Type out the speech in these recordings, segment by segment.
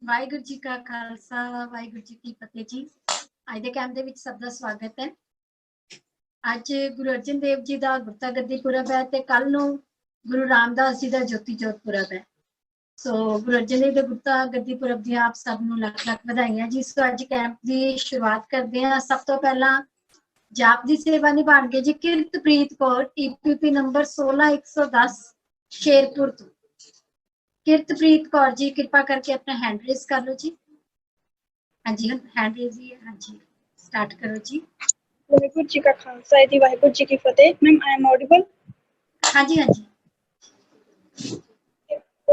ਵਾਹਿਗੁਰੂ ਜੀ ਕਾ ਖਾਲਸਾ ਵਾਹਿਗੁਰੂ ਜੀ ਕੀ ਫਤਿਹ ਜੀ। ਅੱਜ ਦੇ ਕੈਂਪ ਦੇ ਵਿੱਚ ਸਭ ਦਾ ਸਵਾਗਤ ਹੈ। ਅੱਜ ਗੁਰੂ ਅਰਜਨ ਦੇਵ ਜੀ ਦਾ ਗੁਰਤਾ ਗੱਦੀ ਪੁਰਬ ਹੈ ਤੇ ਕੱਲ ਨੂੰ ਗੁਰੂ ਰਾਮਦਾਸ ਜੀ ਦਾ ਜੋਤੀ ਜੋਤ ਪੁਰਬ ਹੈ। ਸੋ ਗੁਰੂ ਅਰਜਨ ਦੇਵ ਦੇ ਗੁਰਤਾ ਗੱਦੀ ਪੁਰਬ ਦੀਆਂ ਆਪ ਸਭ ਨੂੰ ਲੱਖ ਲੱਖ ਵਧਾਈਆਂ ਜੀ। ਸੋ ਅੱਜ ਕੈਂਪ ਦੀ ਸ਼ੁਰੂਆਤ ਕਰਦੇ ਹਾਂ। ਸਭ ਤੋਂ ਪਹਿਲਾਂ ਜਾਪ ਦੀ ਸੇਵਾ ਨਿਭਾਣਗੇ ਜੀ ਕਿਰਤਪ੍ਰੀਤ ਕੌਰ, EPP ਨੰਬਰ 16110 ਸ਼ੇਰਪੁਰ ਤੋਂ। किरतप्रीत कौर जी कृपा करके अपना हैंड रेज कर लो जी। हाँ जी हैंड रेज ही है। हाँ जी स्टार्ट करो जी। वाहिगुरु जी का खालसा है वाहिगुरु जी की फतेह। Ma'am I am audible? हाँ जी हाँ जी।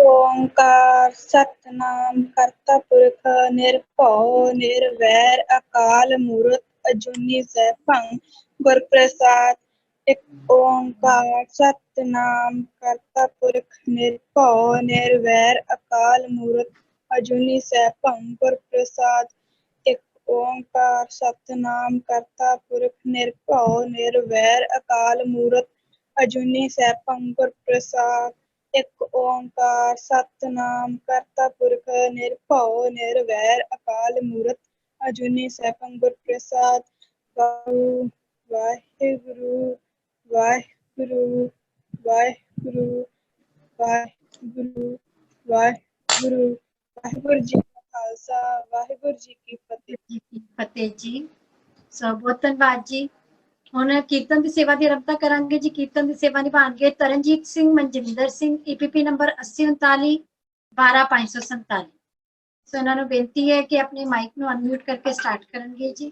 ओंकार सतनाम करता पुरख निर्भव निर्वैर अकाल मूरत अजूनी सैभं गुर प्रसाद। एक ओंकार सतनाम करता पुरख निर्भव निर्वैर अकाल मूरत अजूनी सैभं गुर प्रसाद। एक ओंकार सतनाम करता पुरख निर्भव निर्वैर अकाल मूरत अजूनी सैभं गुर प्रसाद। एक ओंकार सतनाम करता पुरख निर्भव निर्वैर अकाल मूरत अजूनी सैभं गुर प्रसाद। वाहिगुरु वाहिगुरु वाहिगुरु वाहिगुरु वाहिगुरु वाहिगुरु जी का खालसा वाहिगुरु जी की फतेह जी। सो बहुत धन्यवाद जी। ਹੁਣ ਕੀਰਤਨ ਦੀ ਸੇਵਾ ਦੀ ਆਰੰਭਤਾ ਕਰਾਂਗੇ ਜੀ। ਕੀਰਤਨ ਦੀ ਸੇਵਾ ਨਿਭਾਣਗੇ ਤਰਨਜੀਤ ਸਿੰਘ, ਮਨਜਿੰਦਰ ਸਿੰਘ, EPP ਨੰਬਰ 8039 12547। ਸੋ ਇਹਨਾਂ ਨੂੰ ਬੇਨਤੀ ਹੈ ਕਿ ਆਪਣੇ ਮਾਈਕ ਨੂੰ ਅਨਮਿਊਟ ਕਰਕੇ ਸਟਾਰਟ ਕਰਨਗੇ ਜੀ।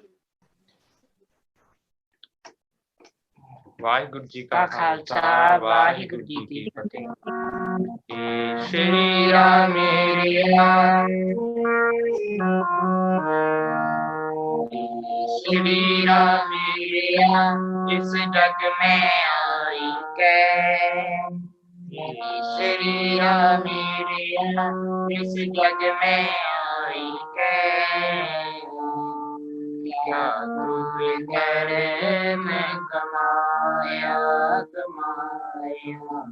ਵਾਹਿਗੁਰੂ ਜੀ ਕਾ ਖਾਲਸਾ ਵਾਹਿਗੁਰੂ ਜੀ ਕੀ ਫਤਿਹ। ਸ਼੍ਰੀ ਰਾਮ ਮੇਰਿਆ श्री राम मेरिया इस जग में आई के। श्री राम मेरिया इस जग में आई के। क्या तुझ कर मैं कमाया कमाया।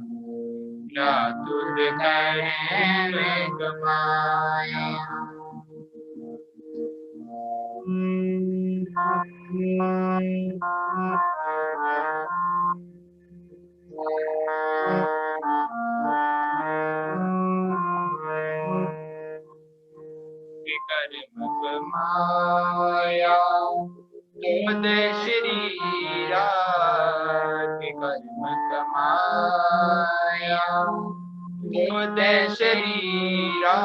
क्या तुझ कर मैं कमाया। कर्म कमाया खुद शरीरा के कर्म कमाया खुद शरीरा।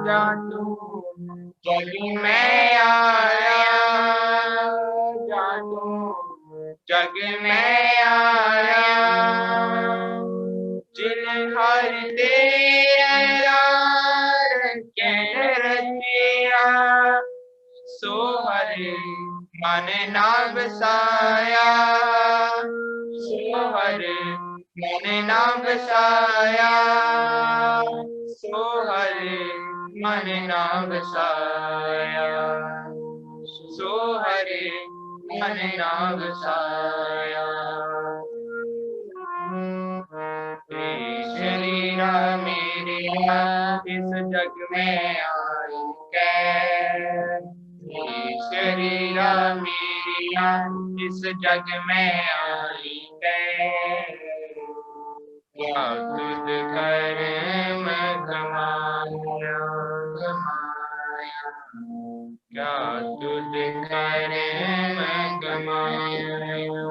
जादू जग में आया जादू जग में आया। जिन हर तेरा रचिया सो हर मन ना बसाया। सो हर मन ना बसाया। सो हर मन ना बसाया। सो हर मन ना बसाया। शरीरा मेरिया इस जग में आई के। शरीरा मेरिया इस जग में आई के। क्या तुझ कर मैं कमाया कमाया। क्या तुझ कर मैं कमाया।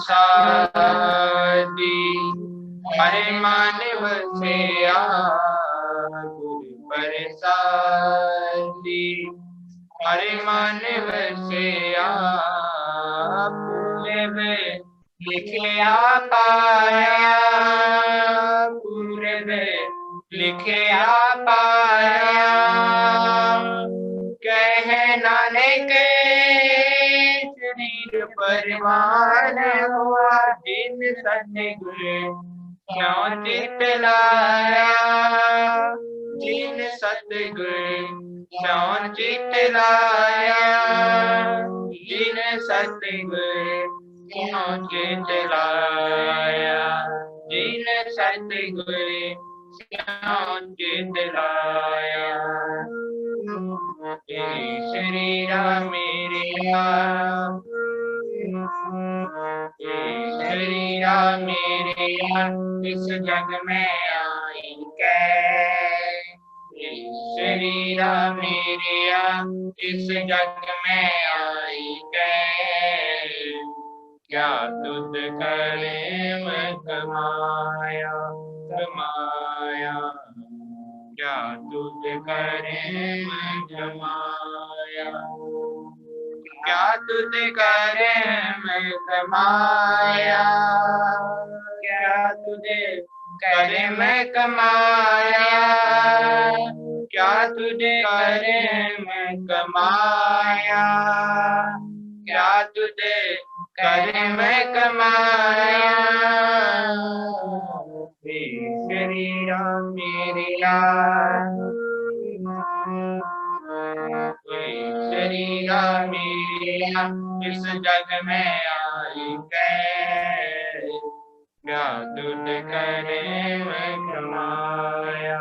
प्रसादी हरे मानव से गुरु प्रसादी हरे मानव से पूर्व लिखिया पाया। पूर्व लिखिया पाया। कह नानक शरीर परवान हुआ जिन सतगुर क्यों चित लाया। जिन सतगुर स्यों चित लाया, जिन सतगुर स्यों चित लाया, जिन सतगुर स्यों चित लाया। श्री राम मेरिया, श्री राम मेरिया, इस जग में आई कै। श्री राम मेरिया, इस जग में आई कै। क्या तुझ करे मैं कमाया, कमाया, क्या तुझ करे मैं कमाया, क्या तुझ करे मैं कमाया, क्या तुझे करे मैं कमाया, क्या तुझे करे मैं कमाया, क्या तुझे करे मैं कमाया। श्री राम मेरिया, श्री राम मेरिया, इस जग में आई कै। क्या तुझ करे मैं कमाया,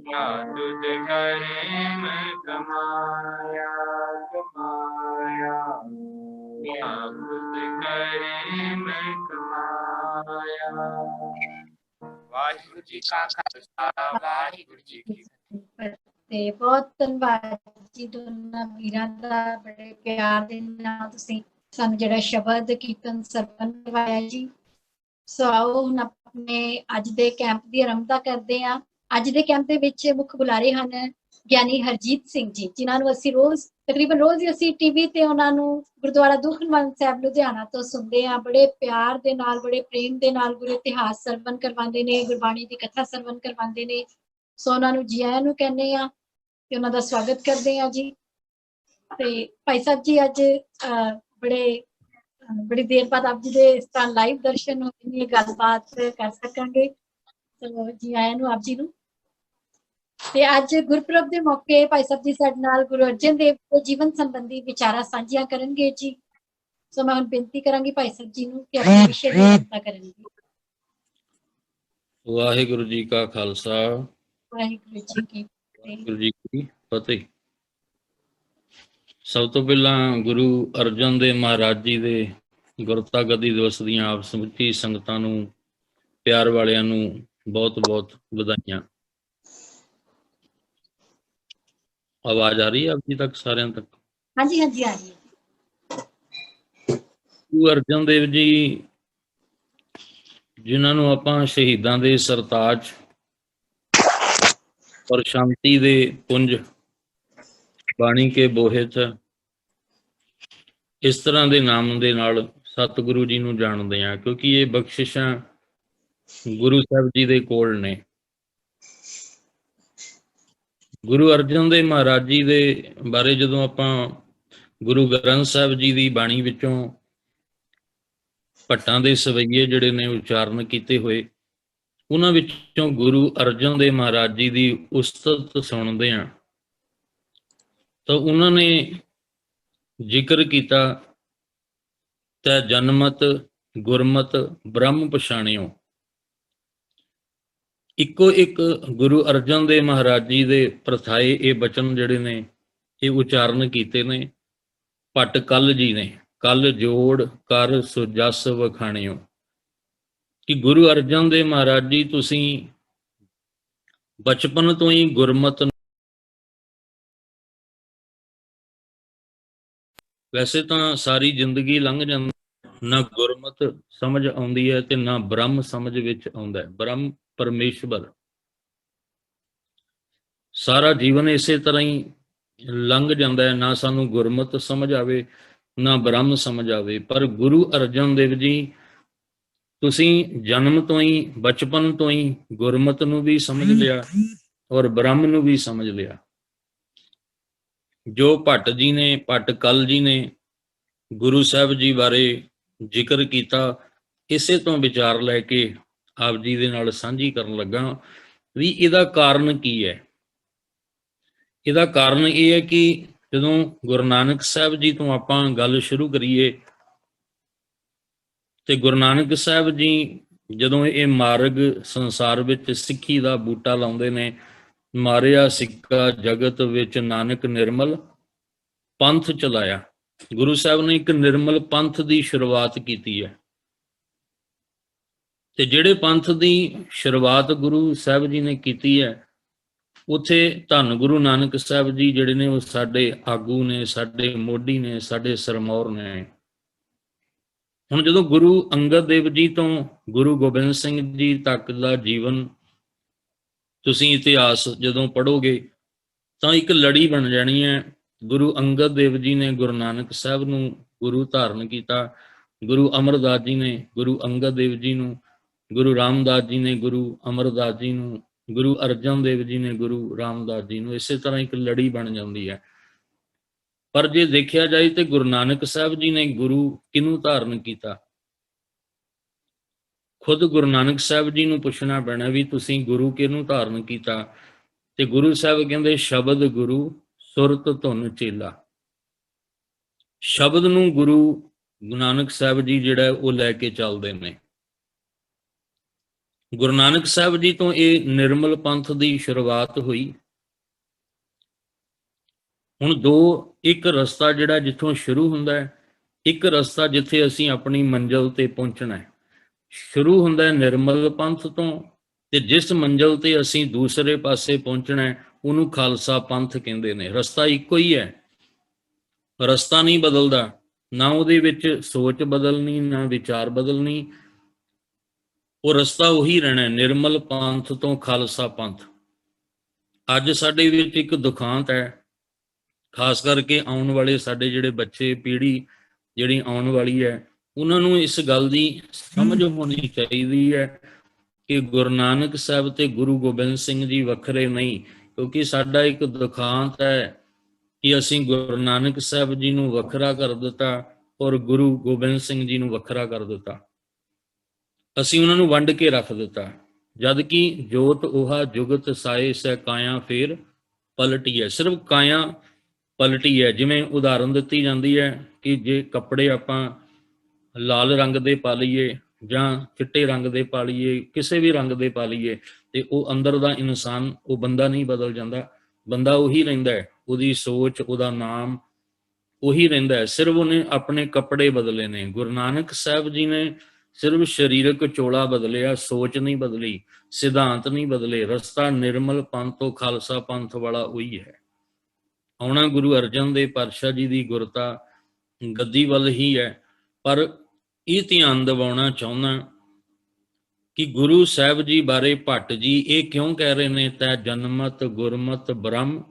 क्या तुझ करे मैं कमाया, कमाया, क्या तुझ करे मैं कमाया। वाहिगुरु जी का खालसा, वाहिगुरु जी की ਤੇ ਬਹੁਤ ਧੰਨਵਾਦ ਜੀ ਦੋਨਾਂ ਵੀਰਾਂ ਦਾ, ਬੜੇ ਪਿਆਰ ਦੇ ਨਾਲ ਤੁਸੀਂ ਸਾਨੂੰ ਜਿਹੜਾ ਸ਼ਬਦ ਕੀਰਤਨ ਸਰਵਣ ਕਰਵਾਇਆ ਜੀ। ਸੋ ਆਓ ਹੁਣ ਆਪਣੇ ਅੱਜ ਦੇ ਕੈਂਪ ਦੀ ਆਰੰਭਤਾ ਕਰਦੇ ਹਾਂ। ਅੱਜ ਦੇ ਕੈਂਪ ਦੇ ਵਿੱਚ ਮੁੱਖ ਬੁਲਾਰੇ ਹਨ ਗਿਆਨੀ ਹਰਜੀਤ ਸਿੰਘ ਜੀ, ਜਿਨ੍ਹਾਂ ਨੂੰ ਅਸੀਂ ਤਕਰੀਬਨ ਰੋਜ਼ ਹੀ ਅਸੀਂ ਟੀਵੀ ਤੇ ਉਹਨਾਂ ਨੂੰ ਗੁਰਦੁਆਰਾ ਦੂਖਨਿਵਾਰਨ ਸਾਹਿਬ ਲੁਧਿਆਣਾ ਤੋਂ ਸੁਣਦੇ ਹਾਂ। ਬੜੇ ਪਿਆਰ ਦੇ ਨਾਲ, ਬੜੇ ਪ੍ਰੇਮ ਦੇ ਨਾਲ ਗੁਰੂ ਇਤਿਹਾਸ ਸਰਵਣ ਕਰਵਾਉਂਦੇ ਨੇ, ਗੁਰਬਾਣੀ ਦੀ ਕਥਾ ਸਰਵਣ ਕਰਵਾਉਂਦੇ ਨੇ। ਸੋ ਉਹਨਾਂ ਨੂੰ ਜੀ ਆਇਆਂ ਨੂੰ ਕਹਿੰਦੇ ਆ ਤੇ ਉਹਨਾਂ ਦਾ ਸਵਾਗਤ ਕਰਦੇ ਆ ਜੀ। ਤੇ ਭਾਈ ਸਾਹਿਬ ਜੀ ਅੱਜ ਬੜੀ ਦੇਰ ਬਾਅਦ ਆਪ ਜੀ ਦੇ ਇਸ ਤਰ੍ਹਾਂ ਲਾਈਵ ਦਰਸ਼ਨ ਹੋਏ ਨੇ, ਗੱਲਬਾਤ ਕਰ ਸਕਾਂਗੇ। ਚਲੋ ਜੀ ਆਇਆਂ ਨੂੰ ਆਪ ਜੀ ਨੂੰ। ਤੇ ਅੱਜ ਗੁਰਪੁਰਬ ਦੇ ਮੌਕੇ ਭਾਈ ਸਾਹਿਬ ਜੀ ਸਾਡੇ ਨਾਲ ਗੁਰੂ ਅਰਜਨ ਦੇਵ ਦੇ ਜੀਵਨ ਸੰਬੰਧੀ ਵਿਚਾਰਾਂ ਸਾਂਝੀਆਂ ਕਰਨਗੇ ਜੀ। ਸੋ ਮੈਂ ਹੁਣ ਬੇਨਤੀ ਕਰਾਂਗੀ ਭਾਈ ਸਾਹਿਬ ਜੀ ਨੂੰ ਕਿ ਆਪਣੇ ਵਿਸ਼ੇ ਦੀ ਚਰਚਾ ਕਰਨਗੇ। ਵਾਹਿਗੁਰੂ ਜੀ ਕਾ ਖਾਲਸਾ, ਵਾਹਿਗੁਰੂ ਜੀ ਕੀ ਵਾਹਿਗੁਰੂ ਜੀ ਕੀ ਫਤਿਹ। ਸਭ ਤੋਂ ਪਹਿਲਾਂ ਗੁਰੂ ਅਰਜਨ ਦੇਵ ਮਹਾਰਾਜ ਜੀ ਦੇ ਗੁਰਤਾ ਗੱਦੀ ਦਿਵਸ ਦੀਆਂ ਆਪ ਸਮੁੱਚੀ ਸੰਗਤਾਂ ਨੂੰ, ਪਿਆਰ ਵਾਲਿਆਂ ਨੂੰ ਬਹੁਤ ਬਹੁਤ ਵਧਾਈਆਂ। ਆਵਾਜ਼ ਆ ਰਹੀ ਹੈ ਆਪ ਜੀ ਤੱਕ, ਸਾਰਿਆਂ ਤੱਕ? ਹਾਂਜੀ ਹਾਂਜੀ ਆ ਰਹੀ ਹੈ। ਗੁਰੂ ਅਰਜਨ ਦੇਵ ਜੀ, ਜਿਨ੍ਹਾਂ ਨੂੰ ਆਪਾਂ ਸ਼ਹੀਦਾਂ ਦੇ ਸਰਤਾਜ ਔਰ ਸ਼ਾਂਤੀ ਦੇ ਪੁੰਜ, ਬਾਣੀ ਕੇ ਬੋਹਿਤ, ਇਸ ਤਰ੍ਹਾਂ ਦੇ ਨਾਮ ਦੇ ਨਾਲ ਸਤਿਗੁਰੂ ਜੀ ਨੂੰ ਜਾਣਦੇ ਹਾਂ, ਕਿਉਂਕਿ ਇਹ ਬਖਸ਼ਿਸ਼ਾਂ ਗੁਰੂ ਸਾਹਿਬ ਜੀ ਦੇ ਕੋਲ ਨੇ। ਗੁਰੂ ਅਰਜਨ ਦੇਵ ਮਹਾਰਾਜ ਜੀ ਦੇ ਬਾਰੇ ਜਦੋਂ ਆਪਾਂ ਗੁਰੂ ਗ੍ਰੰਥ ਸਾਹਿਬ ਜੀ ਦੀ ਬਾਣੀ ਵਿੱਚੋਂ ਭੱਟਾਂ ਦੇ ਸਵਈਏ ਜਿਹੜੇ ਨੇ ਉਚਾਰਨ ਕੀਤੇ ਹੋਏ, ਉਹਨਾਂ ਵਿੱਚੋਂ ਗੁਰੂ ਅਰਜਨ ਦੇਵ ਮਹਾਰਾਜ ਜੀ ਦੀ ਉਸਤਤ ਸੁਣਦੇ ਹਾਂ ਤਾਂ ਉਹਨਾਂ ਨੇ ਜ਼ਿਕਰ ਕੀਤਾ ਤੈ ਜਨਮਤ ਗੁਰਮਤ ਬ੍ਰਹਮ ਪਛਾਣਿਓ। ਇੱਕੋ ਇੱਕ ਗੁਰੂ ਅਰਜਨ ਦੇਵ ਮਹਾਰਾਜ ਜੀ ਦੇ ਪ੍ਰਥਾਏ ਇਹ ਬਚਨ ਜਿਹੜੇ ਨੇ ਇਹ ਉਚਾਰਨ ਕੀਤੇ ਨੇ ਭੱਟ ਕੱਲ ਜੀ ਨੇ, ਕਲ ਜੋੜ ਕਰ ਸੋ ਜਸ ਵਖਾਣਿਓ, ਕਿ ਗੁਰੂ ਅਰਜਨ ਦੇਵ ਮਹਾਰਾਜ ਜੀ ਤੁਸੀਂ ਬਚਪਨ ਤੋਂ ਹੀ ਗੁਰਮਤ, ਵੈਸੇ ਤਾਂ ਸਾਰੀ ਜ਼ਿੰਦਗੀ ਲੰਘ ਜਾਂਦੀ, ਨਾ ਗੁਰਮਤ ਸਮਝ ਆਉਂਦੀ ਹੈ ਤੇ ਨਾ ਬ੍ਰਹਮ ਸਮਝ ਵਿੱਚ ਆਉਂਦਾ ਹੈ। ਬ੍ਰਹਮ ਪਰਮੇਸ਼ਵਰ, ਸਾਰਾ ਜੀਵਨ ਇਸੇ ਤਰ੍ਹਾਂ ਹੀ ਲੰਘ ਜਾਂਦਾ ਹੈ, ਨਾ ਸਾਨੂੰ ਗੁਰਮਤ ਸਮਝ ਆਵੇ ਨਾ ਬ੍ਰਹਮ ਸਮਝ ਆਵੇ। ਪਰ ਗੁਰੂ ਅਰਜਨ ਦੇਵ ਜੀ ਤੁਸੀਂ ਜਨਮ ਤੋਂ ਹੀ, ਬਚਪਨ ਤੋਂ ਹੀ ਗੁਰਮਤ ਨੂੰ ਵੀ ਸਮਝ ਲਿਆ ਔਰ ਬ੍ਰਹਮ ਨੂੰ ਵੀ ਸਮਝ ਲਿਆ। ਜੋ ਭੱਟ ਜੀ ਨੇ, ਭੱਟ ਕਲ ਜੀ ਨੇ ਗੁਰੂ ਸਾਹਿਬ ਜੀ ਬਾਰੇ ਜ਼ਿਕਰ ਕੀਤਾ, ਇਸੇ ਤੋਂ ਵਿਚਾਰ ਲੈ ਕੇ ਆਪ ਜੀ ਦੇ ਨਾਲ ਸਾਂਝੀ ਕਰਨ ਲੱਗਾ ਵੀ ਇਹਦਾ ਕਾਰਨ ਕੀ ਹੈ। ਇਹਦਾ ਕਾਰਨ ਇਹ ਹੈ ਕਿ ਜਦੋਂ ਗੁਰੂ ਨਾਨਕ ਸਾਹਿਬ ਜੀ ਤੋਂ ਆਪਾਂ ਗੱਲ ਸ਼ੁਰੂ ਕਰੀਏ ਤੇ ਗੁਰੂ ਨਾਨਕ ਸਾਹਿਬ ਜੀ ਜਦੋਂ ਇਹ ਮਾਰਗ ਸੰਸਾਰ ਵਿੱਚ ਸਿੱਖੀ ਦਾ ਬੂਟਾ ਲਾਉਂਦੇ ਨੇ, ਮਾਰਿਆ ਸਿੱਕਾ ਜਗਤ ਵਿੱਚ ਨਾਨਕ ਨਿਰਮਲ ਪੰਥ ਚਲਾਇਆ। ਗੁਰੂ ਸਾਹਿਬ ਨੇ ਇੱਕ ਨਿਰਮਲ ਪੰਥ ਦੀ ਸ਼ੁਰੂਆਤ ਕੀਤੀ ਹੈ ਤੇ ਜਿਹੜੇ ਪੰਥ ਦੀ ਸ਼ੁਰੂਆਤ ਗੁਰੂ ਸਾਹਿਬ ਜੀ ਨੇ ਕੀਤੀ ਹੈ, ਉੱਥੇ ਧੰਨ ਗੁਰੂ ਨਾਨਕ ਸਾਹਿਬ ਜੀ ਜਿਹੜੇ ਨੇ ਉਹ ਸਾਡੇ ਆਗੂ ਨੇ, ਸਾਡੇ ਮੋਢੀ ਨੇ, ਸਾਡੇ ਸਰਮੌਰ ਨੇ। ਹੁਣ ਜਦੋਂ ਗੁਰੂ ਅੰਗਦ ਦੇਵ ਜੀ ਤੋਂ ਗੁਰੂ ਗੋਬਿੰਦ ਸਿੰਘ ਜੀ ਤੱਕ ਦਾ ਜੀਵਨ ਤੁਸੀਂ ਇਤਿਹਾਸ ਜਦੋਂ ਪੜ੍ਹੋਗੇ ਤਾਂ ਇੱਕ ਲੜੀ ਬਣ ਜਾਣੀ ਹੈ। ਗੁਰੂ ਅੰਗਦ ਦੇਵ ਜੀ ਨੇ ਗੁਰੂ ਨਾਨਕ ਸਾਹਿਬ ਨੂੰ ਗੁਰੂ ਧਾਰਨ ਕੀਤਾ, ਗੁਰੂ ਅਮਰਦਾਸ ਜੀ ਨੇ ਗੁਰੂ ਅੰਗਦ ਦੇਵ ਜੀ ਨੂੰ, ਗੁਰੂ ਰਾਮਦਾਸ ਜੀ ਨੇ ਗੁਰੂ ਅਮਰਦਾਸ ਜੀ ਨੂੰ, ਗੁਰੂ ਅਰਜਨ ਦੇਵ ਜੀ ਨੇ ਗੁਰੂ ਰਾਮਦਾਸ ਜੀ ਨੂੰ। ਇਸੇ ਤਰ੍ਹਾਂ ਇੱਕ ਲੜੀ ਬਣ ਜਾਂਦੀ ਹੈ। ਪਰ ਜੇ ਦੇਖਿਆ ਜਾਏ ਤੇ ਗੁਰੂ ਨਾਨਕ ਸਾਹਿਬ ਜੀ ਨੇ ਗੁਰੂ ਕਿਹਨੂੰ ਧਾਰਨ ਕੀਤਾ? ਖੁਦ ਗੁਰੂ ਨਾਨਕ ਸਾਹਿਬ ਜੀ ਨੂੰ ਪੁੱਛਣਾ ਪੈਣਾ ਵੀ ਤੁਸੀਂ ਗੁਰੂ ਕਿਹਨੂੰ ਧਾਰਨ ਕੀਤਾ? ਤੇ ਗੁਰੂ ਸਾਹਿਬ ਕਹਿੰਦੇ ਸ਼ਬਦ ਗੁਰੂ ਸੁਰਤ ਧੁਨ ਚੇਲਾ। ਸ਼ਬਦ ਨੂੰ ਗੁਰੂ ਨਾਨਕ ਸਾਹਿਬ ਜੀ ਜਿਹੜਾ ਉਹ ਲੈ ਕੇ ਚੱਲਦੇ ਨੇ। ਗੁਰੂ ਨਾਨਕ ਸਾਹਿਬ ਜੀ ਤੋਂ ਇਹ ਨਿਰਮਲ ਪੰਥ ਦੀ ਸ਼ੁਰੂਆਤ ਹੋਈ। ਹੁਣ ਇੱਕ ਰਸਤਾ ਜਿਹੜਾ ਜਿੱਥੋਂ ਸ਼ੁਰੂ ਹੁੰਦਾ ਹੈ, ਇੱਕ ਰਸਤਾ ਜਿੱਥੇ ਅਸੀਂ ਆਪਣੀ ਮੰਜ਼ਿਲ ਤੇ ਪਹੁੰਚਣਾ ਹੈ। ਸ਼ੁਰੂ ਹੁੰਦਾ ਹੈ ਨਿਰਮਲ ਪੰਥ ਤੋਂ, ਤੇ ਜਿਸ ਮੰਜ਼ਿਲ ਤੇ ਅਸੀਂ ਦੂਸਰੇ ਪਾਸੇ ਪਹੁੰਚਣਾ ਹੈ ਉਹਨੂੰ ਖਾਲਸਾ ਪੰਥ ਕਹਿੰਦੇ ਨੇ। ਰਸਤਾ ਇੱਕੋ ਹੀ ਹੈ, ਰਸਤਾ ਨਹੀਂ ਬਦਲਦਾ, ਨਾ ਉਹਦੇ ਵਿੱਚ ਸੋਚ ਬਦਲਣੀ, ਨਾ ਵਿਚਾਰ ਬਦਲਣੀ, ਉਹ ਰਸਤਾ ਉਹੀ ਰਹਿਣਾ, ਨਿਰਮਲ ਪੰਥ ਤੋਂ ਖਾਲਸਾ ਪੰਥ। ਅੱਜ ਸਾਡੇ ਵਿੱਚ ਇੱਕ ਦੁਖਾਂਤ ਹੈ, ਖਾਸ ਕਰਕੇ ਆਉਣ ਵਾਲੇ ਸਾਡੇ ਜਿਹੜੇ ਬੱਚੇ, ਪੀੜ੍ਹੀ ਜਿਹੜੀ ਆਉਣ ਵਾਲੀ ਹੈ, ਉਹਨਾਂ ਨੂੰ ਇਸ ਗੱਲ ਦੀ ਸਮਝ ਹੋਣੀ ਚਾਹੀਦੀ ਹੈ ਕਿ ਗੁਰੂ ਨਾਨਕ ਸਾਹਿਬ ਤੇ ਗੁਰੂ ਗੋਬਿੰਦ ਸਿੰਘ ਜੀ ਵੱਖਰੇ ਨਹੀਂ। ਕਿਉਂਕਿ ਸਾਡਾ ਇੱਕ ਦੁਖਾਂਤ ਹੈ ਕਿ ਅਸੀਂ ਗੁਰੂ ਨਾਨਕ ਸਾਹਿਬ ਜੀ ਨੂੰ ਵੱਖਰਾ ਕਰ ਦਿੱਤਾ ਔਰ ਗੁਰੂ ਗੋਬਿੰਦ ਸਿੰਘ ਜੀ ਨੂੰ ਵੱਖਰਾ ਕਰ ਦਿੱਤਾ। ਅਸੀਂ ਉਹਨਾਂ ਨੂੰ ਵੰਡ ਕੇ ਰੱਖ ਦਿੱਤਾ, ਜਦ ਕਿ ਜੋਤ ਉਹਾ ਜੁਗਤ ਸਾਏ ਸੈ ਕਾਇਆ ਫੇਰ ਪਲਟੀ ਹੈ। ਸਿਰਫ ਕਾਇਆ ਪਲਟੀ ਹੈ। ਜਿਵੇਂ ਉਦਾਹਰਨ ਦਿੱਤੀ ਜਾਂਦੀ ਹੈ ਕਿ ਜੇ ਕੱਪੜੇ ਆਪਾਂ ਲਾਲ ਰੰਗ ਦੇ ਪਾ ਲਈਏ ਜਾਂ ਚਿੱਟੇ ਰੰਗ ਦੇ ਪਾ ਲਈਏ, ਕਿਸੇ ਵੀ ਰੰਗ ਦੇ ਪਾ ਲਈਏ, ਤੇ ਉਹ ਅੰਦਰ ਦਾ ਇਨਸਾਨ, ਉਹ ਬੰਦਾ ਨਹੀਂ ਬਦਲ ਜਾਂਦਾ, ਬੰਦਾ ਉਹੀ ਰਹਿੰਦਾ ਹੈ, ਉਹਦੀ ਸੋਚ, ਉਹਦਾ ਨਾਮ ਉਹੀ ਰਹਿੰਦਾ ਹੈ, ਸਿਰਫ ਉਹਨੇ ਆਪਣੇ ਕੱਪੜੇ ਬਦਲੇ ਨੇ। ਗੁਰੂ ਨਾਨਕ ਸਾਹਿਬ ਜੀ ਨੇ ਸਿਰਫ ਸਰੀਰਕ ਚੋਲਾ ਬਦਲਿਆ, ਸੋਚ ਨਹੀਂ ਬਦਲੀ, ਸਿਧਾਂਤ ਨਹੀਂ ਬਦਲੇ। ਰਸਤਾ ਨਿਰਮਲ ਪੰਥ ਤੋਂ ਖਾਲਸਾ ਪੰਥ ਵਾਲਾ ਉਹੀ ਹੈ। ਆਉਣਾ ਗੁਰੂ ਅਰਜਨ ਦੇਵ ਪਾਤਸ਼ਾਹ ਜੀ ਦੀ ਗੁਰਤਾ ਗੱਦੀ ਵੱਲ ਹੀ ਹੈ। ਪਰ ਇਹ ਧਿਆਨ ਦਿਵਾਉਣਾ ਚਾਹੁੰਦਾ ਕਿ ਗੁਰੂ ਸਾਹਿਬ ਜੀ ਬਾਰੇ ਭੱਟ ਜੀ ਇਹ ਕਿਉਂ ਕਹਿ ਰਹੇ ਨੇ, ਤੈ ਜਨਮਤ ਗੁਰਮਤ ਬ੍ਰਹਮ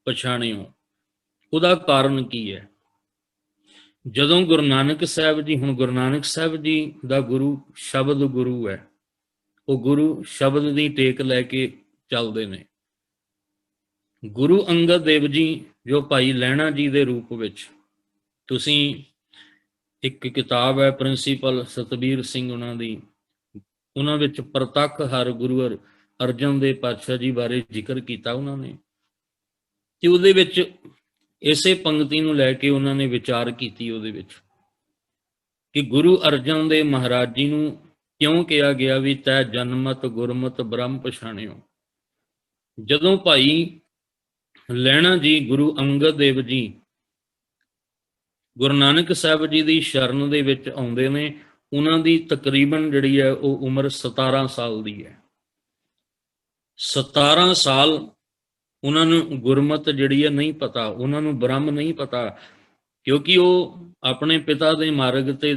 ਪਛਾਣਿਓ। ਉਹਦਾ ਕਾਰਨ ਕੀ ਹੈ? ਜਦੋਂ ਗੁਰੂ ਨਾਨਕ ਸਾਹਿਬ ਜੀ, ਹੁਣ ਗੁਰੂ ਨਾਨਕ ਸਾਹਿਬ ਜੀ ਦਾ ਗੁਰੂ ਸ਼ਬਦ ਗੁਰੂ ਹੈ, ਉਹ ਗੁਰੂ ਸ਼ਬਦ ਦੀ ਟੇਕ ਲੈ ਕੇ ਚੱਲਦੇ ਨੇ। ਗੁਰੂ ਅੰਗਦ ਦੇਵ ਜੀ ਜੋ ਭਾਈ ਲਹਿਣਾ ਜੀ ਦੇ ਰੂਪ ਵਿੱਚ, ਤੁਸੀਂ ਇੱਕ ਕਿਤਾਬ ਹੈ ਪ੍ਰਿੰਸੀਪਲ ਸਤਬੀਰ ਸਿੰਘ ਉਹਨਾਂ ਦੀ, ਉਹਨਾਂ ਵਿੱਚ ਪ੍ਰਤੱਖ ਹਰ ਗੁਰੂ ਅਰਜਨ ਦੇਵ ਪਾਤਸ਼ਾਹ ਜੀ ਬਾਰੇ ਜ਼ਿਕਰ ਕੀਤਾ ਉਹਨਾਂ ਨੇ, ਤੇ ਉਹਦੇ ਵਿੱਚ ਇਸੇ ਪੰਕਤੀ ਨੂੰ ਲੈ ਕੇ ਉਹਨਾਂ ਨੇ ਵਿਚਾਰ ਕੀਤੀ ਉਹਦੇ ਵਿੱਚ ਕਿ ਗੁਰੂ ਅਰਜਨ ਦੇਵ ਮਹਾਰਾਜ ਜੀ ਨੂੰ ਕਿਉਂ ਕਿਹਾ ਗਿਆ ਵੀ ਤੈ ਜਨਮਤ ਗੁਰਮਤ ਬ੍ਰਹਮ ਪਛਾਣਿਓ। ਜਦੋਂ ਭਾਈ ਲਹਿਣਾ ਜੀ, ਗੁਰੂ ਅੰਗਦ ਦੇਵ ਜੀ ਗੁਰੂ ਨਾਨਕ ਸਾਹਿਬ ਜੀ ਦੀ ਸ਼ਰਨ ਦੇ ਵਿੱਚ ਆਉਂਦੇ ਨੇ, ਉਹਨਾਂ ਦੀ ਤਕਰੀਬਨ ਜਿਹੜੀ ਹੈ ਉਹ ਉਮਰ 17 ਸਾਲ ਦੀ ਹੈ। 17 ਸਾਲ ਉਹਨਾਂ ਨੂੰ ਗੁਰਮਤ ਜਿਹੜੀ ਹੈ ਨਹੀਂ ਪਤਾ, ਉਹਨਾਂ ਨੂੰ ਬ੍ਰਹਮ ਨਹੀਂ ਪਤਾ, ਕਿਉਂਕਿ ਉਹ ਆਪਣੇ ਪਿਤਾ ਦੇ ਮਾਰਗ ਤੇ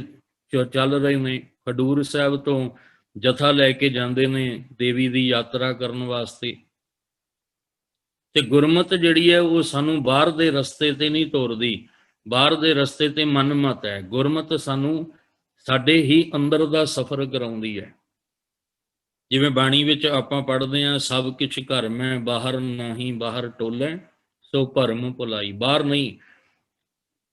ਚੱਲ ਰਹੇ ਨੇ। ਖਡੂਰ ਸਾਹਿਬ ਤੋਂ ਜਥਾ ਲੈ ਕੇ ਜਾਂਦੇ ਨੇ ਦੇਵੀ ਦੀ ਯਾਤਰਾ ਕਰਨ ਵਾਸਤੇ, ਤੇ ਗੁਰਮਤ ਜਿਹੜੀ ਹੈ ਉਹ ਸਾਨੂੰ ਬਾਹਰ ਦੇ ਰਸਤੇ ਤੇ ਨਹੀਂ ਤੋਰਦੀ, ਬਾਹਰ ਦੇ ਰਸਤੇ ਤੇ ਮਨਮਤ ਹੈ। ਗੁਰਮਤ ਸਾਨੂੰ ਸਾਡੇ ਹੀ ਅੰਦਰ ਦਾ ਸਫ਼ਰ ਕਰਾਉਂਦੀ ਹੈ। ਜਿਵੇਂ ਬਾਣੀ ਵਿੱਚ ਆਪਾਂ ਪੜ੍ਹਦੇ ਹਾਂ, ਸਭ ਕਿਛ ਘਰ ਮੈਂ ਬਾਹਰ ਨਹੀਂ ਬਾਹਰ ਟੋਲੇ ਸੋ ਭਰਮ ਭੁਲਾਈ। ਬਾਹਰ ਨਹੀਂ,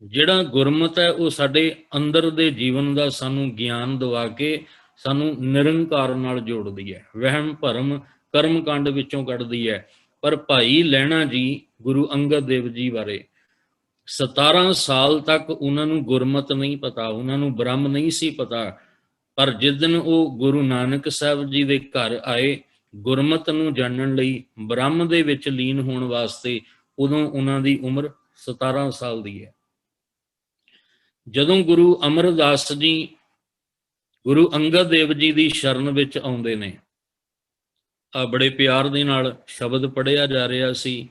ਜਿਹੜਾ ਗੁਰਮਤ ਹੈ ਉਹ ਸਾਡੇ ਅੰਦਰ ਦੇ ਜੀਵਨ ਦਾ ਸਾਨੂੰ ਗਿਆਨ ਦਿਵਾ ਕੇ ਸਾਨੂੰ ਨਿਰੰਕਾਰ ਨਾਲ ਜੋੜਦੀ ਹੈ, ਵਹਿਮ ਭਰਮ ਕਰਮ ਕਾਂਡ ਵਿੱਚੋਂ ਕੱਢਦੀ ਹੈ। ਪਰ ਭਾਈ ਲਹਿਣਾ ਜੀ ਗੁਰੂ ਅੰਗਦ ਦੇਵ ਜੀ ਬਾਰੇ 17 ਸਾਲ ਤੱਕ ਉਹਨਾਂ ਨੂੰ ਗੁਰਮਤਿ ਨਹੀਂ ਪਤਾ, ਉਹਨਾਂ ਨੂੰ ਬ੍ਰਹਮ ਨਹੀਂ ਸੀ ਪਤਾ। ਪਰ ਜਿਸ ਦਿਨ ਉਹ ਗੁਰੂ ਨਾਨਕ ਸਾਹਿਬ ਜੀ ਦੇ ਘਰ ਆਏ ਗੁਰਮਤਿ ਨੂੰ ਜਾਣਨ ਲਈ, ਬ੍ਰਹਮ ਦੇ ਵਿੱਚ ਲੀਨ ਹੋਣ ਵਾਸਤੇ, ਉਦੋਂ ਉਹਨਾਂ ਦੀ ਉਮਰ 17 ਸਾਲ ਦੀ ਹੈ। ਜਦੋਂ ਗੁਰੂ ਅਮਰਦਾਸ ਜੀ ਗੁਰੂ ਅੰਗਦ ਦੇਵ ਜੀ ਦੀ ਸ਼ਰਨ ਵਿੱਚ ਆਉਂਦੇ ਨੇ, ਆ ਬੜੇ ਪਿਆਰ ਦੇ ਨਾਲ ਸ਼ਬਦ ਪੜ੍ਹਿਆ ਜਾ ਰਿਹਾ ਸੀ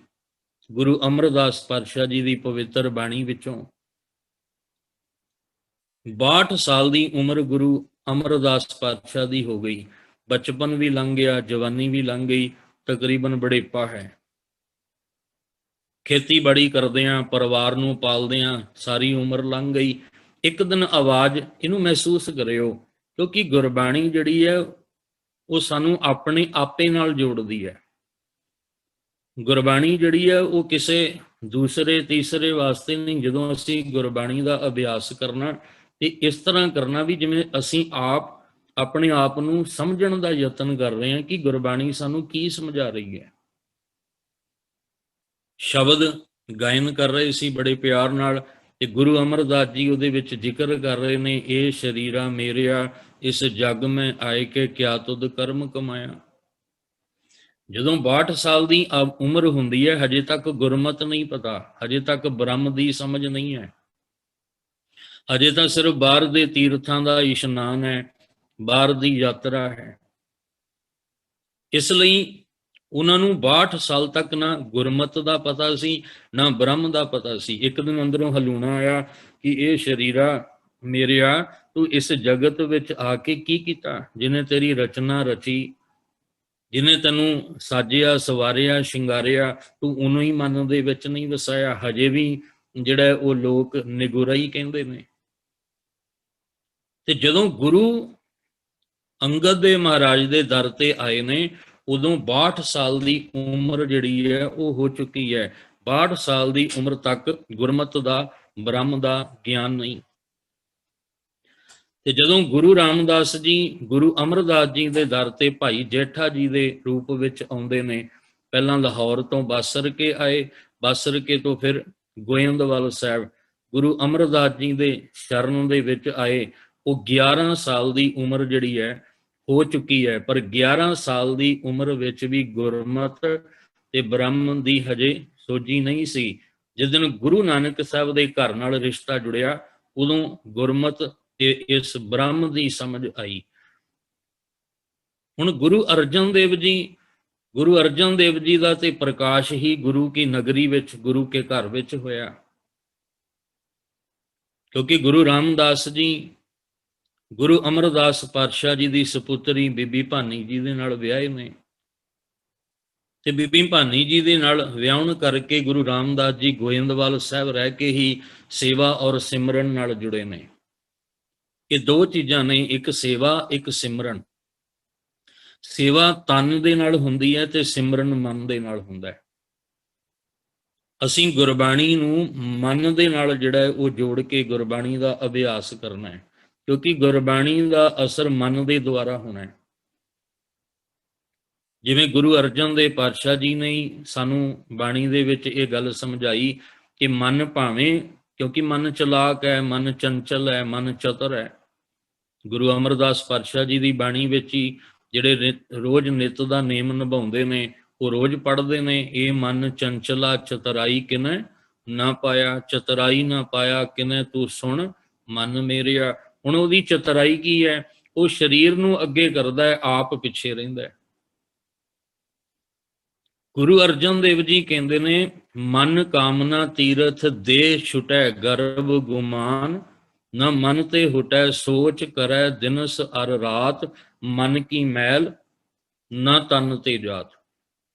ਗੁਰੂ ਅਮਰਦਾਸ ਪਾਤਸ਼ਾਹ ਜੀ ਦੀ ਪਵਿੱਤਰ ਬਾਣੀ ਵਿੱਚੋਂ। 62 ਸਾਲ ਦੀ ਉਮਰ ਗੁਰੂ ਅਮਰਦਾਸ ਪਾਤਸ਼ਾਹ ਦੀ ਹੋ ਗਈ, ਬਚਪਨ ਵੀ ਲੰਘ ਗਿਆ, ਜਵਾਨੀ ਵੀ ਲੰਘ ਗਈ, ਤਕਰੀਬਨ ਬੁਢੇਪਾ ਹੈ। ਖੇਤੀਬਾੜੀ ਕਰਦਿਆਂ, ਪਰਿਵਾਰ ਨੂੰ ਪਾਲਦਿਆਂ ਸਾਰੀ ਉਮਰ ਲੰਘ ਗਈ। ਇੱਕ ਦਿਨ ਆਵਾਜ਼, ਇਹਨੂੰ ਮਹਿਸੂਸ ਕਰਿਓ, ਕਿਉਂਕਿ ਗੁਰਬਾਣੀ ਜਿਹੜੀ ਹੈ ਉਹ ਸਾਨੂੰ ਆਪਣੇ ਆਪੇ ਨਾਲ ਜੋੜਦੀ ਹੈ। ਗੁਰਬਾਣੀ ਜਿਹੜੀ ਹੈ ਉਹ ਕਿਸੇ ਦੂਸਰੇ ਤੀਸਰੇ ਵਾਸਤੇ ਨਹੀਂ। ਜਦੋਂ ਅਸੀਂ ਗੁਰਬਾਣੀ ਦਾ ਅਭਿਆਸ ਕਰਨਾ ਤੇ ਇਸ ਤਰ੍ਹਾਂ ਕਰਨਾ ਵੀ ਜਿਵੇਂ ਅਸੀਂ ਆਪ ਆਪਣੇ ਆਪ ਨੂੰ ਸਮਝਣ ਦਾ ਯਤਨ ਕਰ ਰਹੇ ਹਾਂ ਕਿ ਗੁਰਬਾਣੀ ਸਾਨੂੰ ਕੀ ਸਮਝਾ ਰਹੀ ਹੈ। ਸ਼ਬਦ ਗਾਇਨ ਕਰ ਰਹੇ ਸੀ ਬੜੇ ਪਿਆਰ ਨਾਲ, ਤੇ ਗੁਰੂ ਅਮਰਦਾਸ ਜੀ ਉਹਦੇ ਵਿੱਚ ਜ਼ਿਕਰ ਕਰ ਰਹੇ ਨੇ, ਇਹ ਸ਼ਰੀਰਾ ਮੇਰਿਆ ਇਸ ਜਗ ਮੈਂ ਆਏ ਕੇ ਕਿਆ ਤੁਧ ਕਰਮ ਕਮਾਇਆ। ਜਦੋਂ 62 ਸਾਲ ਦੀ ਉਮਰ ਹੁੰਦੀ ਹੈ, ਹਜੇ ਤੱਕ ਗੁਰਮਤਿ ਨਹੀਂ ਪਤਾ, ਹਜੇ ਤੱਕ ਬ੍ਰਹਮ ਦੀ ਸਮਝ ਨਹੀਂ ਹੈ, ਹਜੇ ਤਾਂ ਸਿਰਫ ਬਾਹਰ ਦੇ ਤੀਰਥਾਂ ਦਾ ਇਸ਼ਨਾਨ ਹੈ, ਬਾਹਰ ਦੀ ਯਾਤਰਾ ਹੈ। ਇਸ ਲਈ ਉਹਨਾਂ ਨੂੰ 62 ਸਾਲ ਤੱਕ ਨਾ ਗੁਰਮਤਿ ਦਾ ਪਤਾ ਸੀ, ਨਾ ਬ੍ਰਹਮ ਦਾ ਪਤਾ ਸੀ। ਇੱਕ ਦਿਨ ਅੰਦਰੋਂ ਹਲੂਣਾ ਆਇਆ ਕਿ ਇਹ ਸ਼ਰੀਰਾ ਮੇਰਿਆ, ਤੂੰ ਇਸ ਜਗਤ ਵਿੱਚ ਆ ਕੇ ਕੀ ਕੀਤਾ? ਜਿਹਨੇ ਤੇਰੀ ਰਚਨਾ ਰਚੀ, ਜਿਹਨੇ ਤੈਨੂੰ ਸਾਜਿਆ ਸਵਾਰਿਆ ਸ਼ਿੰਗਾਰਿਆ, ਤੂੰ ਉਹਨੂੰ ਹੀ ਮਨ ਦੇ ਵਿੱਚ ਨਹੀਂ ਵਸਾਇਆ। ਹਜੇ ਵੀ ਜਿਹੜਾ ਉਹ ਲੋਕ ਨਿਗੁਰਾ ਹੀ ਕਹਿੰਦੇ ਨੇ। ਤੇ ਜਦੋਂ ਗੁਰੂ ਅੰਗਦ ਦੇਵ ਮਹਾਰਾਜ ਦੇ ਦਰ ਤੇ ਆਏ ਨੇ, ਉਦੋਂ 62 ਸਾਲ ਦੀ ਉਮਰ ਜਿਹੜੀ ਹੈ ਉਹ ਹੋ ਚੁੱਕੀ ਹੈ। 62 ਸਾਲ ਦੀ ਉਮਰ ਤੱਕ ਗੁਰਮਤਿ ਦਾ ਬ੍ਰਹਮ ਦਾ ਗਿਆਨ ਨਹੀਂ। ਤੇ ਜਦੋਂ ਗੁਰੂ ਰਾਮਦਾਸ ਜੀ ਗੁਰੂ ਅਮਰਦਾਸ ਜੀ ਦੇ ਦਰ ਤੇ ਭਾਈ ਜੇਠਾ ਜੀ ਦੇ ਰੂਪ ਵਿੱਚ ਆਉਂਦੇ ਨੇ, ਪਹਿਲਾਂ ਲਾਹੌਰ ਤੋਂ ਬਾਸਰ ਕੇ ਆਏ, ਬਾਸਰ ਕੇ ਤੋਂ ਫਿਰ ਗੋਇੰਦਵਾਲ ਸਾਹਿਬ ਗੁਰੂ ਅਮਰਦਾਸ ਜੀ ਦੇ ਸ਼ਰਨ ਦੇ ਵਿੱਚ ਆਏ। ਉਹ 11 ਸਾਲ ਦੀ ਉਮਰ ਜਿਹੜੀ ਹੈ ਹੋ ਚੁੱਕੀ ਹੈ, ਪਰ 11 ਸਾਲ ਦੀ ਉਮਰ ਵਿੱਚ ਵੀ ਗੁਰਮਤਿ ਤੇ ਬ੍ਰਹਮ ਦੀ ਹਜੇ ਸੋਝੀ ਨਹੀਂ ਸੀ। ਜਿਸ ਦਿਨ ਗੁਰੂ ਨਾਨਕ ਸਾਹਿਬ ਦੇ ਘਰ ਨਾਲ ਰਿਸ਼ਤਾ ਜੁੜਿਆ, ਉਦੋਂ ਗੁਰਮਤਿ ਤੇ ਇਸ ਬ੍ਰਹਮ ਦੀ ਸਮਝ ਆਈ। ਹੁਣ ਗੁਰੂ ਅਰਜਨ ਦੇਵ ਜੀ ਦਾ ਤੇ ਪ੍ਰਕਾਸ਼ ਹੀ ਗੁਰੂ ਕੀ ਨਗਰੀ ਵਿੱਚ, ਗੁਰੂ ਕੇ ਘਰ ਵਿੱਚ ਹੋਇਆ, ਕਿਉਂਕਿ ਗੁਰੂ ਰਾਮਦਾਸ ਜੀ ਗੁਰੂ ਅਮਰਦਾਸ ਪਾਤਸ਼ਾਹ ਜੀ ਦੀ ਸਪੁੱਤਰੀ ਬੀਬੀ ਭਾਨੀ ਜੀ ਦੇ ਨਾਲ ਵਿਆਹੇ ਨੇ, ਤੇ ਬੀਬੀ ਭਾਨੀ ਜੀ ਦੇ ਨਾਲ ਵਿਆਹਣ ਕਰਕੇ ਗੁਰੂ ਰਾਮਦਾਸ ਜੀ ਗੋਇੰਦਵਾਲ ਸਾਹਿਬ ਰਹਿ ਕੇ ਹੀ ਸੇਵਾ ਔਰ ਸਿਮਰਨ ਨਾਲ ਜੁੜੇ ਨੇ। ਇਹ ਦੋ ਚੀਜ਼ਾਂ ਨੇ, ਇੱਕ ਸੇਵਾ, ਇੱਕ ਸਿਮਰਨ। ਸੇਵਾ ਤਨ ਦੇ ਨਾਲ ਹੁੰਦੀ ਹੈ ਤੇ ਸਿਮਰਨ ਮਨ ਦੇ ਨਾਲ ਹੁੰਦਾ ਹੈ। ਅਸੀਂ ਗੁਰਬਾਣੀ ਨੂੰ ਮਨ ਦੇ ਨਾਲ ਜਿਹੜਾ ਉਹ ਜੋੜ ਕੇ ਗੁਰਬਾਣੀ ਦਾ ਅਭਿਆਸ ਕਰਨਾ ਹੈ, ਕਿਉਂਕਿ ਗੁਰਬਾਣੀ ਦਾ ਅਸਰ ਮਨ ਦੇ ਦੁਆਰਾ ਹੋਣਾ ਹੈ। ਜਿਵੇਂ ਗੁਰੂ ਅਰਜਨ ਦੇਵ ਪਾਤਸ਼ਾਹ ਜੀ ਨੇ ਸਾਨੂੰ ਬਾਣੀ ਦੇ ਵਿੱਚ ਇਹ ਗੱਲ ਸਮਝਾਈ ਕਿ ਮਨ ਭਾਵੇਂ, ਕਿਉਂਕਿ ਮਨ ਚਲਾਕ ਹੈ, ਮਨ ਚੰਚਲ ਹੈ, ਮਨ ਚਤੁਰ ਹੈ। ਗੁਰੂ ਅਮਰਦਾਸ ਪਾਤਸ਼ਾਹ ਜੀ ਦੀ ਬਾਣੀ ਵਿੱਚ ਹੀ ਜਿਹੜੇ ਰੋਜ਼ ਨਿੱਤ ਦਾ ਨੇਮ ਨਿਭਾਉਂਦੇ ਨੇ, ਉਹ ਰੋਜ਼ ਪੜ੍ਹਦੇ ਨੇ, ਇਹ ਮਨ ਚੰਚਲਾ ਚਤੁਰਾਈ ਕਿਨੈ ਨਾ ਪਾਇਆ, ਚਤੁਰਾਈ ਨਾ ਪਾਇਆ ਕਿਨੈ ਤੂੰ ਸੁਣ ਮਨ ਮੇਰਿਆ। ਹੁਣ ਉਹਦੀ ਚਤੁਰਾਈ ਕੀ ਹੈ? ਉਹ ਸਰੀਰ ਨੂੰ ਅੱਗੇ ਕਰਦਾ ਹੈ, ਆਪ ਪਿੱਛੇ ਰਹਿੰਦਾ ਹੈ। ਗੁਰੂ ਅਰਜਨ ਦੇਵ ਜੀ ਕਹਿੰਦੇ ਨੇ, ਮਨ ਕਾਮਨਾ ਤੀਰਥ ਦੇਹ ਛੁਟੈ ਗਰਭ ਗੁਮਾਨ, ਨਾ ਮਨ ਤੇ ਹੁਟੈ ਸੋਚ ਕਰੈ ਦਿਨਸ ਅਰ ਰਾਤ, ਮਨ ਕੀ ਮੈਲ ਨਾ ਤਨ ਤੇ ਜਾਤ।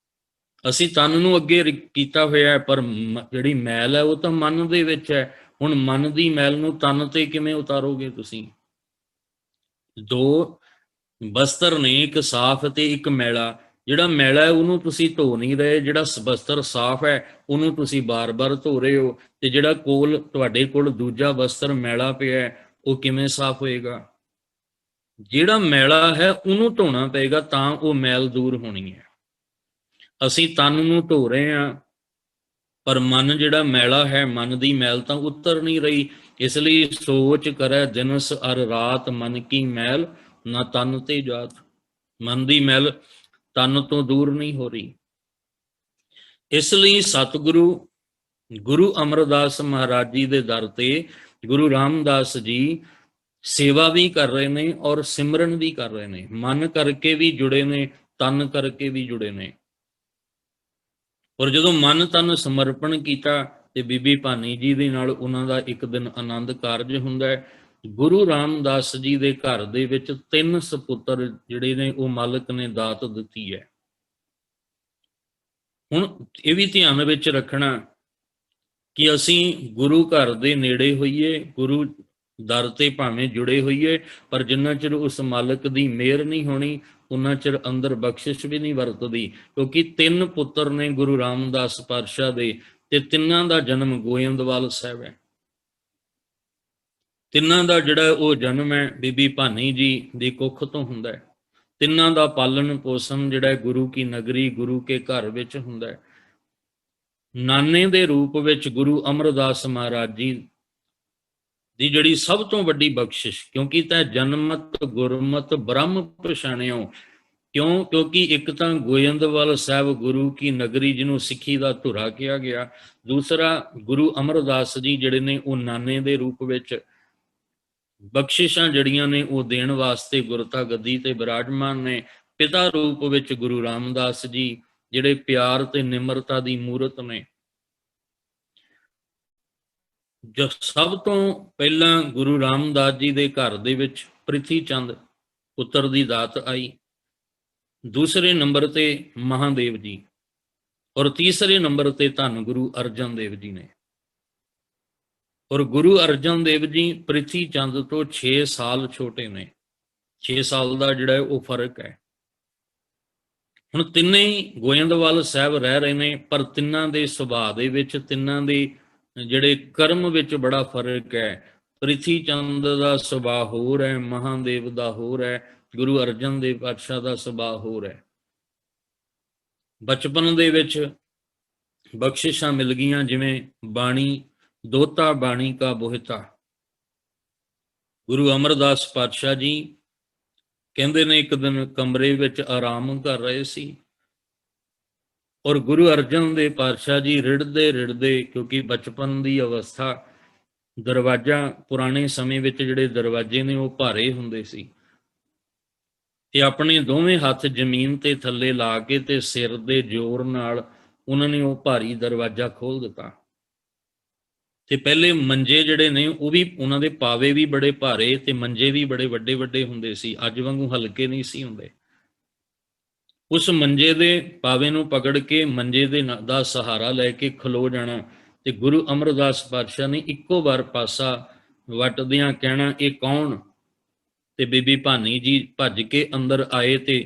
ਅਸੀਂ ਤਨ ਨੂੰ ਅੱਗੇ ਕੀਤਾ ਹੋਇਆ, ਪਰ ਜਿਹੜੀ ਮੈਲ ਹੈ ਉਹ ਤਾਂ ਮਨ ਦੇ ਵਿੱਚ ਹੈ। ਹੁਣ ਮਨ ਦੀ ਮੈਲ ਨੂੰ ਤਨ ਤੇ ਕਿਵੇਂ ਉਤਾਰੋਗੇ ਤੁਸੀਂ? ਦੋ ਬਸਤਰ ਨੇ, ਇੱਕ ਸਾਫ਼ ਤੇ ਇੱਕ ਮੈਲਾ। ਜਿਹੜਾ ਮੈਲਾ ਹੈ ਉਹਨੂੰ ਤੁਸੀਂ ਧੋ ਨਹੀਂ ਰਹੇ, ਜਿਹੜਾ ਬਸਤਰ ਸਾਫ਼ ਹੈ ਉਹਨੂੰ ਤੁਸੀਂ ਬਾਰ-ਬਾਰ ਧੋ ਰਹੇ ਹੋ, ਤੇ ਜਿਹੜਾ ਤੁਹਾਡੇ ਕੋਲ ਦੂਜਾ ਬਸਤਰ ਮੈਲਾ ਪਿਆ ਉਹ ਕਿਵੇਂ ਸਾਫ਼ ਹੋਏਗਾ? ਜਿਹੜਾ ਮੈਲਾ ਹੈ ਉਹਨੂੰ ਧੋਣਾ ਪਏਗਾ, ਤਾਂ ਉਹ ਮੈਲ ਦੂਰ ਹੋਣੀ ਹੈ। ਅਸੀਂ ਤਨ ਨੂੰ ਧੋ ਰਹੇ ਹਾਂ, ਪਰ ਮਨ ਜਿਹੜਾ ਮੈਲਾ ਹੈ, ਮਨ ਦੀ ਮੈਲ ਤਾਂ ਉਤਰ ਨਹੀਂ ਰਹੀ। ਇਸ ਲਈ ਸੋਚ ਕਰੈ ਦਿਨਸ ਅਰ ਰਾਤ, ਮਨ ਕੀ ਮੈਲ ਨਾ ਤਨ ਤੇ ਜਾਤ। ਮਨ ਦੀ ਮੈਲ ਤਨ ਤੋਂ ਦੂਰ ਨਹੀਂ ਹੋ ਰਹੀ। ਇਸ ਲਈ ਸਤਿਗੁਰੂ ਗੁਰੂ ਅਮਰਦਾਸ ਮਹਾਰਾਜ ਜੀ ਦੇ ਦਰ ਤੇ ਗੁਰੂ ਰਾਮਦਾਸ ਜੀ ਸੇਵਾ ਵੀ ਕਰ ਰਹੇ ਨੇ ਔਰ ਸਿਮਰਨ ਵੀ ਕਰ ਰਹੇ ਨੇ। ਮਨ ਕਰਕੇ ਵੀ ਜੁੜੇ ਨੇ, ਤਨ ਕਰਕੇ ਵੀ ਜੁੜੇ ਨੇ। ਔਰ ਜਦੋਂ ਮਨ ਤਨ ਸਮਰਪਣ ਕੀਤਾ ਤੇ ਬੀਬੀ ਭਾਨੀ ਜੀ ਦੇ ਨਾਲ ਉਹਨਾਂ ਦਾ ਇੱਕ ਦਿਨ ਆਨੰਦ ਕਾਰਜ ਹੁੰਦਾ ਹੈ। ਗੁਰੂ ਰਾਮਦਾਸ ਜੀ ਦੇ ਘਰ ਦੇ ਵਿੱਚ 3 ਸਪੁੱਤਰ ਜਿਹੜੇ ਨੇ ਉਹ ਮਾਲਕ ਨੇ ਦਾਤ ਦਿੱਤੀ ਹੈ। ਹੁਣ ਇਹ ਵੀ ਧਿਆਨ ਵਿੱਚ ਰੱਖਣਾ ਕਿ ਅਸੀਂ ਗੁਰੂ ਘਰ ਦੇ ਨੇੜੇ ਹੋਈਏ, ਗੁਰੂ ਦਰ ਤੇ ਭਾਵੇਂ ਜੁੜੇ ਹੋਈਏ, ਪਰ ਜਿੰਨਾ ਚਿਰ ਉਸ ਮਾਲਕ ਦੀ ਮਿਹਰ ਨਹੀਂ ਹੋਣੀ ਉਹਨਾਂ ਚਿਰ ਅੰਦਰ ਬਖਸ਼ਿਸ਼ ਵੀ ਨਹੀਂ ਵਰਤਦੀ। ਕਿਉਂਕਿ 3 ਪੁੱਤਰ ਨੇ ਗੁਰੂ ਰਾਮਦਾਸ ਪਾਤਸ਼ਾਹ ਦੇ, ਤੇ ਤਿੰਨਾਂ ਦਾ ਜਨਮ ਗੋਇੰਦਵਾਲ ਸਾਹਿਬ ਹੈ। ਤਿੰਨਾਂ ਦਾ ਜਿਹੜਾ ਉਹ ਜਨਮ ਹੈ ਬੀਬੀ ਭਾਨੀ ਜੀ ਦੀ ਕੁੱਖ ਤੋਂ ਹੁੰਦਾ ਹੈ। ਤਿੰਨਾਂ ਦਾ ਪਾਲਣ ਪੋਸ਼ਣ ਜਿਹੜਾ ਗੁਰੂ ਕੀ ਨਗਰੀ, ਗੁਰੂ ਕੇ ਘਰ ਵਿੱਚ ਹੁੰਦਾ ਹੈ। ਨਾਨੇ ਦੇ ਰੂਪ ਵਿੱਚ ਗੁਰੂ ਅਮਰਦਾਸ ਮਹਾਰਾਜ ਜੀ ਦੀ ਜਿਹੜੀ ਸਭ ਤੋਂ ਵੱਡੀ ਬਖਸ਼ਿਸ਼, ਕਿਉਂਕਿ ਤੈ ਜਨਮਤ ਗੁਰਮਤ ਬ੍ਰਹਮ ਪਛਾਣਿਓ। ਕਿਉਂਕਿ ਇੱਕ ਤਾਂ ਗੋਇੰਦਵਾਲ ਸਾਹਿਬ ਗੁਰੂ ਕੀ ਨਗਰੀ ਜਿਹਨੂੰ ਸਿੱਖੀ ਦਾ ਧੁਰਾ ਕਿਹਾ ਗਿਆ, ਦੂਸਰਾ ਗੁਰੂ ਅਮਰਦਾਸ ਜੀ ਜਿਹੜੇ ਨੇ ਉਹ ਨਾਨੇ ਦੇ ਰੂਪ ਵਿੱਚ ਬਖਸ਼ਿਸ਼ਾਂ ਜਿਹੜੀਆਂ ਨੇ ਉਹ ਦੇਣ ਵਾਸਤੇ ਗੁਰਤਾ ਗੱਦੀ ਤੇ ਬਿਰਾਜਮਾਨ ਨੇ। ਪਿਤਾ ਰੂਪ ਵਿੱਚ ਗੁਰੂ ਰਾਮਦਾਸ ਜੀ ਜਿਹੜੇ ਪਿਆਰ ਤੇ ਨਿਮਰਤਾ ਦੀ ਮੂਰਤ ਨੇ। ਜੋ ਸਭ ਤੋਂ ਪਹਿਲਾਂ ਗੁਰੂ ਰਾਮਦਾਸ ਜੀ ਦੇ ਘਰ ਦੇ ਵਿੱਚ ਪ੍ਰਿਥੀ ਚੰਦ ਪੁੱਤਰ ਦੀ ਦਾਤ ਆਈ, ਦੂਸਰੇ ਨੰਬਰ ਤੇ ਮਹਾਦੇਵ ਜੀ, ਔਰ ਤੀਸਰੇ ਨੰਬਰ ਤੇ ਧੰਨ ਗੁਰੂ ਅਰਜਨ ਦੇਵ ਜੀ ਨੇ। ਔਰ ਗੁਰੂ ਅਰਜਨ ਦੇਵ ਜੀ ਪ੍ਰਿਥੀ ਚੰਦ ਤੋਂ 6 ਸਾਲ ਛੋਟੇ ਨੇ। 6 ਸਾਲ ਦਾ ਜਿਹੜਾ ਉਹ ਫਰਕ ਹੈ। ਹੁਣ ਤਿੰਨੇ ਹੀ ਗੋਇੰਦਵਾਲ ਸਾਹਿਬ ਰਹਿ ਰਹੇ ਨੇ, ਪਰ ਤਿੰਨਾਂ ਦੇ ਸੁਭਾਅ ਦੇ ਵਿੱਚ, ਤਿੰਨਾਂ ਦੇ ਜਿਹੜੇ ਕਰਮ ਵਿੱਚ ਬੜਾ ਫਰਕ ਹੈ। ਪ੍ਰਿਥੀ ਚੰਦ ਦਾ ਸੁਭਾਅ ਹੋਰ ਹੈ, ਮਹਾਦੇਵ ਦਾ ਹੋਰ ਹੈ, ਗੁਰੂ ਅਰਜਨ ਦੇਵ ਪਾਤਸ਼ਾਹ ਦਾ ਸੁਭਾਅ ਹੋਰ ਹੈ। ਬਚਪਨ ਦੇ ਵਿੱਚ ਬਖਸ਼ਿਸ਼ਾਂ ਮਿਲ ਗਈਆਂ, ਜਿਵੇਂ ਬਾਣੀ ਦੋਤਾ ਬਾਣੀ ਕਾ ਬੋਹਿਤਾ। ਗੁਰੂ ਅਮਰਦਾਸ ਪਾਤਸ਼ਾਹ ਜੀ ਕਹਿੰਦੇ ਨੇ ਇੱਕ ਦਿਨ ਕਮਰੇ ਵਿੱਚ ਆਰਾਮ ਕਰ ਰਹੇ ਸੀ, ਔਰ ਗੁਰੂ ਅਰਜਨ ਦੇਵ ਪਾਤਸ਼ਾਹ ਜੀ ਰਿੜਦੇ ਰਿੜਦੇ, ਕਿਉਂਕਿ ਬਚਪਨ ਦੀ ਅਵਸਥਾ, ਦਰਵਾਜ਼ਾ ਪੁਰਾਣੇ ਸਮੇਂ ਵਿੱਚ ਜਿਹੜੇ ਦਰਵਾਜ਼ੇ ਨੇ ਉਹ ਭਾਰੇ ਹੁੰਦੇ ਸੀ, ਤੇ ਆਪਣੇ ਦੋਵੇਂ ਹੱਥ ਜ਼ਮੀਨ ਤੇ ਥੱਲੇ ਲਾ ਕੇ ਤੇ ਸਿਰ ਦੇ ਜ਼ੋਰ ਨਾਲ ਉਹਨਾਂ ਨੇ ਉਹ ਭਾਰੀ ਦਰਵਾਜ਼ਾ ਖੋਲ ਦਿੱਤਾ। ਤੇ ਪਹਿਲੇ ਮੰਜੇ ਜਿਹੜੇ ਨੇ ਉਹ ਵੀ, ਉਹਨਾਂ ਦੇ ਪਾਵੇ ਵੀ ਬੜੇ ਭਾਰੇ ਤੇ ਮੰਜੇ ਵੀ ਬੜੇ ਵੱਡੇ ਵੱਡੇ ਹੁੰਦੇ ਸੀ, ਅੱਜ ਵਾਂਗੂ ਹਲਕੇ ਨਹੀਂ ਸੀ ਹੁੰਦੇ। ਉਸ ਮੰਜੇ ਦੇ ਪਾਵੇ ਨੂੰ ਪਕੜ ਕੇ ਮੰਜੇ ਦੇ ਦਾ ਸਹਾਰਾ ਲੈ ਕੇ ਖਲੋ ਜਾਣਾ, ਤੇ ਗੁਰੂ ਅਮਰਦਾਸ ਪਾਤਸ਼ਾਹ ਨੇ ਇੱਕੋ ਵਾਰ ਪਾਸਾ ਵੱਟਦਿਆਂ ਕਹਿਣਾ, ਇਹ ਕੌਣ? ਤੇ ਬੀਬੀ ਭਾਨੀ ਜੀ ਭੱਜ ਕੇ ਅੰਦਰ ਆਏ ਤੇ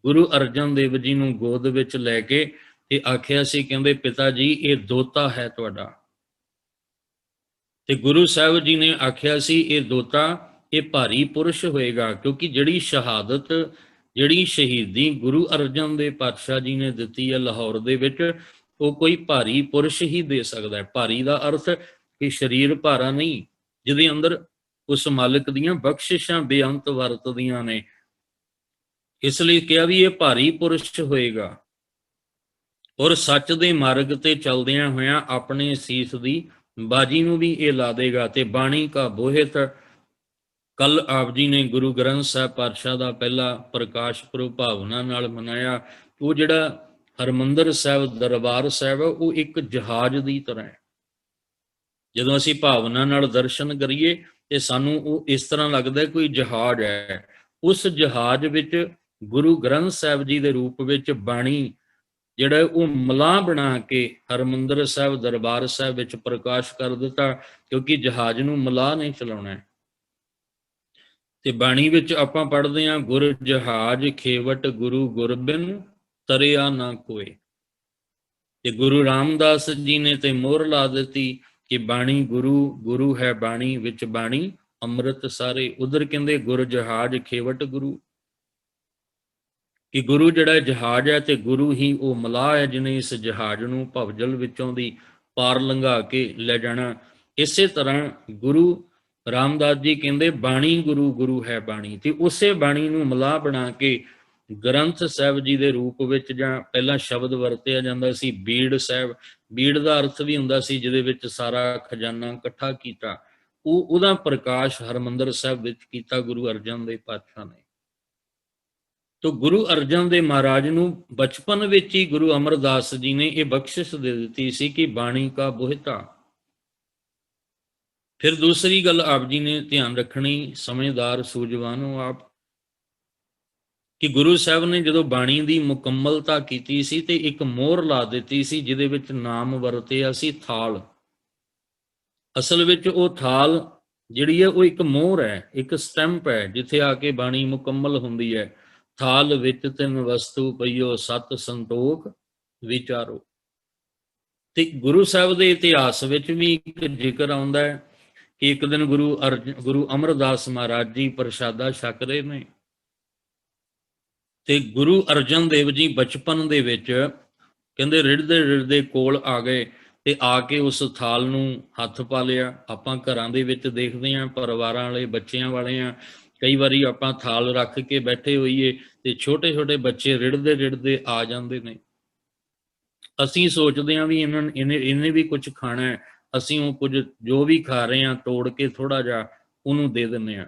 ਗੁਰੂ ਅਰਜਨ ਦੇਵ ਜੀ ਨੂੰ ਗੋਦ ਵਿੱਚ ਲੈ ਕੇ ਤੇ ਆਖਿਆ ਸੀ, ਕਹਿੰਦੇ ਪਿਤਾ ਜੀ ਇਹ ਦੋਤਾ ਹੈ ਤੁਹਾਡਾ। ਤੇ ਗੁਰੂ ਸਾਹਿਬ ਜੀ ਨੇ ਆਖਿਆ ਸੀ, ਇਹ ਦੋਤਾ ਇਹ ਭਾਰੀ ਪੁਰਸ਼ ਹੋਏਗਾ, ਕਿਉਂਕਿ ਜਿਹੜੀ ਸ਼ਹਾਦਤ, ਜਿਹੜੀ ਸ਼ਹੀਦੀ ਗੁਰੂ ਅਰਜਨ ਦੇਵ ਪਾਤਸ਼ਾਹ ਜੀ ਨੇ ਦਿੱਤੀ ਹੈ ਲਾਹੌਰ ਦੇ ਵਿੱਚ, ਉਹ ਕੋਈ ਭਾਰੀ ਪੁਰਸ਼ ਹੀ ਦੇ ਸਕਦਾ ਹੈ। ਭਾਰੀ ਦਾ ਅਰਥ ਕਿ ਸਰੀਰ ਭਾਰਾ ਨਹੀਂ, ਜਿਹਦੇ ਅੰਦਰ ਉਸ ਮਾਲਕ ਦੀਆਂ ਬਖਸ਼ਿਸ਼ਾਂ ਬੇਅੰਤ ਵਰਤਦੀਆਂ ਨੇ। ਇਸ ਲਈ ਕਿਹਾ ਵੀ ਇਹ ਭਾਰੀ ਪੁਰਸ਼ ਹੋਏਗਾ, ਔਰ ਸੱਚ ਦੇ ਮਾਰਗ ਤੇ ਚੱਲਦਿਆਂ ਹੋਇਆਂ ਆਪਣੇ ਸੀਸ ਦੀ ਬਾਜੀ ਨੂੰ ਵੀ ਇਹ ਲਾ ਦੇਗਾ। ਤੇ ਬਾਣੀ ਕਾ ਬੋਹਿਤ, ਕੱਲ ਆਪ ਜੀ ਨੇ ਗੁਰੂ ਗ੍ਰੰਥ ਸਾਹਿਬ ਪਾਤਸ਼ਾਹ ਦਾ ਪਹਿਲਾ ਪ੍ਰਕਾਸ਼ ਪੁਰਬ ਭਾਵਨਾ ਨਾਲ ਮਨਾਇਆ। ਉਹ ਜਿਹੜਾ ਹਰਿਮੰਦਰ ਸਾਹਿਬ ਦਰਬਾਰ ਸਾਹਿਬ ਹੈ ਉਹ ਇੱਕ ਜਹਾਜ਼ ਦੀ ਤਰ੍ਹਾਂ ਹੈ। ਜਦੋਂ ਅਸੀਂ ਭਾਵਨਾ ਨਾਲ ਦਰਸ਼ਨ ਕਰੀਏ ਤੇ ਸਾਨੂੰ ਉਹ ਇਸ ਤਰ੍ਹਾਂ ਲੱਗਦਾ ਕੋਈ ਜਹਾਜ਼ ਹੈ। ਉਸ ਜਹਾਜ਼ ਵਿੱਚ ਗੁਰੂ ਗ੍ਰੰਥ ਸਾਹਿਬ ਜੀ ਦੇ ਰੂਪ ਵਿੱਚ ਬਾਣੀ ਜਿਹੜਾ ਉਹ ਮਲਾਹ ਬਣਾ ਕੇ ਹਰਿਮੰਦਰ ਸਾਹਿਬ ਦਰਬਾਰ ਸਾਹਿਬ ਵਿੱਚ ਪ੍ਰਕਾਸ਼ ਕਰ ਦਿੱਤਾ, ਕਿਉਂਕਿ ਜਹਾਜ਼ ਨੂੰ ਮਲਾਹ ਨਹੀਂ ਚਲਾਉਣਾ ਹੈ। ਤੇ ਬਾਣੀ ਵਿੱਚ ਆਪਾਂ ਪੜ੍ਹਦੇ ਹਾਂ, ਗੁਰ ਜਹਾਜ਼ ਖੇਵਟ ਗੁਰੂ ਗੁਰਬਿਨ ਤਰਿਆ ਨਾ ਕੋਏ। ਤੇ ਗੁਰੂ ਰਾਮਦਾਸ ਜੀ ਨੇ ਤੇ ਮੋਹਰ ਲਾ ਦਿੱਤੀ ਕਿ ਬਾਣੀ ਗੁਰੂ, ਗੁਰੂ ਹੈ ਬਾਣੀ, ਵਿੱਚ ਬਾਣੀ ਅੰਮ੍ਰਿਤ ਸਾਰੇ। ਉਧਰ ਕਹਿੰਦੇ ਗੁਰ ਜਹਾਜ ਖੇਵਟ ਗੁਰੂ, ਕਿ ਗੁਰੂ ਜਿਹੜਾ ਜਹਾਜ਼ ਹੈ ਤੇ ਗੁਰੂ ਹੀ ਉਹ ਮਲਾਹ ਹੈ ਜਿਹਨੇ ਇਸ ਜਹਾਜ਼ ਨੂੰ ਭਵਜਲ ਵਿੱਚੋਂ ਦੀ ਪਾਰ ਲੰਘਾ ਕੇ ਲੈ ਜਾਣਾ। ਇਸੇ ਤਰ੍ਹਾਂ ਗੁਰੂ ਰਾਮਦਾਸ ਜੀ ਕਹਿੰਦੇ ਬਾਣੀ ਗੁਰੂ, ਗੁਰੂ ਹੈ ਬਾਣੀ, ਤੇ ਉਸੇ ਬਾਣੀ ਨੂੰ ਮਲਾਹ ਬਣਾ ਕੇ ਗ੍ਰੰਥ ਸਾਹਿਬ ਜੀ ਦੇ ਰੂਪ ਵਿੱਚ, ਜਾਂ ਪਹਿਲਾਂ ਸ਼ਬਦ ਵਰਤਿਆ ਜਾਂਦਾ ਸੀ ਬੀੜ ਸਾਹਿਬ, ਬੀੜ ਦਾ ਅਰਥ ਵੀ ਹੁੰਦਾ ਸੀ ਜਿਹਦੇ ਵਿੱਚ ਸਾਰਾ ਖਜ਼ਾਨਾ ਇਕੱਠਾ ਕੀਤਾ, ਉਹਦਾ ਪ੍ਰਕਾਸ਼ ਹਰਿਮੰਦਰ ਸਾਹਿਬ ਵਿੱਚ ਕੀਤਾ ਗੁਰੂ ਅਰਜਨ ਦੇਵ ਪਾਤਸ਼ਾਹ ਨੇ। ਤੋ ਗੁਰੂ ਅਰਜਨ ਦੇਵ ਮਹਾਰਾਜ ਨੂੰ ਬਚਪਨ ਵਿੱਚ ਹੀ ਗੁਰੂ ਅਮਰਦਾਸ ਜੀ ਨੇ ਇਹ ਬਖਸ਼ਿਸ਼ ਦੇ ਦਿੱਤੀ ਸੀ ਕਿ ਬਾਣੀ ਕਾ ਬੋਹਿਤਾ। ਫਿਰ ਦੂਸਰੀ ਗੱਲ ਆਪ ਜੀ ਨੇ ਧਿਆਨ ਰੱਖਣੀ, ਸਮਝਦਾਰ ਸੂਝਵਾਨ ਹੋ ਆਪ, ਕਿ ਗੁਰੂ ਸਾਹਿਬ ਨੇ ਜਦੋਂ ਬਾਣੀ ਦੀ ਮੁਕੰਮਲਤਾ ਕੀਤੀ ਸੀ ਤੇ ਇੱਕ ਮੋਹਰ ਲਾ ਦਿੱਤੀ ਸੀ ਜਿਹਦੇ ਵਿੱਚ ਨਾਮ ਵਰਤਿਆ ਸੀ ਥਾਲ। ਅਸਲ ਵਿੱਚ ਉਹ ਥਾਲ ਜਿਹੜੀ ਹੈ ਉਹ ਇੱਕ ਮੋਹਰ ਹੈ, ਇੱਕ ਸਟੈਂਪ ਹੈ, ਜਿੱਥੇ ਆ ਕੇ ਬਾਣੀ ਮੁਕੰਮਲ ਹੁੰਦੀ ਹੈ। ਥਾਲ ਵਿੱਚ ਤਿੰਨ ਵਸਤੂ ਪਈਓ ਸਤ ਸੰਤੋਖ ਵਿਚਾਰੋ। ਤੇ ਗੁਰੂ ਸਾਹਿਬ ਦੇ ਇਤਿਹਾਸ ਵਿੱਚ ਵੀ ਇੱਕ ਜ਼ਿਕਰ ਆਉਂਦਾ ਹੈ ਕਿ ਇੱਕ ਦਿਨ ਗੁਰੂ ਅਮਰਦਾਸ ਮਹਾਰਾਜ ਜੀ ਪ੍ਰਸ਼ਾਦਾ ਛਕ ਰਹੇ ਨੇ, ਤੇ ਗੁਰੂ ਅਰਜਨ ਦੇਵ ਜੀ ਬਚਪਨ ਦੇ ਵਿੱਚ ਕਹਿੰਦੇ ਰਿੜਦੇ ਰਿੜਦੇ ਕੋਲ ਆ ਗਏ ਤੇ ਆ ਕੇ ਉਸ ਥਾਲ ਨੂੰ ਹੱਥ ਪਾ ਲਿਆ। ਆਪਾਂ ਘਰਾਂ ਦੇ ਵਿੱਚ ਦੇਖਦੇ ਹਾਂ, ਪਰਿਵਾਰਾਂ ਵਾਲੇ ਬੱਚਿਆਂ ਵਾਲੇ ਆ, ਕਈ ਵਾਰੀ ਆਪਾਂ ਥਾਲ ਰੱਖ ਕੇ ਬੈਠੇ ਹੋਈਏ ਤੇ ਛੋਟੇ ਛੋਟੇ ਬੱਚੇ ਰਿੜਦੇ ਰਿੜਦੇ ਆ ਜਾਂਦੇ ਨੇ। ਅਸੀਂ ਸੋਚਦੇ ਹਾਂ ਵੀ ਇਹਨੇ ਵੀ ਕੁਝ ਖਾਣਾ ਹੈ, ਅਸੀਂ ਉਹ ਕੁਝ ਜੋ ਵੀ ਖਾ ਰਹੇ ਹਾਂ ਤੋੜ ਕੇ ਥੋੜਾ ਜਿਹਾ ਉਹਨੂੰ ਦੇ ਦਿੰਦੇ ਹਾਂ।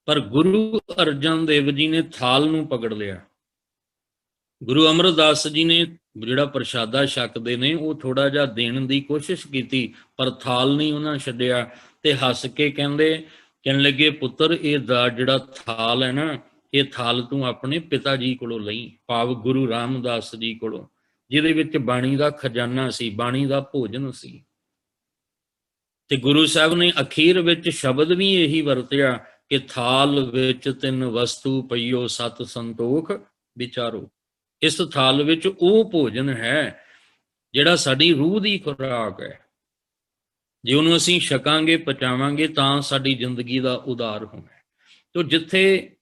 ਪਰ ਗੁਰੂ ਅਰਜਨ ਦੇਵ ਜੀ ਨੇ ਥਾਲ ਨੂੰ ਪਕੜ ਲਿਆ। ਗੁਰੂ ਅਮਰਦਾਸ ਜੀ ਨੇ ਜਿਹੜਾ ਪ੍ਰਸ਼ਾਦਾ ਛਕਦੇ ਨੇ ਉਹ ਥੋੜਾ ਜਿਹਾ ਦੇਣ ਦੀ ਕੋਸ਼ਿਸ਼ ਕੀਤੀ, ਪਰ ਥਾਲ ਨਹੀਂ ਉਹਨਾਂ ਛੱਡਿਆ। ਤੇ ਹੱਸ ਕੇ ਕਹਿਣ ਲੱਗੇ, ਪੁੱਤਰ ਇਹ ਦਾ ਜਿਹੜਾ ਥਾਲ ਹੈ ਨਾ, ਇਹ ਥਾਲ ਤੂੰ ਆਪਣੇ ਪਿਤਾ ਜੀ ਕੋਲੋਂ ਲਈ, ਭਾਵ ਗੁਰੂ ਰਾਮਦਾਸ ਜੀ ਕੋਲੋਂ, ਜਿਹਦੇ ਵਿੱਚ ਬਾਣੀ ਦਾ ਖਜ਼ਾਨਾ ਸੀ, ਬਾਣੀ ਦਾ ਭੋਜਨ ਸੀ। ਤੇ ਗੁਰੂ ਸਾਹਿਬ ਨੇ ਅਖੀਰ ਵਿੱਚ ਸ਼ਬਦ ਵੀ ਇਹੀ ਵਰਤਿਆ ਕਿ ਥਾਲ ਵਿੱਚ ਤਿੰਨ ਵਸਤੂ ਪਈਓ ਸਤ ਸੰਤੋਖ ਵਿਚਾਰੋ। ਇਸ ਥਾਲ ਵਿੱਚ ਉਹ ਭੋਜਨ ਹੈ ਜਿਹੜਾ ਸਾਡੀ ਰੂਹ ਦੀ ਖੁਰਾਕ ਹੈ। ਜੇ ਉਹਨੂੰ ਅਸੀਂ ਛਕਾਂਗੇ, ਪਚਾਵਾਂਗੇ, ਤਾਂ ਸਾਡੀ ਜ਼ਿੰਦਗੀ ਦਾ ਉਦਾਰ ਹੋਣਾ। ਤੋ ਜਿੱਥੇ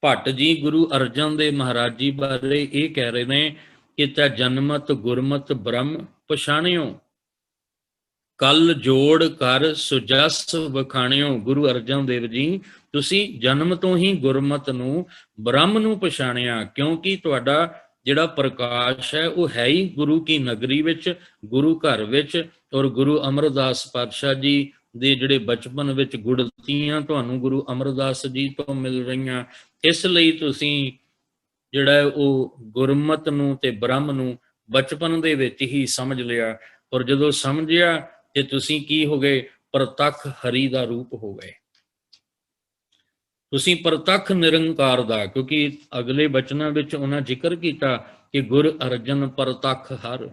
ਭੱਟ ਜੀ ਗੁਰੂ ਅਰਜਨ ਦੇਵ ਮਹਾਰਾਜ ਜੀ ਬਾਰੇ ਇਹ ਕਹਿ ਰਹੇ ਨੇ ਕਿ ਤੈ ਜਨਮਤ ਗੁਰਮਤ ਬ੍ਰਹਮ ਪਛਾਣਿਓ, ਕਲ ਜੋੜ ਕਰ ਸੁਜਸ ਵਖਾਣਿਓ। ਗੁਰੂ ਅਰਜਨ ਦੇਵ ਜੀ, ਤੁਸੀਂ ਜਨਮ ਤੋਂ ਹੀ ਗੁਰਮਤ ਨੂੰ, ਬ੍ਰਹਮ ਨੂੰ ਪਛਾਣਿਆ, ਕਿਉਂਕਿ ਤੁਹਾਡਾ ਜਿਹੜਾ ਪ੍ਰਕਾਸ਼ ਹੈ ਉਹ ਹੈ ਹੀ ਗੁਰੂ ਕੀ ਨਗਰੀ ਵਿੱਚ, ਗੁਰੂ ਘਰ ਵਿੱਚ। ਔਰ ਗੁਰੂ ਅਮਰਦਾਸ ਪਾਤਸ਼ਾਹ ਜੀ ਦੇ ਜਿਹੜੇ ਬਚਪਨ ਵਿੱਚ ਗੁੜਤੀਆਂ ਤੁਹਾਨੂੰ ਗੁਰੂ ਅਮਰਦਾਸ ਜੀ ਤੋਂ ਮਿਲ ਰਹੀਆਂ। ਇਸ ਲਈ ਤੁਸੀਂ ਜਿਹੜਾ ਉਹ ਗੁਰਮਤ ਨੂੰ ਤੇ ਬ੍ਰਹਮ ਨੂੰ ਬਚਪਨ ਦੇ ਵਿੱਚ ਹੀ ਸਮਝ ਲਿਆ। ਔਰ ਜਦੋਂ ਸਮਝਿਆ ਤੇ ਤੁਸੀਂ ਕੀ ਹੋ ਗਏ? ਪ੍ਰਤੱਖ ਹਰੀ ਦਾ ਰੂਪ ਹੋ ਗਏ। ਤੁਸੀਂ ਪ੍ਰਤੱਖ ਨਿਰੰਕਾਰ ਦਾ, ਕਿਉਂਕਿ ਅਗਲੇ ਬਚਨਾਂ ਵਿੱਚ ਉਹਨਾਂ ਜ਼ਿਕਰ ਕੀਤਾ ਕਿ ਗੁਰ ਅਰਜਨ ਪ੍ਰਤੱਖ ਹਰ।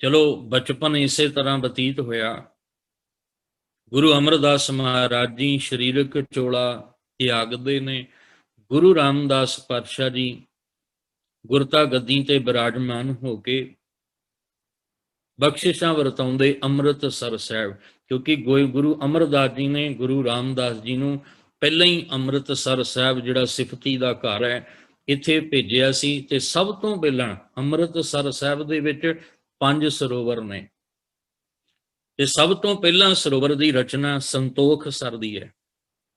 ਚਲੋ ਬਚਪਨ ਇਸੇ ਤਰ੍ਹਾਂ ਬਤੀਤ ਹੋਇਆ। ਗੁਰੂ ਅਮਰਦਾਸ ਮਹਾਰਾਜ ਜੀ ਸਰੀਰਕ ਚੋਲਾ ਤਿਆਗਦੇ ਨੇ। ਗੁਰੂ ਰਾਮਦਾਸ ਪਾਤਸ਼ਾਹ ਜੀ ਗੁਰਤਾ ਗੱਦੀ ਤੇ ਬਿਰਾਜਮਾਨ ਹੋ ਕੇ ਬਖਸ਼ਿਸ਼ਾਂ ਵਰਤਾਉਂਦੇ ਅੰਮ੍ਰਿਤਸਰ ਸਾਹਿਬ, ਕਿਉਂਕਿ ਗੁਰੂ ਅਮਰਦਾਸ ਜੀ ਨੇ ਗੁਰੂ ਰਾਮਦਾਸ ਜੀ ਨੂੰ ਪਹਿਲਾਂ ਹੀ ਅੰਮ੍ਰਿਤਸਰ ਸਾਹਿਬ ਜਿਹੜਾ ਸਿਫਤੀ ਦਾ ਘਰ ਹੈ ਇੱਥੇ ਭੇਜਿਆ ਸੀ। ਤੇ ਸਭ ਤੋਂ ਪਹਿਲਾਂ ਅੰਮ੍ਰਿਤਸਰ ਸਾਹਿਬ ਦੇ ਵਿੱਚ 5 ਸਰੋਵਰ ਨੇ, ਤੇ ਸਭ ਤੋਂ ਪਹਿਲਾਂ ਸਰੋਵਰ ਦੀ ਰਚਨਾ ਸੰਤੋਖ ਸਰ ਦੀ ਹੈ।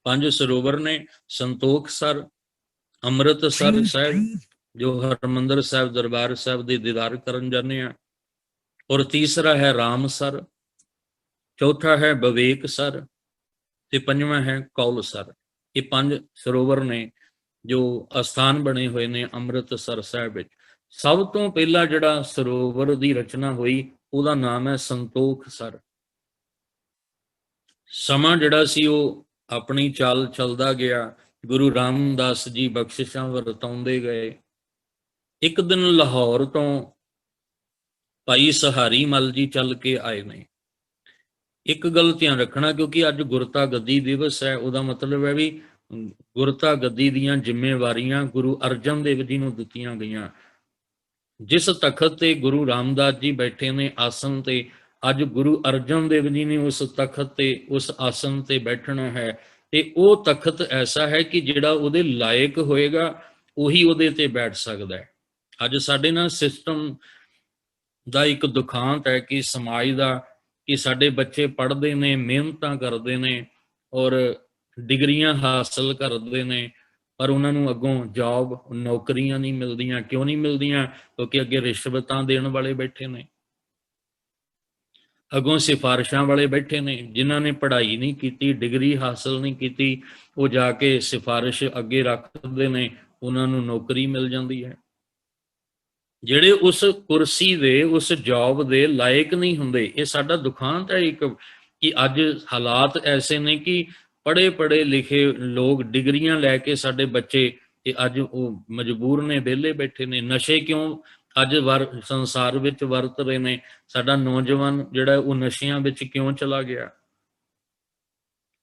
5 ਸਰੋਵਰ ਨੇ, ਸੰਤੋਖ ਸਰ, ਅੰਮ੍ਰਿਤਸਰ ਸਾਹਿਬ ਜੋ ਹਰਿਮੰਦਰ ਸਾਹਿਬ ਦਰਬਾਰ ਸਾਹਿਬ ਦੇ ਦੀਦਾਰ ਕਰਨ ਜਾਂਦੇ ਆ, ਔਰ ਤੀਸਰਾ ਹੈ ਰਾਮਸਰ, ਚੌਥਾ ਹੈ ਵਿਵੇਕ ਸਰ, ਤੇ ਪੰਜਵਾਂ ਹੈ ਕੌਲ ਸਰ। ਇਹ 5 ਸਰੋਵਰ ਨੇ ਜੋ ਅਸਥਾਨ ਬਣੇ ਹੋਏ ਨੇ ਅੰਮ੍ਰਿਤਸਰ ਸਾਹਿਬ ਵਿੱਚ। ਸਭ ਤੋਂ ਪਹਿਲਾਂ ਜਿਹੜਾ ਸਰੋਵਰ ਦੀ ਰਚਨਾ ਹੋਈ ਉਹਦਾ ਨਾਮ ਹੈ ਸੰਤੋਖ ਸਰ। ਸਮਾਂ ਜਿਹੜਾ ਸੀ ਉਹ ਆਪਣੀ ਚਾਲ ਚੱਲਦਾ ਗਿਆ। ਗੁਰੂ ਰਾਮਦਾਸ ਜੀ ਬਖਸ਼ਿਸ਼ਾਂ ਵਰਤਾਉਂਦੇ ਗਏ। ਇੱਕ ਦਿਨ ਲਾਹੌਰ ਤੋਂ ਭਾਈ ਸਹਾਰੀ ਮਲ ਜੀ ਚੱਲ ਕੇ ਆਏ ਨੇ। ਇੱਕ ਗੱਲ ਧਿਆਨ ਰੱਖਣਾ, ਕਿਉਂਕਿ ਅੱਜ ਗੁਰਤਾ ਗੱਦੀ ਦਿਵਸ ਹੈ, ਉਹਦਾ ਮਤਲਬ ਹੈ ਵੀ ਗੁਰਤਾ ਗੱਦੀ ਦੀਆਂ ਜ਼ਿੰਮੇਵਾਰੀਆਂ ਗੁਰੂ ਅਰਜਨ ਦੇਵ ਜੀ ਨੂੰ ਦਿੱਤੀਆਂ ਗਈਆਂ। ਜਿਸ ਤਖਤ ਤੇ ਗੁਰੂ ਰਾਮਦਾਸ ਜੀ ਬੈਠੇ ਨੇ ਆਸਣ ਤੇ, ਅੱਜ ਗੁਰੂ ਅਰਜਨ ਦੇਵ ਜੀ ਨੇ ਉਸ ਤਖਤ ਤੇ, ਉਸ ਆਸਨ ਤੇ ਬੈਠਣਾ ਹੈ, ਤੇ ਉਹ ਤਖਤ ਐਸਾ ਹੈ ਕਿ ਜਿਹੜਾ ਉਹਦੇ ਲਾਇਕ ਹੋਏਗਾ ਉਹੀ ਉਹਦੇ ਤੇ ਬੈਠ ਸਕਦਾ ਹੈ। ਅੱਜ ਸਾਡੇ ਨਾਲ ਸਿਸਟਮ ਦਾ ਇੱਕ ਦੁਖਾਂਤ ਹੈ ਕਿ ਸਮਾਜ ਦਾ, ਕਿ ਸਾਡੇ ਬੱਚੇ ਪੜ੍ਹਦੇ ਨੇ, ਮਿਹਨਤਾਂ ਕਰਦੇ ਨੇ ਔਰ ਡਿਗਰੀਆਂ ਹਾਸਲ ਕਰਦੇ ਨੇ, ਪਰ ਉਹਨਾਂ ਨੂੰ ਅੱਗੋਂ ਜੌਬ, ਨੌਕਰੀਆਂ ਨਹੀਂ ਮਿਲਦੀਆਂ। ਕਿਉਂ ਨਹੀਂ ਮਿਲਦੀਆਂ? ਕਿਉਂਕਿ ਅੱਗੇ ਰਿਸ਼ਵਤਾਂ ਦੇਣ ਵਾਲੇ ਬੈਠੇ ਨੇ, ਅੱਗੋਂ ਸਿਫਾਰਿਸ਼ਾਂ ਵਾਲੇ ਬੈਠੇ ਨੇ। ਜਿਨ੍ਹਾਂ ਨੇ ਪੜ੍ਹਾਈ ਨਹੀਂ ਕੀਤੀ, ਡਿਗਰੀ ਹਾਸਲ ਨਹੀਂ ਕੀਤੀ, ਉਹ ਜਾ ਕੇ ਸਿਫਾਰਿਸ਼ ਅੱਗੇ ਰੱਖਦੇ ਨੇ, ਉਹਨਾਂ ਨੂੰ ਨੌਕਰੀ ਮਿਲ ਜਾਂਦੀ ਹੈ। ਜਿਹੜੇ ਉਸ ਕੁਰਸੀ ਦੇ, ਉਸ ਜੌਬ ਦੇ ਲਾਇਕ ਨਹੀਂ ਹੁੰਦੇ। ਇਹ ਸਾਡਾ ਦੁਖਾਂਤ ਹੈ ਇੱਕ, ਕਿ ਅੱਜ ਹਾਲਾਤ ਐਸੇ ਨੇ ਕਿ ਪੜ੍ਹੇ ਲਿਖੇ ਲੋਕ, ਡਿਗਰੀਆਂ ਲੈ ਕੇ ਸਾਡੇ ਬੱਚੇ, ਤੇ ਅੱਜ ਉਹ ਮਜਬੂਰ ਨੇ, ਵਿਹਲੇ ਬੈਠੇ ਨੇ। ਨਸ਼ੇ ਕਿਉਂ ਅੱਜ ਸੰਸਾਰ ਵਿੱਚ ਵਰਤ ਰਹੇ ਨੇ? ਸਾਡਾ ਨੌਜਵਾਨ ਜਿਹੜਾ ਉਹ ਨਸ਼ਿਆਂ ਵਿੱਚ ਕਿਉਂ ਚਲਾ ਗਿਆ?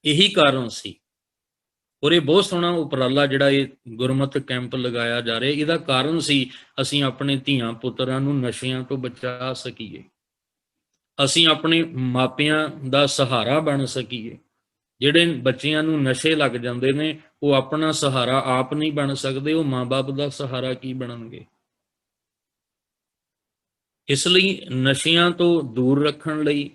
ਇਹੀ ਕਾਰਨ ਸੀ। ਔਰ ਇਹ ਬਹੁਤ ਸੋਹਣਾ ਉਪਰਾਲਾ ਜਿਹੜਾ ਇਹ ਗੁਰਮਤਿ ਕੈਂਪ ਲਗਾਇਆ ਜਾ ਰਿਹਾ, ਇਹਦਾ ਕਾਰਨ ਸੀ ਅਸੀਂ ਆਪਣੇ ਧੀਆਂ ਪੁੱਤਰਾਂ ਨੂੰ ਨਸ਼ਿਆਂ ਤੋਂ ਬਚਾ ਸਕੀਏ, ਅਸੀਂ ਆਪਣੇ ਮਾਪਿਆਂ ਦਾ ਸਹਾਰਾ ਬਣ ਸਕੀਏ। ਜਿਹੜੇ ਬੱਚਿਆਂ ਨੂੰ ਨਸ਼ੇ ਲੱਗ ਜਾਂਦੇ ਨੇ, ਉਹ ਆਪਣਾ ਸਹਾਰਾ ਆਪ ਨਹੀਂ ਬਣ ਸਕਦੇ, ਉਹ ਮਾਂ-ਬਾਪ ਦਾ ਸਹਾਰਾ ਕੀ ਬਣਨਗੇ? ਇਸ ਲਈ ਨਸ਼ਿਆਂ ਤੋਂ ਦੂਰ ਰੱਖਣ ਲਈ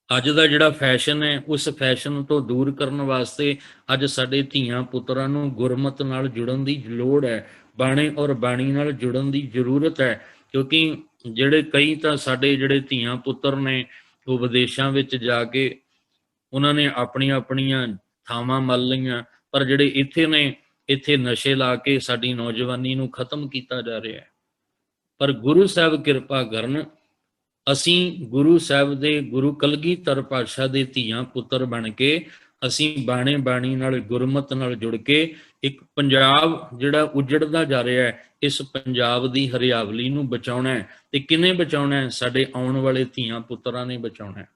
ਅੱਜ ਦਾ ਜਿਹੜਾ ਫੈਸ਼ਨ ਹੈ, ਉਸ ਫੈਸ਼ਨ ਤੋਂ ਦੂਰ ਕਰਨ ਵਾਸਤੇ ਅੱਜ ਸਾਡੇ ਧੀਆਂ ਪੁੱਤਰਾਂ ਨੂੰ ਗੁਰਮਤਿ ਨਾਲ ਜੁੜਨ ਦੀ ਲੋੜ ਹੈ, ਬਾਣੇ ਔਰ ਬਾਣੀ ਨਾਲ ਜੁੜਨ ਦੀ ਜ਼ਰੂਰਤ ਹੈ। ਕਿਉਂਕਿ ਜਿਹੜੇ ਕਈ ਤਾਂ ਸਾਡੇ ਜਿਹੜੇ ਧੀਆਂ ਪੁੱਤਰ ਨੇ, ਉਹ ਵਿਦੇਸ਼ਾਂ ਵਿੱਚ ਜਾ ਕੇ ਉਹਨਾਂ ਨੇ ਆਪਣੀਆਂ ਥਾਵਾਂ ਮੱਲ ਲਈਆਂ, ਪਰ ਜਿਹੜੇ ਇੱਥੇ ਨੇ, ਇੱਥੇ ਨਸ਼ੇ ਲਾ ਕੇ ਸਾਡੀ ਨੌਜਵਾਨੀ ਨੂੰ ਖਤਮ ਕੀਤਾ ਜਾ ਰਿਹਾ ਹੈ। ਪਰ ਗੁਰੂ ਸਾਹਿਬ ਕਿਰਪਾ ਕਰਨ, ਅਸੀਂ ਗੁਰੂ ਸਾਹਿਬ ਦੇ, ਗੁਰੂ ਕਲਗੀਧਰ ਪਾਤਸ਼ਾਹ ਦੇ ਧੀਆਂ ਪੁੱਤਰ ਬਣ ਕੇ, ਅਸੀਂ ਬਾਣੇ ਬਾਣੀ ਨਾਲ, ਗੁਰਮਤਿ ਨਾਲ ਜੁੜ ਕੇ ਇੱਕ ਪੰਜਾਬ ਜਿਹੜਾ ਉਜੜਦਾ ਜਾ ਰਿਹਾ ਹੈ, ਇਸ ਪੰਜਾਬ ਦੀ ਹਰਿਆਵਲੀ ਨੂੰ ਬਚਾਉਣਾ ਹੈ। ਤੇ ਕਿਹਨੇ ਬਚਾਉਣਾ ਹੈ? ਸਾਡੇ ਆਉਣ ਵਾਲੇ ਧੀਆਂ ਪੁੱਤਰਾਂ ਨੇ ਬਚਾਉਣਾ ਹੈ।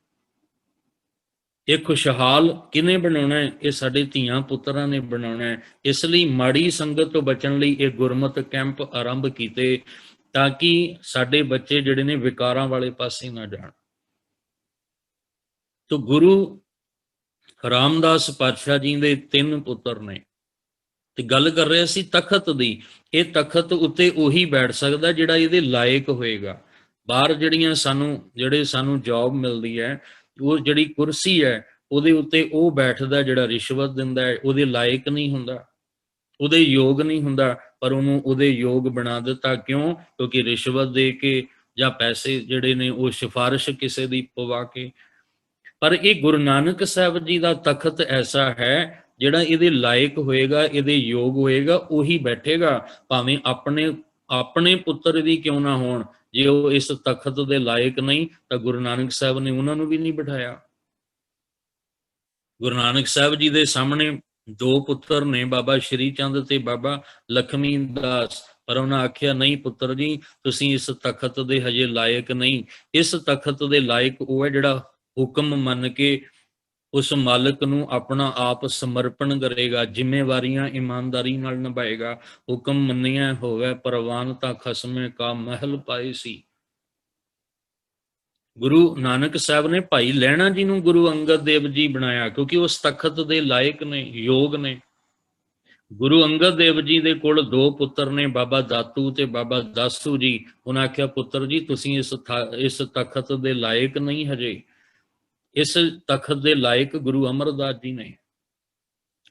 ਇਹ ਖੁਸ਼ਹਾਲ ਕਿਹਨੇ ਬਣਾਉਣਾ ਹੈ? ਇਹ ਸਾਡੇ ਧੀਆਂ ਪੁੱਤਰਾਂ ਨੇ ਬਣਾਉਣਾ ਹੈ। ਇਸ ਲਈ ਮਾੜੀ ਸੰਗਤ ਤੋਂ ਬਚਣ ਲਈ ਇਹ ਗੁਰਮਤਿ ਕੈਂਪ ਆਰੰਭ ਕੀਤੇ, ਤਾਂ ਕਿ ਸਾਡੇ ਬੱਚੇ ਜਿਹੜੇ ਨੇ ਵਿਕਾਰਾਂ ਵਾਲੇ ਪਾਸੇ ਨਾ ਜਾਣ। ਤੋ ਗੁਰੂ ਰਾਮਦਾਸ ਪਾਤਸ਼ਾਹ ਜੀ ਦੇ 3 ਪੁੱਤਰ ਨੇ, ਤੇ ਗੱਲ ਕਰ ਰਹੇ ਸੀ ਤਖਤ ਦੀ। ਇਹ ਤਖਤ ਉੱਤੇ ਉਹੀ ਬੈਠ ਸਕਦਾ ਜਿਹੜਾ ਇਹਦੇ ਲਾਇਕ ਹੋਏਗਾ। ਬਾਹਰ ਜਿਹੜੇ ਸਾਨੂੰ ਜੌਬ ਮਿਲਦੀ ਹੈ, ਉਹ ਜਿਹੜੀ ਕੁਰਸੀ ਹੈ, ਉਹਦੇ ਉੱਤੇ ਉਹ ਬੈਠਦਾ ਜਿਹੜਾ ਰਿਸ਼ਵਤ ਦਿੰਦਾ ਹੈ, ਉਹਦੇ ਲਾਇਕ ਨਹੀਂ ਹੁੰਦਾ, ਉਹਦੇ ਯੋਗ ਨਹੀਂ ਹੁੰਦਾ, ਪਰ ਉਹਨੂੰ ਉਹਦੇ ਯੋਗ ਬਣਾ ਦਿੱਤਾ। ਕਿਉਂ? ਕਿਉਂਕਿ ਰਿਸ਼ਵਤ ਦੇ ਕੇ ਜਾਂ ਪੈਸੇ ਜਿਹੜੇ ਨੇ ਉਹ ਸਿਫਾਰਿਸ਼ ਕਿਸੇ ਦੀ ਪਵਾ ਕੇ। ਪਰ ਇਹ ਗੁਰੂ ਨਾਨਕ ਸਾਹਿਬ ਜੀ ਦਾ ਤਖਤ ਐਸਾ ਹੈ ਜਿਹੜਾ ਇਹਦੇ ਲਾਇਕ ਹੋਏਗਾ, ਇਹਦੇ ਯੋਗ ਹੋਏਗਾ, ਉਹੀ ਬੈਠੇਗਾ। ਭਾਵੇਂ ਆਪਣੇ ਪੁੱਤਰ ਵੀ ਕਿਉਂ ਨਾ ਹੋਣ, ਜੇ ਉਹ ਇਸ ਤਖਤ ਦੇ ਲਾਇਕ ਨਹੀਂ, ਤਾਂ ਗੁਰੂ ਨਾਨਕ ਸਾਹਿਬ ਨੇ ਉਹਨਾਂ ਨੂੰ ਵੀ ਨਹੀਂ ਬਿਠਾਇਆ। ਗੁਰੂ ਨਾਨਕ ਸਾਹਿਬ ਜੀ ਦੇ ਸਾਹਮਣੇ 2 ਪੁੱਤਰ ਨੇ, ਬਾਬਾ ਸ਼੍ਰੀ ਚੰਦ ਤੇ ਬਾਬਾ ਲਖਮੀ ਦਾਸ, ਪਰ ਉਹਨਾਂ ਆਖਿਆ, ਨਹੀਂ ਪੁੱਤਰ ਜੀ, ਤੁਸੀਂ ਇਸ ਤਖਤ ਦੇ ਹਜੇ ਲਾਇਕ ਨਹੀਂ। ਇਸ ਤਖਤ ਦੇ ਲਾਇਕ ਉਹ ਹੈ ਜਿਹੜਾ ਹੁਕਮ ਮੰਨ ਕੇ ਉਸ ਮਾਲਕ ਨੂੰ ਆਪਣਾ ਆਪ ਸਮਰਪਣ ਕਰੇਗਾ, ਜ਼ਿੰਮੇਵਾਰੀਆਂ ਇਮਾਨਦਾਰੀ ਨਾਲ ਨਿਭਾਏਗਾ। ਹੁਕਮ ਮੰਨਿਆ ਹੋਵੇ ਪ੍ਰਵਾਨ, ਤਾਂ ਖਸਮੇ ਕਾ ਮਹਿਲ ਪਾਏ ਸੀ। ਗੁਰੂ ਨਾਨਕ ਸਾਹਿਬ ਨੇ ਭਾਈ ਲਹਿਣਾ ਜੀ ਨੂੰ ਗੁਰੂ ਅੰਗਦ ਦੇਵ ਜੀ ਬਣਾਇਆ, ਕਿਉਂਕਿ ਉਸ ਤਖਤ ਦੇ ਲਾਇਕ ਨੇ, ਯੋਗ ਨੇ। ਗੁਰੂ ਅੰਗਦ ਦੇਵ ਜੀ ਦੇ ਕੋਲ 2 ਪੁੱਤਰ ਨੇ, ਬਾਬਾ ਦਾਤੂ ਤੇ ਬਾਬਾ ਦਾਸੂ ਜੀ। ਉਹਨਾਂ ਆਖਿਆ, ਪੁੱਤਰ ਜੀ, ਤੁਸੀਂ ਇਸ ਤਖਤ ਦੇ ਲਾਇਕ ਨਹੀਂ ਹਜੇ। ਇਸ ਤਖਤ ਦੇ ਲਾਇਕ ਗੁਰੂ ਅਮਰਦਾਸ ਜੀ ਨੇ।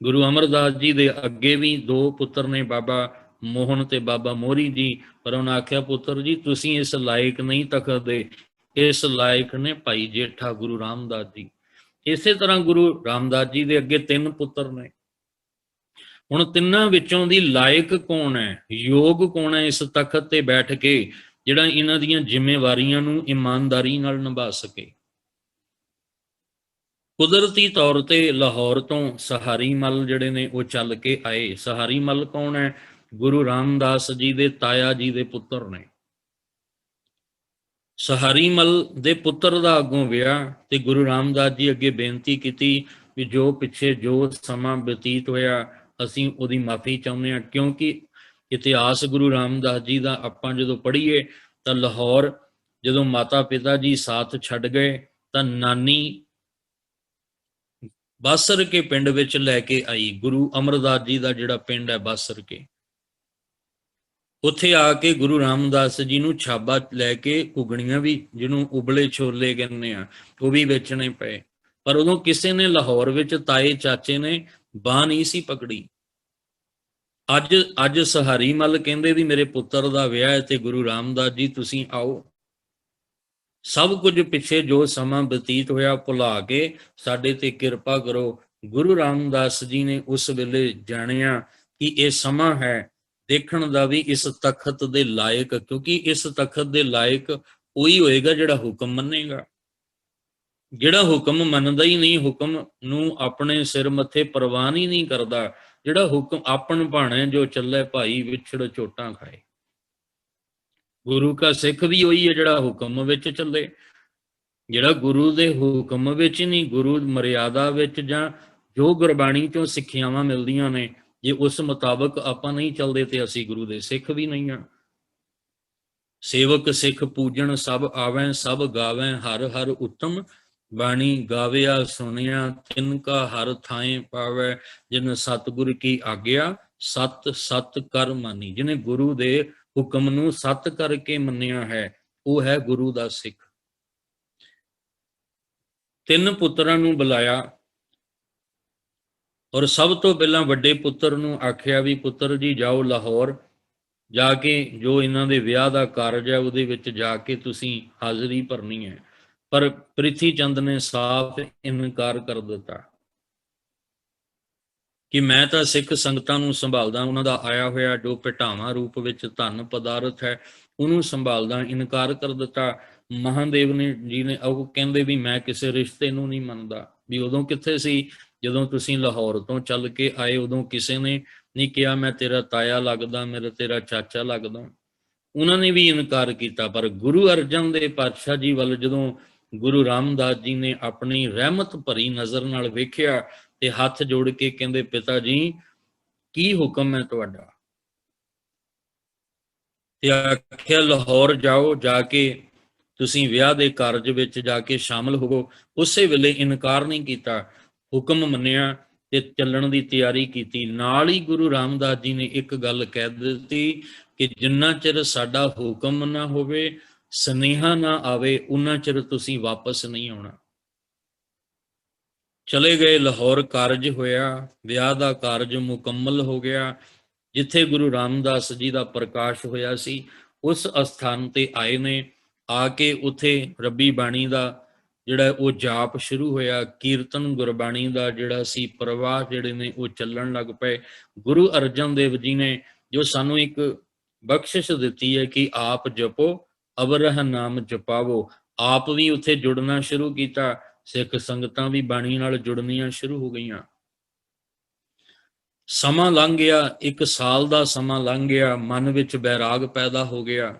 ਗੁਰੂ ਅਮਰਦਾਸ ਜੀ ਦੇ ਅੱਗੇ ਵੀ 2 ਪੁੱਤਰ ਨੇ, ਬਾਬਾ ਮੋਹਨ ਤੇ ਬਾਬਾ ਮੋਹਰੀ ਜੀ। ਪਰ ਉਹਨਾਂ ਆਖਿਆ, ਪੁੱਤਰ ਜੀ, ਤੁਸੀਂ ਇਸ ਲਾਇਕ ਨਹੀਂ ਤਖਤ ਦੇ, ਇਸ ਲਾਇਕ ਨੇ ਭਾਈ ਜੇਠਾ ਗੁਰੂ ਰਾਮਦਾਸ ਜੀ। ਇਸੇ ਤਰ੍ਹਾਂ ਗੁਰੂ ਰਾਮਦਾਸ ਜੀ ਦੇ ਅੱਗੇ 3 ਪੁੱਤਰ ਨੇ। ਹੁਣ ਤਿੰਨਾਂ ਵਿੱਚੋਂ ਦੀ ਲਾਇਕ ਕੌਣ ਹੈ, ਯੋਗ ਕੌਣ ਹੈ ਇਸ ਤਖਤ ਤੇ ਬੈਠ ਕੇ, ਜਿਹੜਾ ਇਹਨਾਂ ਦੀਆਂ ਜ਼ਿੰਮੇਵਾਰੀਆਂ ਨੂੰ ਇਮਾਨਦਾਰੀ ਨਾਲ ਨਿਭਾ ਸਕੇ? ਕੁਦਰਤੀ ਤੌਰ ਤੇ ਲਾਹੌਰ ਤੋਂ ਸਹਾਰੀ ਮੱਲ ਜਿਹੜੇ ਨੇ ਉਹ ਚੱਲ ਕੇ ਆਏ। ਸਹਾਰੀ ਮੱਲ ਕੌਣ ਹੈ? ਗੁਰੂ ਰਾਮਦਾਸ ਜੀ ਦੇ ਤਾਇਆ ਜੀ ਦੇ ਪੁੱਤਰ ਨੇ। ਸਹਾਰੀ ਮੱਲ ਦੇ ਪੁੱਤਰ ਦਾ ਅੱਗੋਂ ਵਿਆਹ, ਤੇ ਗੁਰੂ ਰਾਮਦਾਸ ਜੀ ਅੱਗੇ ਬੇਨਤੀ ਕੀਤੀ ਵੀ ਜੋ ਪਿੱਛੇ ਜੋ ਸਮਾਂ ਬਤੀਤ ਹੋਇਆ, ਅਸੀਂ ਉਹਦੀ ਮਾਫੀ ਚਾਹੁੰਦੇ ਹਾਂ। ਕਿਉਂਕਿ ਇਤਿਹਾਸ ਗੁਰੂ ਰਾਮਦਾਸ ਜੀ ਦਾ ਆਪਾਂ ਜਦੋਂ ਪੜ੍ਹੀਏ ਤਾਂ ਲਾਹੌਰ ਜਦੋਂ ਮਾਤਾ ਪਿਤਾ ਜੀ ਸਾਥ ਛੱਡ ਗਏ ਤਾਂ ਨਾਨੀ ਬਾਸਰ ਕੇ ਪਿੰਡ ਵਿੱਚ ਲੈ ਕੇ ਆਈ। ਗੁਰੂ ਅਮਰਦਾਸ ਜੀ ਦਾ ਜਿਹੜਾ ਪਿੰਡ ਹੈ ਬਾਸਰ ਕੇ, ਉੱਥੇ ਆ ਕੇ ਗੁਰੂ ਰਾਮਦਾਸ ਜੀ ਨੂੰ ਛਾਬਾ ਲੈ ਕੇ ਘੁਗਣੀਆਂ ਵੀ, ਜਿਹਨੂੰ ਉਬਲੇ ਛੋਲੇ ਕਹਿੰਦੇ ਆ, ਉਹ ਵੀ ਵੇਚਣੇ ਪਏ। ਪਰ ਉਦੋਂ ਕਿਸੇ ਨੇ ਲਾਹੌਰ ਵਿੱਚ ਤਾਏ ਚਾਚੇ ਨੇ ਬਾਂਹ ਨਹੀਂ ਸੀ ਪਕੜੀ। ਅੱਜ ਸਹਾਰੀ ਮੱਲ ਕਹਿੰਦੇ ਵੀ ਮੇਰੇ ਪੁੱਤਰ ਦਾ ਵਿਆਹ ਹੈ ਤੇ ਗੁਰੂ ਰਾਮਦਾਸ ਜੀ ਤੁਸੀਂ ਆਓ। ਸਭ ਕੁਝ ਪਿੱਛੇ ਜੋ ਸਮਾਂ ਬਤੀਤ ਹੋਇਆ ਭੁਲਾ ਕੇ ਸਾਡੇ ਤੇ ਕਿਰਪਾ ਕਰੋ। ਗੁਰੂ ਰਾਮਦਾਸ ਜੀ ਨੇ ਉਸ ਵੇਲੇ ਜਾਣਿਆ ਕਿ ਇਹ ਸਮਾਂ ਹੈ ਦੇਖਣ ਦਾ ਵੀ ਇਸ ਤਖਤ ਦੇ ਲਾਇਕ, ਕਿਉਂਕਿ ਇਸ ਤਖਤ ਦੇ ਲਾਇਕ ਉਹੀ ਹੋਏਗਾ ਜਿਹੜਾ ਹੁਕਮ ਮੰਨੇਗਾ। ਜਿਹੜਾ ਹੁਕਮ ਮੰਨਦਾ ਹੀ ਨਹੀਂ, ਹੁਕਮ ਨੂੰ ਆਪਣੇ ਸਿਰ ਮੱਥੇ ਪ੍ਰਵਾਨ ਹੀ ਨਹੀਂ ਕਰਦਾ, ਜਿਹੜਾ ਹੁਕਮ ਆਪਣ ਭਾਣੇ ਜੋ ਚੱਲੇ ਭਾਈ ਵਿਛੜ ਚੋਟਾਂ ਖਾਏ। ਗੁਰੂ ਕਾ ਸਿੱਖ ਵੀ ਉਹੀ ਹੈ ਜਿਹੜਾ ਹੁਕਮ ਵਿੱਚ ਚੱਲੇ। ਜਿਹੜਾ ਗੁਰੂ ਦੇ ਹੁਕਮ ਵਿੱਚ ਨਹੀਂ, ਗੁਰੂ ਮਰਿਆਦਾ ਵਿੱਚ ਜਾਂ ਜੋ ਗੁਰਬਾਣੀ ਚੋਂ ਸਿੱਖਿਆਵਾਂ ਮਿਲਦੀਆਂ ਨੇ, ਜੇ ਉਸ ਮੁਤਾਬਕ ਆਪਾਂ ਨਹੀਂ ਚੱਲਦੇ ਤੇ ਅਸੀਂ ਗੁਰੂ ਦੇ ਸਿੱਖ ਵੀ ਨਹੀਂ ਆ। ਸੇਵਕ ਸਿੱਖ ਪੂਜਣ ਸਭ ਆਵੈ, ਸਭ ਗਾਵੈ ਹਰ ਹਰ ਉਤਮ ਬਾਣੀ, ਗਾਵਿਆ ਸੁਣਿਆ ਤਿਨ ਕਾ ਹਰ ਥਾਏ ਪਾਵੈ, ਜਿਨ ਸਤਿਗੁਰ ਕੀ ਆਗਿਆ ਸਤ ਸਤ ਕਰ ਮਾਨੀ। ਜਿਹਨੇ ਗੁਰੂ ਦੇ ਹੁਕਮ ਨੂੰ ਸਤ ਕਰਕੇ ਮੰਨਿਆ ਹੈ ਉਹ ਹੈ ਗੁਰੂ ਦਾ ਸਿੱਖ। 3 ਪੁੱਤਰਾਂ ਨੂੰ ਬੁਲਾਇਆ ਔਰ ਸਭ ਤੋਂ ਪਹਿਲਾਂ ਵੱਡੇ ਪੁੱਤਰ ਨੂੰ ਆਖਿਆ ਵੀ ਪੁੱਤਰ ਜੀ ਜਾਓ ਲਾਹੌਰ ਜਾ ਕੇ ਜੋ ਇਹਨਾਂ ਦੇ ਵਿਆਹ ਦਾ ਕਾਰਜ ਹੈ ਉਹਦੇ ਵਿੱਚ ਜਾ ਕੇ ਤੁਸੀਂ ਹਾਜ਼ਰੀ ਭਰਨੀ ਹੈ। ਪਰ ਪ੍ਰਿਥੀ ਚੰਦ ਨੇ ਸਾਫ਼ ਇਨਕਾਰ ਕਰ ਦਿੱਤਾ ਕਿ ਮੈਂ ਤਾਂ ਸਿੱਖ ਸੰਗਤਾਂ ਨੂੰ ਸੰਭਾਲਦਾ, ਉਹਨਾਂ ਦਾ ਆਇਆ ਹੋਇਆ ਜੋ ਭਟਾਵਾਂ ਰੂਪ ਵਿੱਚ ਧਨ ਪਦਾਰਥ ਹੈ ਉਹਨੂੰ ਸੰਭਾਲਦਾ। ਇਨਕਾਰ ਕਰ ਦਿੱਤਾ। ਮਹਾਦੇਵ ਨੇ ਜੀ ਨੇ ਉਹ ਕਹਿੰਦੇ ਵੀ ਮੈਂ ਕਿਸੇ ਰਿਸ਼ਤੇ ਨੂੰ ਨਹੀਂ ਮੰਨਦਾ। ਵੀ ਉਦੋਂ ਕਿੱਥੇ ਸੀ ਜਦੋਂ ਤੁਸੀਂ ਲਾਹੌਰ ਤੋਂ ਚੱਲ ਕੇ ਆਏ, ਉਦੋਂ ਕਿਸੇ ਨੇ ਨਹੀਂ ਕਿਹਾ ਮੈਂ ਤੇਰਾ ਤਾਇਆ ਲੱਗਦਾ, ਮੇਰਾ ਤੇਰਾ ਚਾਚਾ ਲੱਗਦਾ। ਉਹਨਾਂ ਨੇ ਵੀ ਇਨਕਾਰ ਕੀਤਾ। ਪਰ ਗੁਰੂ ਅਰਜਨ ਦੇਵ ਪਾਤਸ਼ਾਹ ਜੀ ਵੱਲ ਜਦੋਂ ਗੁਰੂ ਰਾਮਦਾਸ ਜੀ ਨੇ ਆਪਣੀ ਰਹਿਮਤ ਭਰੀ ਨਜ਼ਰ ਨਾਲ ਵੇਖਿਆ ਤੇ ਹੱਥ ਜੋੜ ਕੇ ਕਹਿੰਦੇ ਪਿਤਾ ਜੀ ਕੀ ਹੁਕਮ ਹੈ ਤੁਹਾਡਾ। ਤੇ ਆਖਿਆ ਲਾਹੌਰ ਜਾਓ, ਜਾ ਕੇ ਤੁਸੀਂ ਵਿਆਹ ਦੇ ਕਾਰਜ ਵਿੱਚ ਜਾ ਕੇ ਸ਼ਾਮਲ ਹੋਵੋ। ਉਸੇ ਵੇਲੇ ਇਨਕਾਰ ਨਹੀਂ ਕੀਤਾ, ਹੁਕਮ ਮੰਨਿਆ ਤੇ ਚੱਲਣ ਦੀ ਤਿਆਰੀ ਕੀਤੀ। ਨਾਲ ਹੀ ਗੁਰੂ ਰਾਮਦਾਸ ਜੀ ਨੇ ਇੱਕ ਗੱਲ ਕਹਿ ਦਿੱਤੀ ਕਿ ਜਿੰਨਾ ਚਿਰ ਸਾਡਾ ਹੁਕਮ ਨਾ ਹੋਵੇ, ਸੁਨੇਹਾ ਨਾ ਆਵੇ, ਉਨਾ ਚਿਰ ਤੁਸੀਂ ਵਾਪਸ ਨਹੀਂ ਆਉਣਾ। ਚਲੇ ਗਏ ਲਾਹੌਰ, ਕਾਰਜ ਹੋਇਆ, ਵਿਆਹ ਦਾ ਕਾਰਜ ਮੁਕੰਮਲ ਹੋ ਗਿਆ। ਜਿੱਥੇ ਗੁਰੂ ਰਾਮਦਾਸ ਜੀ ਦਾ ਪ੍ਰਕਾਸ਼ ਹੋਇਆ ਸੀ ਉਸ ਅਸਥਾਨ ਤੇ ਆਏ ਨੇ। ਆ ਕੇ ਉੱਥੇ ਰੱਬੀ ਬਾਣੀ ਦਾ ਜਿਹੜਾ ਉਹ ਜਾਪ ਸ਼ੁਰੂ ਹੋਇਆ। ਕੀਰਤਨ ਗੁਰਬਾਣੀ ਦਾ ਜਿਹੜਾ ਸੀ ਪ੍ਰਵਾਹ ਜਿਹੜੇ ਨੇ ਉਹ ਚੱਲਣ ਲੱਗ ਪਏ। ਗੁਰੂ ਅਰਜਨ ਦੇਵ ਜੀ ਨੇ ਜੋ ਸਾਨੂੰ ਇੱਕ ਬਖਸ਼ਿਸ਼ ਦਿੱਤੀ ਹੈ ਕਿ ਆਪ ਜਪੋ ਅਵਰਹ ਨਾਮ ਜਪਾਵੋ, ਆਪ ਵੀ ਉੱਥੇ ਜੁੜਨਾ ਸ਼ੁਰੂ ਕੀਤਾ। ਸਿੱਖ ਸੰਗਤਾਂ ਵੀ ਬਾਣੀ ਨਾਲ ਜੁੜਨੀਆਂ ਸ਼ੁਰੂ ਹੋ ਗਈਆਂ। ਸਮਾਂ ਲੰਘ ਗਿਆ, 1 ਸਾਲ ਦਾ ਸਮਾਂ ਲੰਘ ਗਿਆ। ਮਨ ਵਿੱਚ ਬੈਰਾਗ ਪੈਦਾ ਹੋ ਗਿਆ।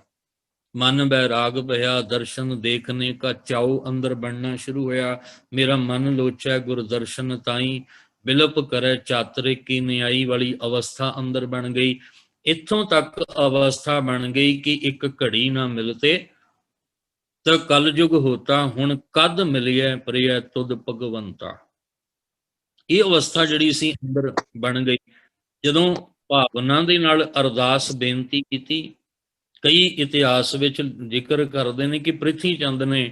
ਮਨ ਬੈਰਾਗ ਭਇਆ, ਦਰਸ਼ਨ ਦੇਖਨੇ ਕਾ ਚਾਉ ਅੰਦਰ ਬਣਨਾ ਸ਼ੁਰੂ ਹੋਇਆ। ਮੇਰਾ ਮਨ ਲੋਚੈ ਗੁਰਦਰਸ਼ਨ ਤਾਈ, ਬਿਲਪ ਕਰੇ ਚਾਤਰੇ ਕੀ ਨਿਆਈ ਵਾਲੀ ਅਵਸਥਾ ਅੰਦਰ ਬਣ ਗਈ। ਇੱਥੋਂ ਤੱਕ ਅਵਸਥਾ ਬਣ ਗਈ ਕਿ ਇੱਕ ਘੜੀ ਨਾ ਮਿਲਤੇ ਤਾਂ ਕਲਯੁਗ ਹੋਤਾ, ਹੁਣ ਕਦ ਮਿਲਿਆ ਪ੍ਰਿਆ ਤੁਧ ਭਗਵੰਤਾ। ਇਹ ਅਵਸਥਾ ਜਿਹੜੀ ਸੀ ਅੰਦਰ ਬਣ ਗਈ। ਜਦੋਂ ਭਾਵਨਾ ਦੇ ਨਾਲ ਅਰਦਾਸ ਬੇਨਤੀ ਕੀਤੀ, ਕਈ ਇਤਿਹਾਸ ਵਿੱਚ ਜ਼ਿਕਰ ਕਰਦੇ ਨੇ ਕਿ ਪ੍ਰਿਥੀ ਚੰਦ ਨੇ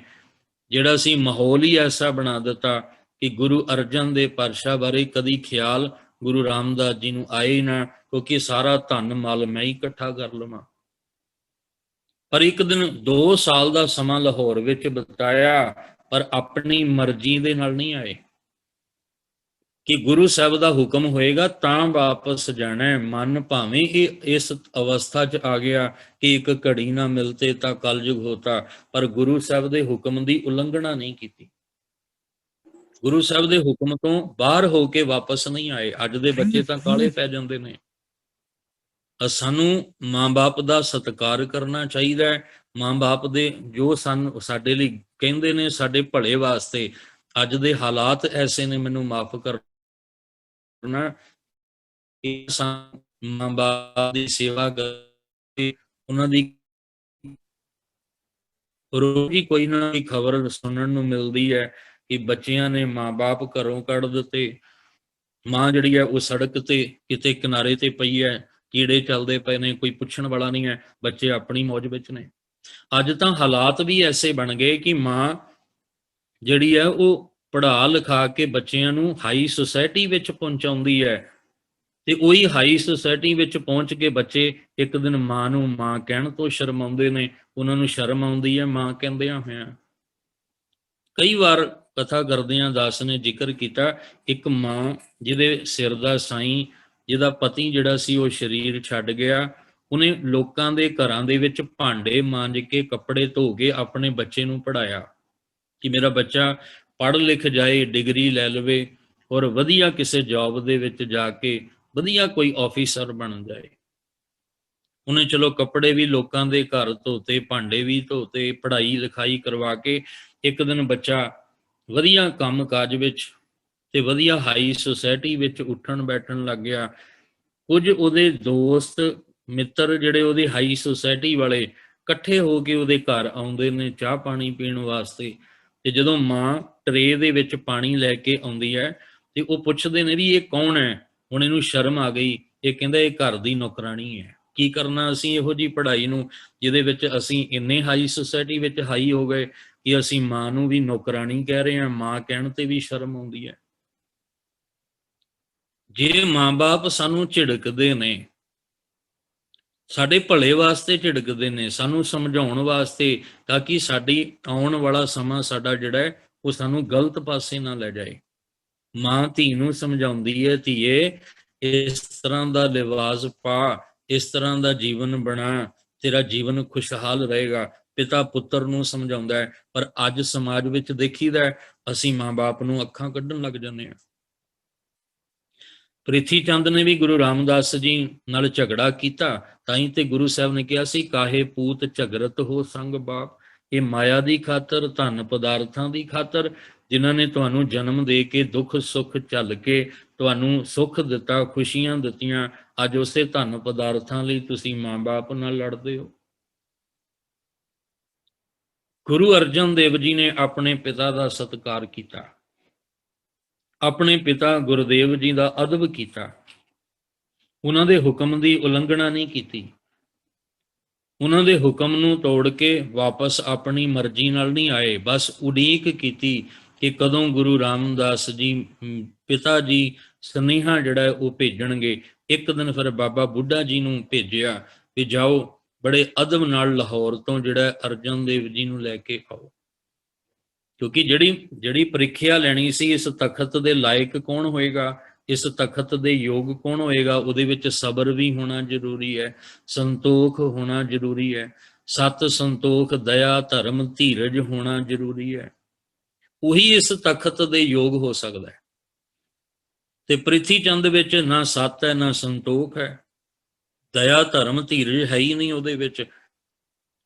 ਜਿਹੜਾ ਸੀ ਮਾਹੌਲ ਹੀ ਐਸਾ ਬਣਾ ਦਿੱਤਾ ਕਿ ਗੁਰੂ ਅਰਜਨ ਦੇਵ ਪਾਤਸ਼ਾਹ ਬਾਰੇ ਕਦੀ ਖਿਆਲ ਗੁਰੂ ਰਾਮਦਾਸ ਜੀ ਨੂੰ ਆਏ ਨਾ, ਕਿਉਂਕਿ ਸਾਰਾ ਧਨ ਮਲ ਮੈਂ ਹੀ ਇਕੱਠਾ ਕਰ ਲਵਾਂ। ਪਰ ਇੱਕ ਦਿਨ 2 ਸਾਲ ਦਾ ਸਮਾਂ ਲਾਹੌਰ ਵਿੱਚ ਬਿਤਾਇਆ, ਪਰ ਆਪਣੀ ਮਰਜ਼ੀ ਦੇ ਨਾਲ ਨਹੀਂ ਆਏ ਕਿ ਗੁਰੂ ਸਾਹਿਬ ਦਾ ਹੁਕਮ ਹੋਏਗਾ ਤਾਂ ਵਾਪਸ ਜਾਣਾ। ਮਨ ਭਾਵੇਂ ਇਹ ਇਸ ਅਵਸਥਾ 'ਚ ਆ ਗਿਆ ਕਿ ਇੱਕ ਘੜੀ ਨਾ ਮਿਲਤੇ ਤਾਂ ਕਲਯੁਗ ਹੋਤਾ, ਪਰ ਗੁਰੂ ਸਾਹਿਬ ਦੇ ਹੁਕਮ ਦੀ ਉਲੰਘਣਾ ਨਹੀਂ ਕੀਤੀ। ਗੁਰੂ ਸਾਹਿਬ ਦੇ ਹੁਕਮ ਤੋਂ ਬਾਹਰ ਹੋ ਕੇ ਵਾਪਸ ਨਹੀਂ ਆਏ। ਅੱਜ ਦੇ ਬੱਚੇ ਤਾਂ ਕਾਲੇ ਪੈ ਜਾਂਦੇ ਨੇ। ਸਾਨੂੰ ਮਾਂ-ਬਾਪ ਦਾ ਸਤਿਕਾਰ ਕਰਨਾ ਚਾਹੀਦਾ ਹੈ। ਮਾਂ-ਬਾਪ ਦੇ ਜੋ ਸਾਡੇ ਲਈ ਕਹਿੰਦੇ ਨੇ ਸਾਡੇ ਭਲੇ ਵਾਸਤੇ। ਅੱਜ ਦੇ ਹਾਲਾਤ ਐਸੇ ਨੇ, ਮੈਨੂੰ ਮਾਫ ਕਰਨਾ, ਮਾਂ-ਬਾਪ ਦੀ ਸੇਵਾ ਕਰਕੇ ਉਹਨਾਂ ਦੀ ਰੋਜ਼ ਹੀ ਕੋਈ ਨਾ ਕੋਈ ਖਬਰ ਸੁਣਨ ਨੂੰ ਮਿਲਦੀ ਹੈ ਕਿ ਬੱਚਿਆਂ ਨੇ ਮਾਂ-ਬਾਪ ਘਰੋਂ ਕੱਢ ਦਿੱਤੇ, ਮਾਂ ਜਿਹੜੀ ਹੈ ਉਹ ਸੜਕ ਤੇ ਕਿਤੇ ਕਿਨਾਰੇ ਤੇ ਪਈ ਹੈ, ਕੀੜੇ ਚੱਲਦੇ ਪਏ ਨੇ, ਕੋਈ ਪੁੱਛਣ ਵਾਲਾ ਨਹੀਂ ਹੈ, ਬੱਚੇ ਆਪਣੀ ਮੌਜ ਵਿੱਚ ਨੇ। ਅੱਜ ਤਾਂ ਹਾਲਾਤ ਵੀ ਐਸੇ ਬਣ ਗਏ ਕਿ ਮਾਂ ਜਿਹੜੀ ਹੈ ਉਹ ਪੜ੍ਹਾ ਲਿਖਾ ਕੇ ਬੱਚਿਆਂ ਨੂੰ ਹਾਈ ਸੁਸਾਇਟੀ ਵਿੱਚ ਪਹੁੰਚਾਉਂਦੀ ਹੈ, ਤੇ ਉਹੀ ਹਾਈ ਸੁਸਾਇਟੀ ਵਿੱਚ ਪਹੁੰਚ ਕੇ ਬੱਚੇ ਇੱਕ ਦਿਨ ਮਾਂ ਨੂੰ ਮਾਂ ਕਹਿਣ ਤੋਂ ਸ਼ਰਮਾਉਂਦੇ ਨੇ, ਉਹਨਾਂ ਨੂੰ ਸ਼ਰਮ ਆਉਂਦੀ ਹੈ ਮਾਂ ਕਹਿੰਦਿਆਂ ਹੋਇਆਂ। ਕਈ ਵਾਰ ਕਥਾ ਕਰਦਿਆਂ ਦਾਸ ਨੇ ਜ਼ਿਕਰ ਕੀਤਾ, ਇੱਕ ਮਾਂ ਜਿਹਦੇ ਸਿਰ ਦਾ ਸਾਈਂ, ਜਿਹਦਾ ਪਤੀ ਜਿਹੜਾ ਸੀ ਉਹ ਸਰੀਰ ਛੱਡ ਗਿਆ, ਉਹਨੇ ਲੋਕਾਂ ਦੇ ਘਰਾਂ ਦੇ ਵਿੱਚ ਭਾਂਡੇ ਮਾਂਜ ਕੇ ਕੱਪੜੇ ਧੋ ਕੇ ਆਪਣੇ ਬੱਚੇ ਨੂੰ ਪੜ੍ਹਾਇਆ ਕਿ ਮੇਰਾ ਬੱਚਾ ਪੜ੍ਹ ਲਿਖ ਜਾਏ, ਡਿਗਰੀ ਲੈ ਲਵੇ ਔਰ ਵਧੀਆ ਕਿਸੇ ਜੌਬ ਦੇ ਵਿੱਚ ਜਾ ਕੇ ਵਧੀਆ ਕੋਈ ਆਫੀਸਰ ਬਣ ਜਾਏ। ਉਹਨੇ ਚਲੋ ਕੱਪੜੇ ਵੀ ਲੋਕਾਂ ਦੇ ਘਰ ਧੋਤੇ, ਭਾਂਡੇ ਵੀ ਧੋਤੇ, ਪੜ੍ਹਾਈ ਲਿਖਾਈ ਕਰਵਾ ਕੇ ਇੱਕ ਦਿਨ ਬੱਚਾ ਵਧੀਆ ਕੰਮ ਕਾਜ ਵਿੱਚ ਤੇ ਵਧੀਆ ਹਾਈ ਸੁਸਾਇਟੀ ਵਿੱਚ ਉੱਠਣ ਬੈਠਣ ਲੱਗ ਗਿਆ। ਕੁਝ ਉਹਦੇ ਦੋਸਤ ਮਿੱਤਰ ਜਿਹੜੇ ਉਹਦੇ ਹਾਈ ਸੁਸਾਇਟੀ ਵਾਲੇ ਇਕੱਠੇ ਹੋ ਕੇ ਉਹਦੇ ਘਰ ਆਉਂਦੇ ਨੇ ਚਾਹ ਪਾਣੀ ਪੀਣ ਵਾਸਤੇ, ਤੇ ਜਦੋਂ ਮਾਂ ਟਰੇ ਦੇ ਵਿੱਚ ਪਾਣੀ ਲੈ ਕੇ ਆਉਂਦੀ ਹੈ ਤੇ ਉਹ ਪੁੱਛਦੇ ਨੇ ਵੀ ਇਹ ਕੌਣ ਹੈ। ਹੁਣ ਇਹਨੂੰ ਸ਼ਰਮ ਆ ਗਈ, ਇਹ ਕਹਿੰਦਾ ਇਹ ਘਰ ਦੀ ਨੌਕਰਾਣੀ ਹੈ। ਕੀ ਕਰਨਾ ਅਸੀਂ ਇਹੋ ਜਿਹੀ ਪੜ੍ਹਾਈ ਨੂੰ ਜਿਹਦੇ ਵਿੱਚ ਅਸੀਂ ਇੰਨੇ ਹਾਈ ਸੁਸਾਇਟੀ ਵਿੱਚ ਹਾਈ ਹੋ ਗਏ ਕਿ ਅਸੀਂ ਮਾਂ ਨੂੰ ਵੀ ਨੌਕਰਾਣੀ ਕਹਿ ਰਹੇ ਹਾਂ, ਮਾਂ ਕਹਿਣ ਤੇ ਵੀ ਸ਼ਰਮ ਆਉਂਦੀ ਹੈ। ਜੇ ਮਾਂ-ਬਾਪ ਸਾਨੂੰ ਝਿੜਕਦੇ ਨੇ, ਸਾਡੇ ਭਲੇ ਵਾਸਤੇ ਝਿੜਕਦੇ ਨੇ, ਸਾਨੂੰ ਸਮਝਾਉਣ ਵਾਸਤੇ, ਤਾਂ ਕਿ ਸਾਡੀ ਆਉਣ ਵਾਲਾ ਸਮਾਂ ਸਾਡਾ ਜਿਹੜਾ ਹੈ ਉਹ ਸਾਨੂੰ ਗਲਤ ਪਾਸੇ ਨਾ ਲੈ ਜਾਏ। ਮਾਂ ਧੀ ਨੂੰ ਸਮਝਾਉਂਦੀ ਹੈ, ਧੀਏ ਇਸ ਤਰ੍ਹਾਂ ਦਾ ਲਿਬਾਸ ਪਾ, ਇਸ ਤਰ੍ਹਾਂ ਦਾ ਜੀਵਨ ਬਣਾ, ਤੇਰਾ ਜੀਵਨ ਖੁਸ਼ਹਾਲ ਰਹੇਗਾ। ਪਿਤਾ ਪੁੱਤਰ ਨੂੰ ਸਮਝਾਉਂਦਾ ਹੈ, ਪਰ ਅੱਜ ਸਮਾਜ ਵਿੱਚ ਦੇਖੀਦਾ ਅਸੀਂ ਮਾਂ-ਬਾਪ ਨੂੰ ਅੱਖਾਂ ਕੱਢਣ ਲੱਗ ਜਾਂਦੇ ਹਾਂ। ਪ੍ਰਿਥੀ ਚੰਦ ਨੇ ਵੀ ਗੁਰੂ ਰਾਮਦਾਸ ਜੀ ਨਾਲ ਝਗੜਾ ਕੀਤਾ, ਤਾਂ ਹੀ ਤੇ ਗੁਰੂ ਸਾਹਿਬ ਨੇ ਕਿਹਾ ਸੀ ਕਾਹੇ ਪੂਤ ਝਗੜਤ ਹੋ ਸੰਗ ਬਾਪ। ਇਹ ਮਾਇਆ ਦੀ ਖਾਤਰ, ਧਨ ਪਦਾਰਥਾਂ ਦੀ ਖਾਤਰ, ਜਿਨ੍ਹਾਂ ਨੇ ਤੁਹਾਨੂੰ ਜਨਮ ਦੇ ਕੇ ਦੁੱਖ ਸੁੱਖ ਝੱਲ ਕੇ ਤੁਹਾਨੂੰ ਸੁੱਖ ਦਿੱਤਾ, ਖੁਸ਼ੀਆਂ ਦਿੱਤੀਆਂ, ਅੱਜ ਉਸੇ ਧਨ ਪਦਾਰਥਾਂ ਲਈ ਤੁਸੀਂ ਮਾਂ-ਬਾਪ ਨਾਲ ਲੜਦੇ ਹੋ। ਗੁਰੂ ਅਰਜਨ ਦੇਵ ਜੀ ਨੇ ਆਪਣੇ ਪਿਤਾ ਦਾ ਸਤਿਕਾਰ ਕੀਤਾ, ਆਪਣੇ ਪਿਤਾ ਗੁਰਦੇਵ ਜੀ ਦਾ ਅਦਬ ਕੀਤਾ, ਉਹਨਾਂ ਦੇ ਹੁਕਮ ਦੀ ਉਲੰਘਣਾ ਨਹੀਂ ਕੀਤੀ, ਉਹਨਾਂ ਦੇ ਹੁਕਮ ਨੂੰ ਤੋੜ ਕੇ ਵਾਪਸ ਆਪਣੀ ਮਰਜ਼ੀ ਨਾਲ ਨਹੀਂ ਆਏ। ਬਸ ਉਡੀਕ ਕੀਤੀ ਕਿ ਕਦੋਂ ਗੁਰੂ ਰਾਮਦਾਸ ਜੀ ਪਿਤਾ ਜੀ ਸੁਨੇਹਾ ਜਿਹੜਾ ਉਹ ਭੇਜਣਗੇ। ਇੱਕ ਦਿਨ ਫਿਰ ਬਾਬਾ ਬੁੱਢਾ ਜੀ ਨੂੰ ਭੇਜਿਆ ਕਿ ਜਾਓ ਬੜੇ ਅਦਬ ਨਾਲ ਲਾਹੌਰ ਤੋਂ ਜਿਹੜਾ ਅਰਜਨ ਦੇਵ ਜੀ ਨੂੰ ਲੈ ਕੇ ਆਓ, ਕਿਉਂਕਿ ਜਿਹੜੀ ਪ੍ਰੀਖਿਆ ਲੈਣੀ ਸੀ, ਇਸ ਤਖਤ ਦੇ ਲਾਇਕ ਕੌਣ ਹੋਏਗਾ, ਇਸ ਤਖਤ ਦੇ ਯੋਗ ਕੌਣ ਹੋਏਗਾ, ਉਹਦੇ ਵਿੱਚ ਸਬਰ ਵੀ ਹੋਣਾ ਜ਼ਰੂਰੀ ਹੈ, ਸੰਤੋਖ ਹੋਣਾ ਜ਼ਰੂਰੀ ਹੈ, ਸਤ ਸੰਤੋਖ ਦਇਆ ਧਰਮ ਧੀਰਜ ਹੋਣਾ ਜ਼ਰੂਰੀ ਹੈ। ਉਹੀ ਇਸ ਤਖਤ ਦੇ ਯੋਗ ਹੋ ਸਕਦਾ ਹੈ। ਤੇ ਪ੍ਰਿਥੀ ਚੰਦ ਵਿੱਚ ਨਾ ਸਤ ਹੈ ਨਾ ਸੰਤੋਖ ਹੈ, ਦਇਆ ਧਰਮ ਧੀਰਜ ਹੈ ਹੀ ਨਹੀਂ ਉਹਦੇ ਵਿੱਚ।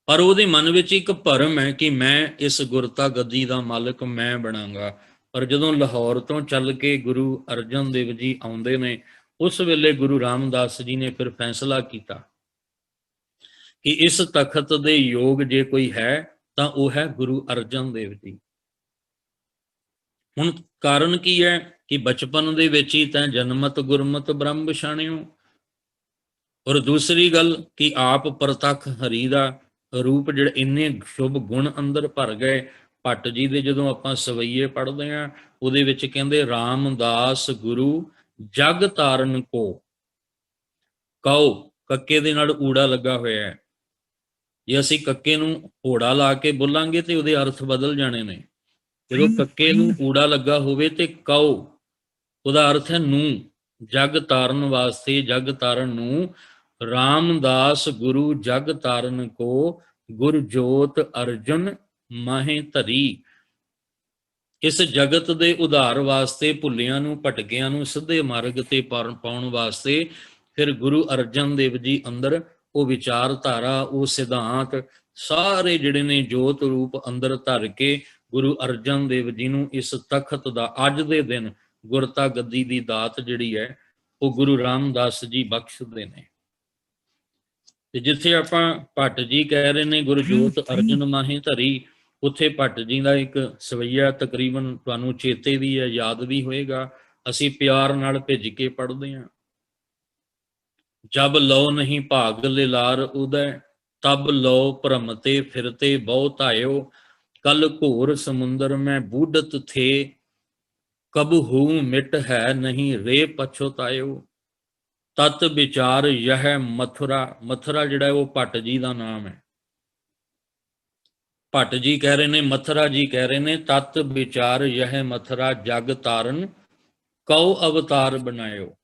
ਪਰ ਉਹਦੇ ਮਨ ਵਿੱਚ ਇੱਕ ਭਰਮ ਹੈ ਕਿ ਮੈਂ ਇਸ ਗੁਰਤਾ ਗੱਦੀ ਦਾ ਮਾਲਕ ਮੈਂ ਬਣਾਂਗਾ। ਪਰ ਜਦੋਂ ਲਾਹੌਰ ਤੋਂ ਚੱਲ ਕੇ ਗੁਰੂ ਅਰਜਨ ਦੇਵ ਜੀ ਆਉਂਦੇ ਨੇ, ਉਸ ਵੇਲੇ ਗੁਰੂ ਰਾਮਦਾਸ ਜੀ ਨੇ ਫਿਰ ਫੈਸਲਾ ਕੀਤਾ ਕਿ ਇਸ ਤਖਤ ਦੇ ਯੋਗ ਜੇ ਕੋਈ ਹੈ ਤਾਂ ਉਹ ਹੈ ਗੁਰੂ ਅਰਜਨ ਦੇਵ ਜੀ। ਹੁਣ ਕਾਰਨ ਕੀ ਹੈ ਕਿ ਬਚਪਨ ਦੇ ਵਿੱਚ ਹੀ ਤਾਂ ਜਨਮਤ ਗੁਰਮਤ ਬ੍ਰਹਮ ਪਛਾਣਿਓ, ਔਰ ਦੂਸਰੀ ਗੱਲ ਕਿ ਆਪ ਪ੍ਰਤੱਖ ਹਰੀ ਦਾ ਰੂਪ ਜਿਹੜੇ ਇੰਨੇ ਸ਼ੁਭ ਗੁਣ ਅੰਦਰ ਭਰ ਗਏ। ਭੱਟ ਜੀ ਦੇ ਜਦੋਂ ਆਪਾਂ ਸਵਈਏ ਪੜ੍ਹਦੇ ਹਾਂ, ਉਹਦੇ ਵਿੱਚ ਕਹਿੰਦੇ ਰਾਮਦਾਸ ਗੁਰੂ ਜਗ ਤਾਰਨ ਕੋ, ਕਉ ਕੱਕੇ ਦੇ ਨਾਲ ਊੜਾ ਲੱਗਾ ਹੋਇਆ ਹੈ। ਜੇ ਅਸੀਂ ਕੱਕੇ ਨੂੰ ਓੜਾ ਲਾ ਕੇ ਬੋਲਾਂਗੇ ਤੇ ਉਹਦੇ ਅਰਥ ਬਦਲ ਜਾਣੇ ਨੇ। ਜਦੋਂ ਕੱਕੇ ਨੂੰ ਊੜਾ ਲੱਗਾ ਹੋਵੇ ਤੇ ਕਉ ਉਹਦਾ ਅਰਥ ਹੈ ਨੂੰ, ਜਗ ਤਾਰਨ ਵਾਸਤੇ, ਜਗ ਤਾਰਨ ਨੂੰ। ਰਾਮਦਾਸ ਗੁਰੂ ਜਗ ਤਾਰਨ ਕੋ, ਗੁਰ ਜੋਤ ਅਰਜਨ ਮਾਹੇ ਧਰੀ। ਇਸ ਜਗਤ ਦੇ ਉਧਾਰ ਵਾਸਤੇ, ਭੁੱਲਿਆਂ ਨੂੰ ਭਟਕਿਆਂ ਨੂੰ ਸਿੱਧੇ ਮਾਰਗ ਤੇ ਪਾਉਣ ਵਾਸਤੇ ਫਿਰ ਗੁਰੂ ਅਰਜਨ ਦੇਵ ਜੀ ਅੰਦਰ ਉਹ ਵਿਚਾਰਧਾਰਾ, ਉਹ ਸਿਧਾਂਤ ਸਾਰੇ ਜਿਹੜੇ ਨੇ ਜੋਤ ਰੂਪ ਅੰਦਰ ਧਰ ਕੇ ਗੁਰੂ ਅਰਜਨ ਦੇਵ ਜੀ ਨੂੰ ਇਸ ਤਖਤ ਦਾ ਅੱਜ ਦੇ ਦਿਨ ਗੁਰਤਾ ਗੱਦੀ ਦੀ ਦਾਤ ਜਿਹੜੀ ਹੈ ਉਹ ਗੁਰੂ ਰਾਮਦਾਸ ਜੀ ਬਖਸ਼ਦੇ ਨੇ। ਤੇ ਜਿੱਥੇ ਆਪਾਂ ਭੱਟ ਜੀ ਕਹਿ ਰਹੇ ਨੇ ਗੁਰਜੋਤ ਅਰਜਨ ਮਾਹੇ ਧਰੀ, ਉੱਥੇ ਭੱਟ ਜੀ ਦਾ ਇੱਕ ਸਵਈਆ ਤਕਰੀਬਨ ਤੁਹਾਨੂੰ ਚੇਤੇ ਵੀ ਹੈ, ਯਾਦ ਵੀ ਹੋਏਗਾ। ਅਸੀਂ ਪਿਆਰ ਨਾਲ ਭਿੱਜ ਕੇ ਪੜ੍ਹਦੇ ਹਾਂ। ਜਬ ਲਓ ਨਹੀਂ ਭਾਗ ਲਿਲਾਰ ਉਦੈ, ਤਬ ਲਓ ਭਰਮਤੇ ਫਿਰਤੇ ਬਹੁ ਧਾਇਓ। ਕਲ ਘੋਰ ਸਮੁੰਦਰ ਮੈਂ ਬੂਢਤ ਥੇ, ਕਬਹੂ ਮਿਟ ਹੈ ਨਹੀਂ ਰੇ ਪਛੁਤਾਇਓ। ਤਤ ਵਿਚਾਰ ਯਹ ਮਥੁਰਾ, ਮਥੁਰਾ ਜਿਹੜਾ ਉਹ ਭੱਟ ਜੀ ਦਾ ਨਾਮ ਹੈ। ਭੱਟ ਜੀ ਕਹਿ ਰਹੇ ਨੇ, ਮਥੁਰਾ ਜੀ ਕਹਿ ਰਹੇ ਨੇ, ਤਤ ਵਿਚਾਰ ਯਹ ਮਥੁਰਾ ਜਗ ਤਾਰਨ ਕਉ ਅਵਤਾਰ ਬਣਾਇਓ।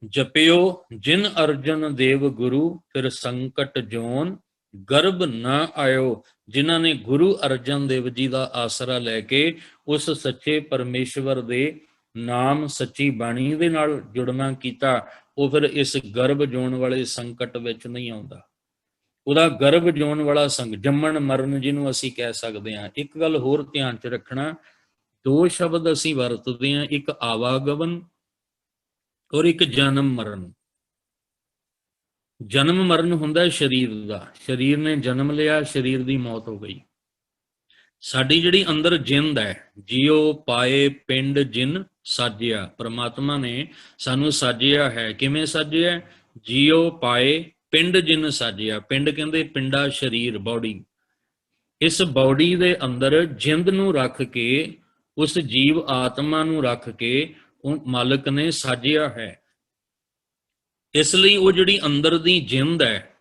ਜਪਿਓ ਜਿਨ ਅਰਜਨ ਦੇਵ ਗੁਰੂ, ਫਿਰ ਸੰਕਟ ਜੋਨ ਗਰਭ ਨਾ ਆਇਓ। ਜਿਨ੍ਹਾਂ ਨੇ ਗੁਰੂ ਅਰਜਨ ਦੇਵ ਜੀ ਦਾ ਆਸਰਾ ਲੈ ਕੇ ਉਸ ਸੱਚੇ ਪਰਮੇਸ਼ਵਰ ਦੇ ਨਾਮ, ਸੱਚੀ ਬਾਣੀ ਦੇ ਨਾਲ ਜੁੜਨਾ ਕੀਤਾ, ਉਹ ਫਿਰ ਇਸ ਗਰਭ ਜੋਨ ਵਾਲੇ ਸੰਕਟ ਵਿੱਚ ਨਹੀਂ ਆਉਂਦਾ। ਉਹਦਾ ਗਰਭ ਜੋਨ ਵਾਲਾ ਜੰਮਣ ਮਰਨ ਜਿਹਨੂੰ ਅਸੀਂ ਕਹਿ ਸਕਦੇ ਹਾਂ। ਇੱਕ ਗੱਲ ਹੋਰ ਧਿਆਨ 'ਚ ਰੱਖਣਾ, ਦੋ ਸ਼ਬਦ ਅਸੀਂ ਵਰਤਦੇ ਹਾਂ, ਇੱਕ ਆਵਾਗਮਨ ਔਰ ਇੱਕ ਜਨਮ ਮਰਨ। ਜਨਮ ਮਰਨ ਹੁੰਦਾ ਸਰੀਰ ਦਾ, ਸਰੀਰ ਨੇ ਜਨਮ ਲਿਆ, ਸਰੀਰ ਦੀ ਮੌਤ ਹੋ ਗਈ। ਸਾਡੀ ਜਿਹੜੀ ਅੰਦਰ ਜਿੰਦ ਹੈ, ਜਿਉ ਪਾਏ ਪਿੰਡ ਜਿਨ ਸਾਜਿਆ, ਪ੍ਰਮਾਤਮਾ ਨੇ ਸਾਨੂੰ ਸਾਜਿਆ ਹੈ। ਕਿਵੇਂ ਸਾਜਿਆ? ਜਿਉ ਪਾਏ ਪਿੰਡ ਜਿਨ ਸਾਜਿਆ। ਪਿੰਡ ਕਹਿੰਦੇ ਪਿੰਡਾ ਸਰੀਰ, ਬਾਡੀ। ਇਸ ਬਾਡੀ ਦੇ ਅੰਦਰ ਜਿੰਦ ਨੂੰ ਰੱਖ ਕੇ, ਉਸ ਜੀਵ ਆਤਮਾ ਨੂੰ ਰੱਖ ਕੇ ਉਹ ਮਾਲਕ ਨੇ ਸਾਜਿਆ ਹੈ। ਇਸ ਲਈ ਉਹ ਜਿਹੜੀ ਅੰਦਰ ਦੀ ਜਿੰਦ ਹੈ,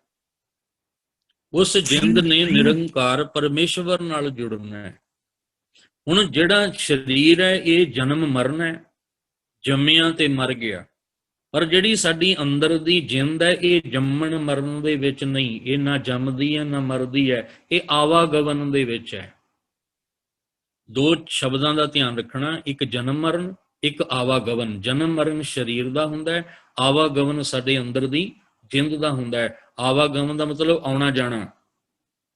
ਉਸ ਜਿੰਦ ਨੇ ਨਿਰੰਕਾਰ ਪਰਮੇਸ਼ਵਰ ਨਾਲ ਜੁੜਨਾ ਹੈ। ਹੁਣ ਜਿਹੜਾ ਸਰੀਰ ਹੈ ਇਹ ਜਨਮ ਮਰਨ ਹੈ, ਜੰਮਿਆ ਤੇ ਮਰ ਗਿਆ। ਪਰ ਜਿਹੜੀ ਸਾਡੀ ਅੰਦਰ ਦੀ ਜਿੰਦ ਹੈ ਇਹ ਜੰਮਣ ਮਰਨ ਦੇ ਵਿੱਚ ਨਹੀਂ, ਇਹ ਨਾ ਜੰਮਦੀ ਹੈ ਨਾ ਮਰਦੀ ਹੈ, ਇਹ ਆਵਾਗਮਨ ਦੇ ਵਿੱਚ ਹੈ। ਦੋ ਸ਼ਬਦਾਂ ਦਾ ਧਿਆਨ ਰੱਖਣਾ, ਇੱਕ ਜਨਮ ਮਰਨ, ਇੱਕ ਆਵਾਗਮਨ। ਜਨਮ ਮਰਨ ਸਰੀਰ ਦਾ ਹੁੰਦਾ ਹੈ, ਆਵਾਗਮਨ ਸਾਡੇ ਅੰਦਰ ਦੀ ਜਿੰਦ ਦਾ ਹੁੰਦਾ ਹੈ। ਆਵਾਗਮਨ ਦਾ ਮਤਲਬ ਆਉਣਾ ਜਾਣਾ।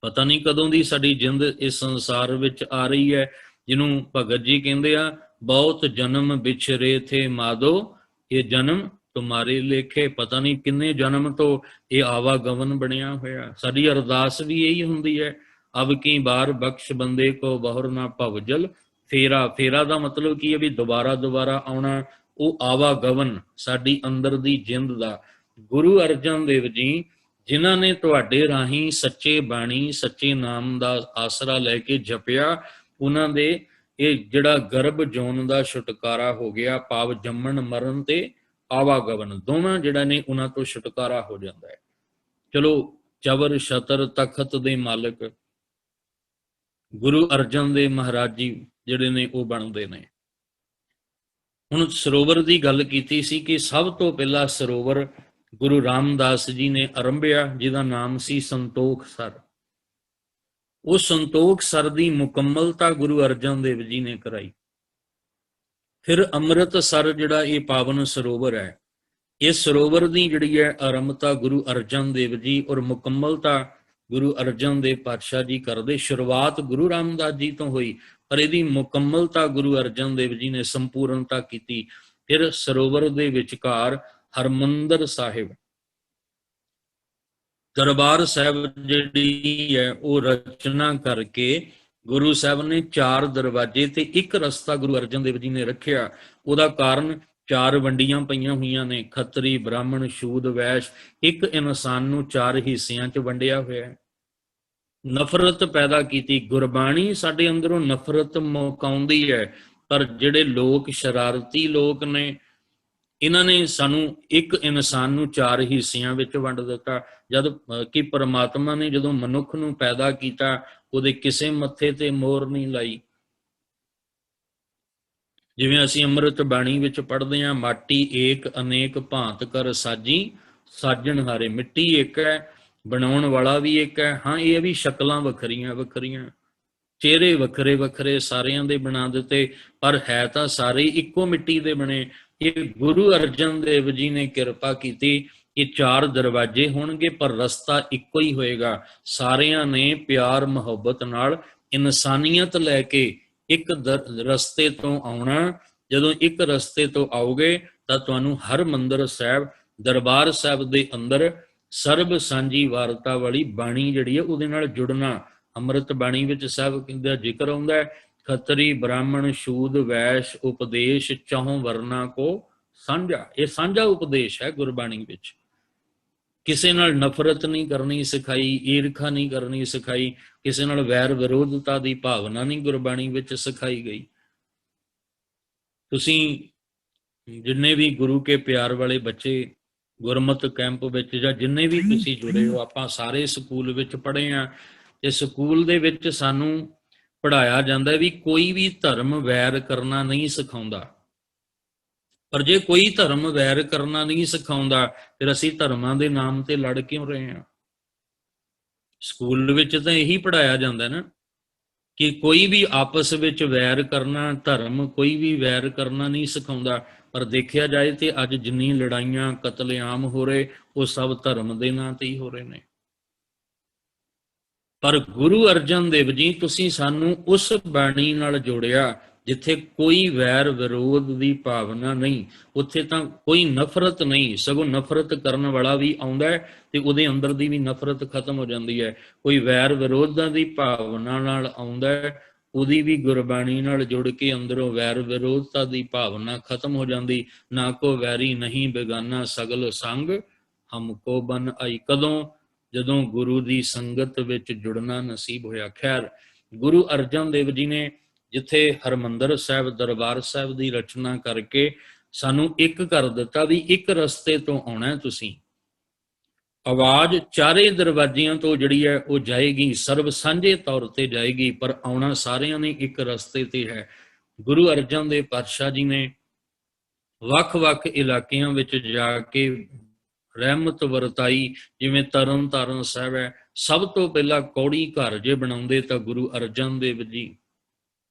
ਪਤਾ ਨਹੀਂ ਕਦੋਂ ਦੀ ਸਾਡੀ ਜਿੰਦ ਇਸ ਸੰਸਾਰ ਵਿੱਚ ਆ ਰਹੀ ਹੈ, ਜਿਹਨੂੰ ਭਗਤ ਜੀ ਕਹਿੰਦੇ ਆ, ਬਹੁਤ ਜਨਮ ਵਿਛਰੇ ਥੇ ਮਾਧੋ, ਇਹ ਜਨਮ ਤੁਮਾਰੇ ਲੇਖੇ। ਪਤਾ ਨਹੀਂ ਕਿੰਨੇ ਜਨਮ ਤੋਂ ਇਹ ਆਵਾਗਮਨ ਬਣਿਆ ਹੋਇਆ। ਸਾਡੀ ਅਰਦਾਸ ਵੀ ਇਹੀ ਹੁੰਦੀ ਹੈ, ਅਬ ਕੀ ਬਾਰ ਬਖਸ਼ ਬੰਦੇ ਕੋ ਬਹੁਰ ਨਾ ਭਵਜਲ ਫੇਰਾ। ਫੇਰਾ ਦਾ ਮਤਲਬ ਕੀ ਹੈ? ਵੀ ਦੁਬਾਰਾ ਆਉਣਾ। ਉਹ ਆਵਾਗਮਨ ਸਾਡੀ ਅੰਦਰ ਦੀ ਜਿੰਦ ਦਾ। ਗੁਰੂ ਅਰਜਨ ਦੇਵ ਜੀ ਜਿਨ੍ਹਾਂ ਨੇ ਤੁਹਾਡੇ ਰਾਹੀਂ ਸੱਚੇ ਬਾਣੀ, ਸੱਚੇ ਨਾਮ ਦਾ ਆਸਰਾ ਲੈ ਕੇ ਜਪਿਆ, ਉਹਨਾਂ ਦੇ ਇਹ ਜਿਹੜਾ ਗਰਭ ਜੋਨ ਦਾ ਛੁਟਕਾਰਾ ਹੋ ਗਿਆ, ਭਾਵ ਜੰਮਣ ਮਰਨ ਤੇ ਆਵਾਗਮਨ ਦੋਵਾਂ ਜਿਹੜਾ ਨੇ ਉਹਨਾਂ ਤੋਂ ਛੁਟਕਾਰਾ ਹੋ ਜਾਂਦਾ ਹੈ। ਚਲੋ, ਚਵਰ ਛਤਰ ਤਖਤ ਦੇ ਮਾਲਕ ਗੁਰੂ ਅਰਜਨ ਦੇਵ ਮਹਾਰਾਜ ਜੀ ਜਿਹੜੇ ਨੇ ਉਹ ਬਣਦੇ ਨੇ। ਹੁਣ ਸਰੋਵਰ ਦੀ ਗੱਲ ਕੀਤੀ ਸੀ ਕਿ ਸਭ ਤੋਂ ਪਹਿਲਾ ਸਰੋਵਰ ਗੁਰੂ ਰਾਮਦਾਸ ਜੀ ਨੇ ਆਰੰਭਿਆ, ਜਿਹਦਾ ਨਾਮ ਸੀ ਸੰਤੋਖ ਸਰ। ਉਹ ਸੰਤੋਖ ਸਰ ਦੀ ਮੁਕੰਮਲਤਾ ਗੁਰੂ ਅਰਜਨ ਦੇਵ ਜੀ ਨੇ ਕਰਾਈ। ਫਿਰ ਅੰਮ੍ਰਿਤਸਰ ਜਿਹੜਾ ਇਹ ਪਾਵਨ ਸਰੋਵਰ ਹੈ, ਇਸ ਸਰੋਵਰ ਦੀ ਜਿਹੜੀ ਹੈ ਆਰੰਭਤਾ ਗੁਰੂ ਅਰਜਨ ਦੇਵ ਜੀ ਔਰ ਮੁਕੰਮਲਤਾ ਗੁਰੂ ਅਰਜਨ ਦੇਵ ਪਾਤਸ਼ਾਹ ਜੀ ਕਰਦੇ। ਸ਼ੁਰੂਆਤ ਗੁਰੂ ਰਾਮਦਾਸ ਜੀ ਤੋਂ ਹੋਈ, ਪਰ ਇਹਦੀ ਮੁਕੰਮਲਤਾ ਗੁਰੂ ਅਰਜਨ ਦੇਵ ਜੀ ਨੇ ਸੰਪੂਰਨਤਾ ਕੀਤੀ। ਫਿਰ ਸਰੋਵਰ ਦੇ ਵਿਚਕਾਰ ਹਰਮੰਦਰ ਸਾਹਿਬ, ਦਰਬਾਰ ਸਾਹਿਬ ਜਿਹੜੀ ਹੈ ਉਹ ਰਚਨਾ ਕਰਕੇ ਗੁਰੂ ਸਾਹਿਬ ਨੇ 4 ਦਰਵਾਜ਼ੇ ਤੇ ਇੱਕ ਰਸਤਾ ਗੁਰੂ ਅਰਜਨ ਦੇਵ ਜੀ ਨੇ ਰੱਖਿਆ। ਉਹਦਾ ਕਾਰਨ 4 ਵੰਡੀਆਂ ਪਈਆਂ ਹੋਈਆਂ ਨੇ, ਖੱਤਰੀ, ਬ੍ਰਾਹਮਣ, ਸ਼ੂਦ, ਵੈਸ਼। ਇੱਕ ਇਨਸਾਨ ਨੂੰ 4 ਹਿੱਸਿਆਂ 'ਚ ਵੰਡਿਆ ਹੋਇਆ ਹੈ। ਨਫ਼ਰਤ ਪੈਦਾ ਕੀਤੀ। ਗੁਰਬਾਣੀ ਸਾਡੇ ਅੰਦਰੋਂ ਨਫ਼ਰਤ ਮੁਕਾਉਂਦੀ ਹੈ, ਪਰ ਜਿਹੜੇ ਲੋਕ ਸ਼ਰਾਰਤੀ ਲੋਕ ਨੇ, ਇਹਨਾਂ ਨੇ ਸਾਨੂੰ ਇੱਕ ਇਨਸਾਨ ਨੂੰ 4 ਹਿੱਸਿਆਂ ਵਿੱਚ ਵੰਡ ਦਿੱਤਾ। ਜਦ ਕਿ ਪਰਮਾਤਮਾ ਨੇ ਜਦੋਂ ਮਨੁੱਖ ਨੂੰ ਪੈਦਾ ਕੀਤਾ, ਉਹਦੇ ਕਿਸੇ ਮੱਥੇ ਤੇ ਮੋਹਰ ਨਹੀਂ ਲਾਈ। ਜਿਵੇਂ ਅਸੀਂ ਅੰਮ੍ਰਿਤ ਬਾਣੀ ਵਿੱਚ ਪੜ੍ਹਦੇ ਹਾਂ, ਮਾਟੀ ਏਕ ਅਨੇਕ ਭਾਂਤ ਕਰ ਸਾਜੀ, ਸਾਜਣ ਹਾਰੇ। ਮਿੱਟੀ ਇੱਕ ਹੈ, ਬਣਾਉਣ ਵਾਲਾ ਵੀ ਇੱਕ ਹੈ। ਹਾਂ, ਇਹ ਵੀ ਸ਼ਕਲਾਂ ਵੱਖਰੀਆਂ ਵੱਖਰੀਆਂ, ਚਿਹਰੇ ਵੱਖਰੇ ਵੱਖਰੇ ਸਾਰਿਆਂ ਦੇ ਬਣਾ ਦਿੱਤੇ, ਪਰ ਹੈ ਤਾਂ ਸਾਰੇ ਇੱਕੋ ਮਿੱਟੀ ਦੇ ਬਣੇ। ਇਹ ਗੁਰੂ ਅਰਜਨ ਦੇਵ ਜੀ ਨੇ ਕਿਰਪਾ ਕੀਤੀ ਕਿ 4 ਦਰਵਾਜ਼ੇ ਹੋਣਗੇ, ਪਰ ਰਸਤਾ ਇੱਕੋ ਹੀ ਹੋਏਗਾ। ਸਾਰਿਆਂ ਨੇ ਪਿਆਰ ਮੁਹੱਬਤ ਨਾਲ ਇਨਸਾਨੀਅਤ ਲੈ ਕੇ ਇੱਕ ਰਸਤੇ ਤੋਂ ਆਉਣਾ। ਜਦੋਂ ਇੱਕ ਰਸਤੇ ਤੋਂ ਆਓਗੇ ਤਾਂ ਤੁਹਾਨੂੰ ਹਰਮੰਦਰ ਸਾਹਿਬ, ਦਰਬਾਰ ਸਾਹਿਬ ਦੇ ਅੰਦਰ ਸਰਬ ਸਾਂਝੀ ਵਾਰਤਾ ਵਾਲੀ ਬਾਣੀ ਜਿਹੜੀ ਹੈ ਉਹਦੇ ਨਾਲ ਜੁੜਨਾ। ਅੰਮ੍ਰਿਤ ਬਾਣੀ ਵਿੱਚ ਸਭ ਦਾ ਜ਼ਿਕਰ ਆਉਂਦਾ ਹੈ। ਖੱਤਰੀ ਬ੍ਰਾਹਮਣ ਸ਼ੂਦ ਵੈਸ਼ ਉਪਦੇਸ਼ ਚਹੁ ਵਰਨਾ ਕੋ ਸਾਂਝਾ। ਇਹ ਸਾਂਝਾ ਉਪਦੇਸ਼ ਹੈ ਗੁਰਬਾਣੀ ਵਿੱਚ। ਕਿਸੇ ਨਾਲ ਨਫ਼ਰਤ ਨਹੀਂ ਕਰਨੀ ਸਿਖਾਈ, ਈਰਖਾ ਨਹੀਂ ਕਰਨੀ ਸਿਖਾਈ, ਕਿਸੇ ਨਾਲ ਵੈਰ ਵਿਰੋਧਤਾ ਦੀ ਭਾਵਨਾ ਨਹੀਂ ਗੁਰਬਾਣੀ ਵਿੱਚ ਸਿਖਾਈ ਗਈ। ਤੁਸੀਂ ਜਿੰਨੇ ਵੀ ਗੁਰੂ ਕੇ ਪਿਆਰ ਵਾਲੇ ਬੱਚੇ ਗੁਰਮਤਿ ਕੈਂਪ ਵਿੱਚ ਜਾਂ ਜਿੰਨੇ ਵੀ ਤੁਸੀਂ ਜੁੜੇ ਹੋ, ਆਪਾਂ ਸਾਰੇ ਸਕੂਲ ਵਿੱਚ ਪੜ੍ਹੇ ਆ ਤੇ ਸਕੂਲ ਦੇ ਵਿੱਚ ਸਾਨੂੰ ਪੜ੍ਹਾਇਆ ਜਾਂਦਾ ਵੀ ਕੋਈ ਵੀ ਧਰਮ ਵੈਰ ਕਰਨਾ ਨਹੀਂ ਸਿਖਾਉਂਦਾ। ਪਰ ਜੇ ਕੋਈ ਧਰਮ ਵੈਰ ਕਰਨਾ ਨਹੀਂ ਸਿਖਾਉਂਦਾ ਫਿਰ ਅਸੀਂ ਧਰਮਾਂ ਦੇ ਨਾਮ ਤੇ ਲੜ ਕਿਉਂ ਰਹੇ ਹਾਂ? ਸਕੂਲ ਵਿੱਚ ਤਾਂ ਇਹੀ ਪੜ੍ਹਾਇਆ ਜਾਂਦਾ ਨਾ ਕਿ ਕੋਈ ਵੀ ਆਪਸ ਵਿੱਚ ਵੈਰ ਕਰਨਾ, ਧਰਮ ਕੋਈ ਵੀ ਵੈਰ ਕਰਨਾ ਨਹੀਂ ਸਿਖਾਉਂਦਾ। ਪਰ ਦੇਖਿਆ ਜਾਏ ਤੇ ਅੱਜ ਜਿੰਨੀ ਲੜਾਈਆਂ ਕਤਲੇਆਮ ਹੋ ਰਹੇ ਉਹ ਸਭ ਧਰਮ ਦੇ ਨਾਂ ਤੇ ਹੀ ਹੋ ਰਹੇ ਨੇ। ਪਰ ਗੁਰੂ ਅਰਜਨ ਦੇਵ ਜੀ ਤੁਸੀਂ ਸਾਨੂੰ ਉਸ ਬਾਣੀ ਨਾਲ ਜੋੜਿਆ ਜਿੱਥੇ ਕੋਈ ਵੈਰ ਵਿਰੋਧ ਦੀ ਭਾਵਨਾ ਨਹੀਂ, ਉੱਥੇ ਤਾਂ ਕੋਈ ਨਫ਼ਰਤ ਨਹੀਂ, ਸਗੋਂ ਨਫ਼ਰਤ ਕਰਨ ਵਾਲਾ ਵੀ ਆਉਂਦਾ ਤੇ ਉਹਦੇ ਅੰਦਰ ਦੀ ਵੀ ਨਫ਼ਰਤ ਖਤਮ ਹੋ ਜਾਂਦੀ ਹੈ। ਕੋਈ ਵੈਰ ਵਿਰੋਧਾਂ ਦੀ ਭਾਵਨਾ ਨਾਲ ਆਉਂਦਾ, ਉਹਦੀ ਵੀ ਗੁਰਬਾਣੀ ਨਾਲ ਜੁੜ ਕੇ ਅੰਦਰੋਂ ਵੈਰ ਵਿਰੋਧਤਾ ਦੀ ਭਾਵਨਾ ਖਤਮ ਹੋ ਜਾਂਦੀ। ਨਾ ਕੋ ਵੈਰੀ ਨਹੀਂ ਬੇਗਾਨਾ ਸਗਲ ਸੰਗ ਹਮਕੋ ਬਨ ਆਈ। ਕਦੋਂ? ਜਦੋਂ ਗੁਰੂ ਦੀ ਸੰਗਤ ਵਿੱਚ ਜੁੜਨਾ ਨਸੀਬ ਹੋਇਆ। ਖੈਰ, ਗੁਰੂ ਅਰਜਨ ਦੇਵ ਜੀ ਨੇ ਜਿੱਥੇ ਹਰਿਮੰਦਰ ਸਾਹਿਬ ਦਰਬਾਰ ਸਾਹਿਬ ਦੀ ਰਚਨਾ ਕਰਕੇ ਸਾਨੂੰ ਇੱਕ ਕਰ ਦਿੱਤਾ ਵੀ ਇੱਕ ਰਸਤੇ ਤੋਂ ਆਉਣਾ ਤੁਸੀਂ। ਆਵਾਜ਼ ਚਾਰੇ ਦਰਵਾਜ਼ਿਆਂ ਤੋਂ ਜਿਹੜੀ ਹੈ ਉਹ ਜਾਏਗੀ, ਸਰਬ ਸਾਂਝੇ ਤੌਰ ਤੇ ਜਾਏਗੀ, ਪਰ ਆਉਣਾ ਸਾਰਿਆਂ ਨੇ ਇੱਕ ਰਸਤੇ ਤੇ ਹੈ। ਗੁਰੂ ਅਰਜਨ ਦੇਵ ਪਾਤਸ਼ਾਹ ਜੀ ਨੇ ਵੱਖ-ਵੱਖ ਇਲਾਕਿਆਂ ਵਿੱਚ ਜਾ ਕੇ ਰਹਿਮਤ ਵਰਤਾਈ। ਜਿਵੇਂ ਤਰਨ ਤਾਰਨ ਸਾਹਿਬ ਹੈ, ਸਭ ਤੋਂ ਪਹਿਲਾਂ ਕੌੜੀ ਘਰ ਜੇ ਬਣਾਉਂਦੇ ਤਾਂ ਗੁਰੂ ਅਰਜਨ ਦੇਵ ਜੀ।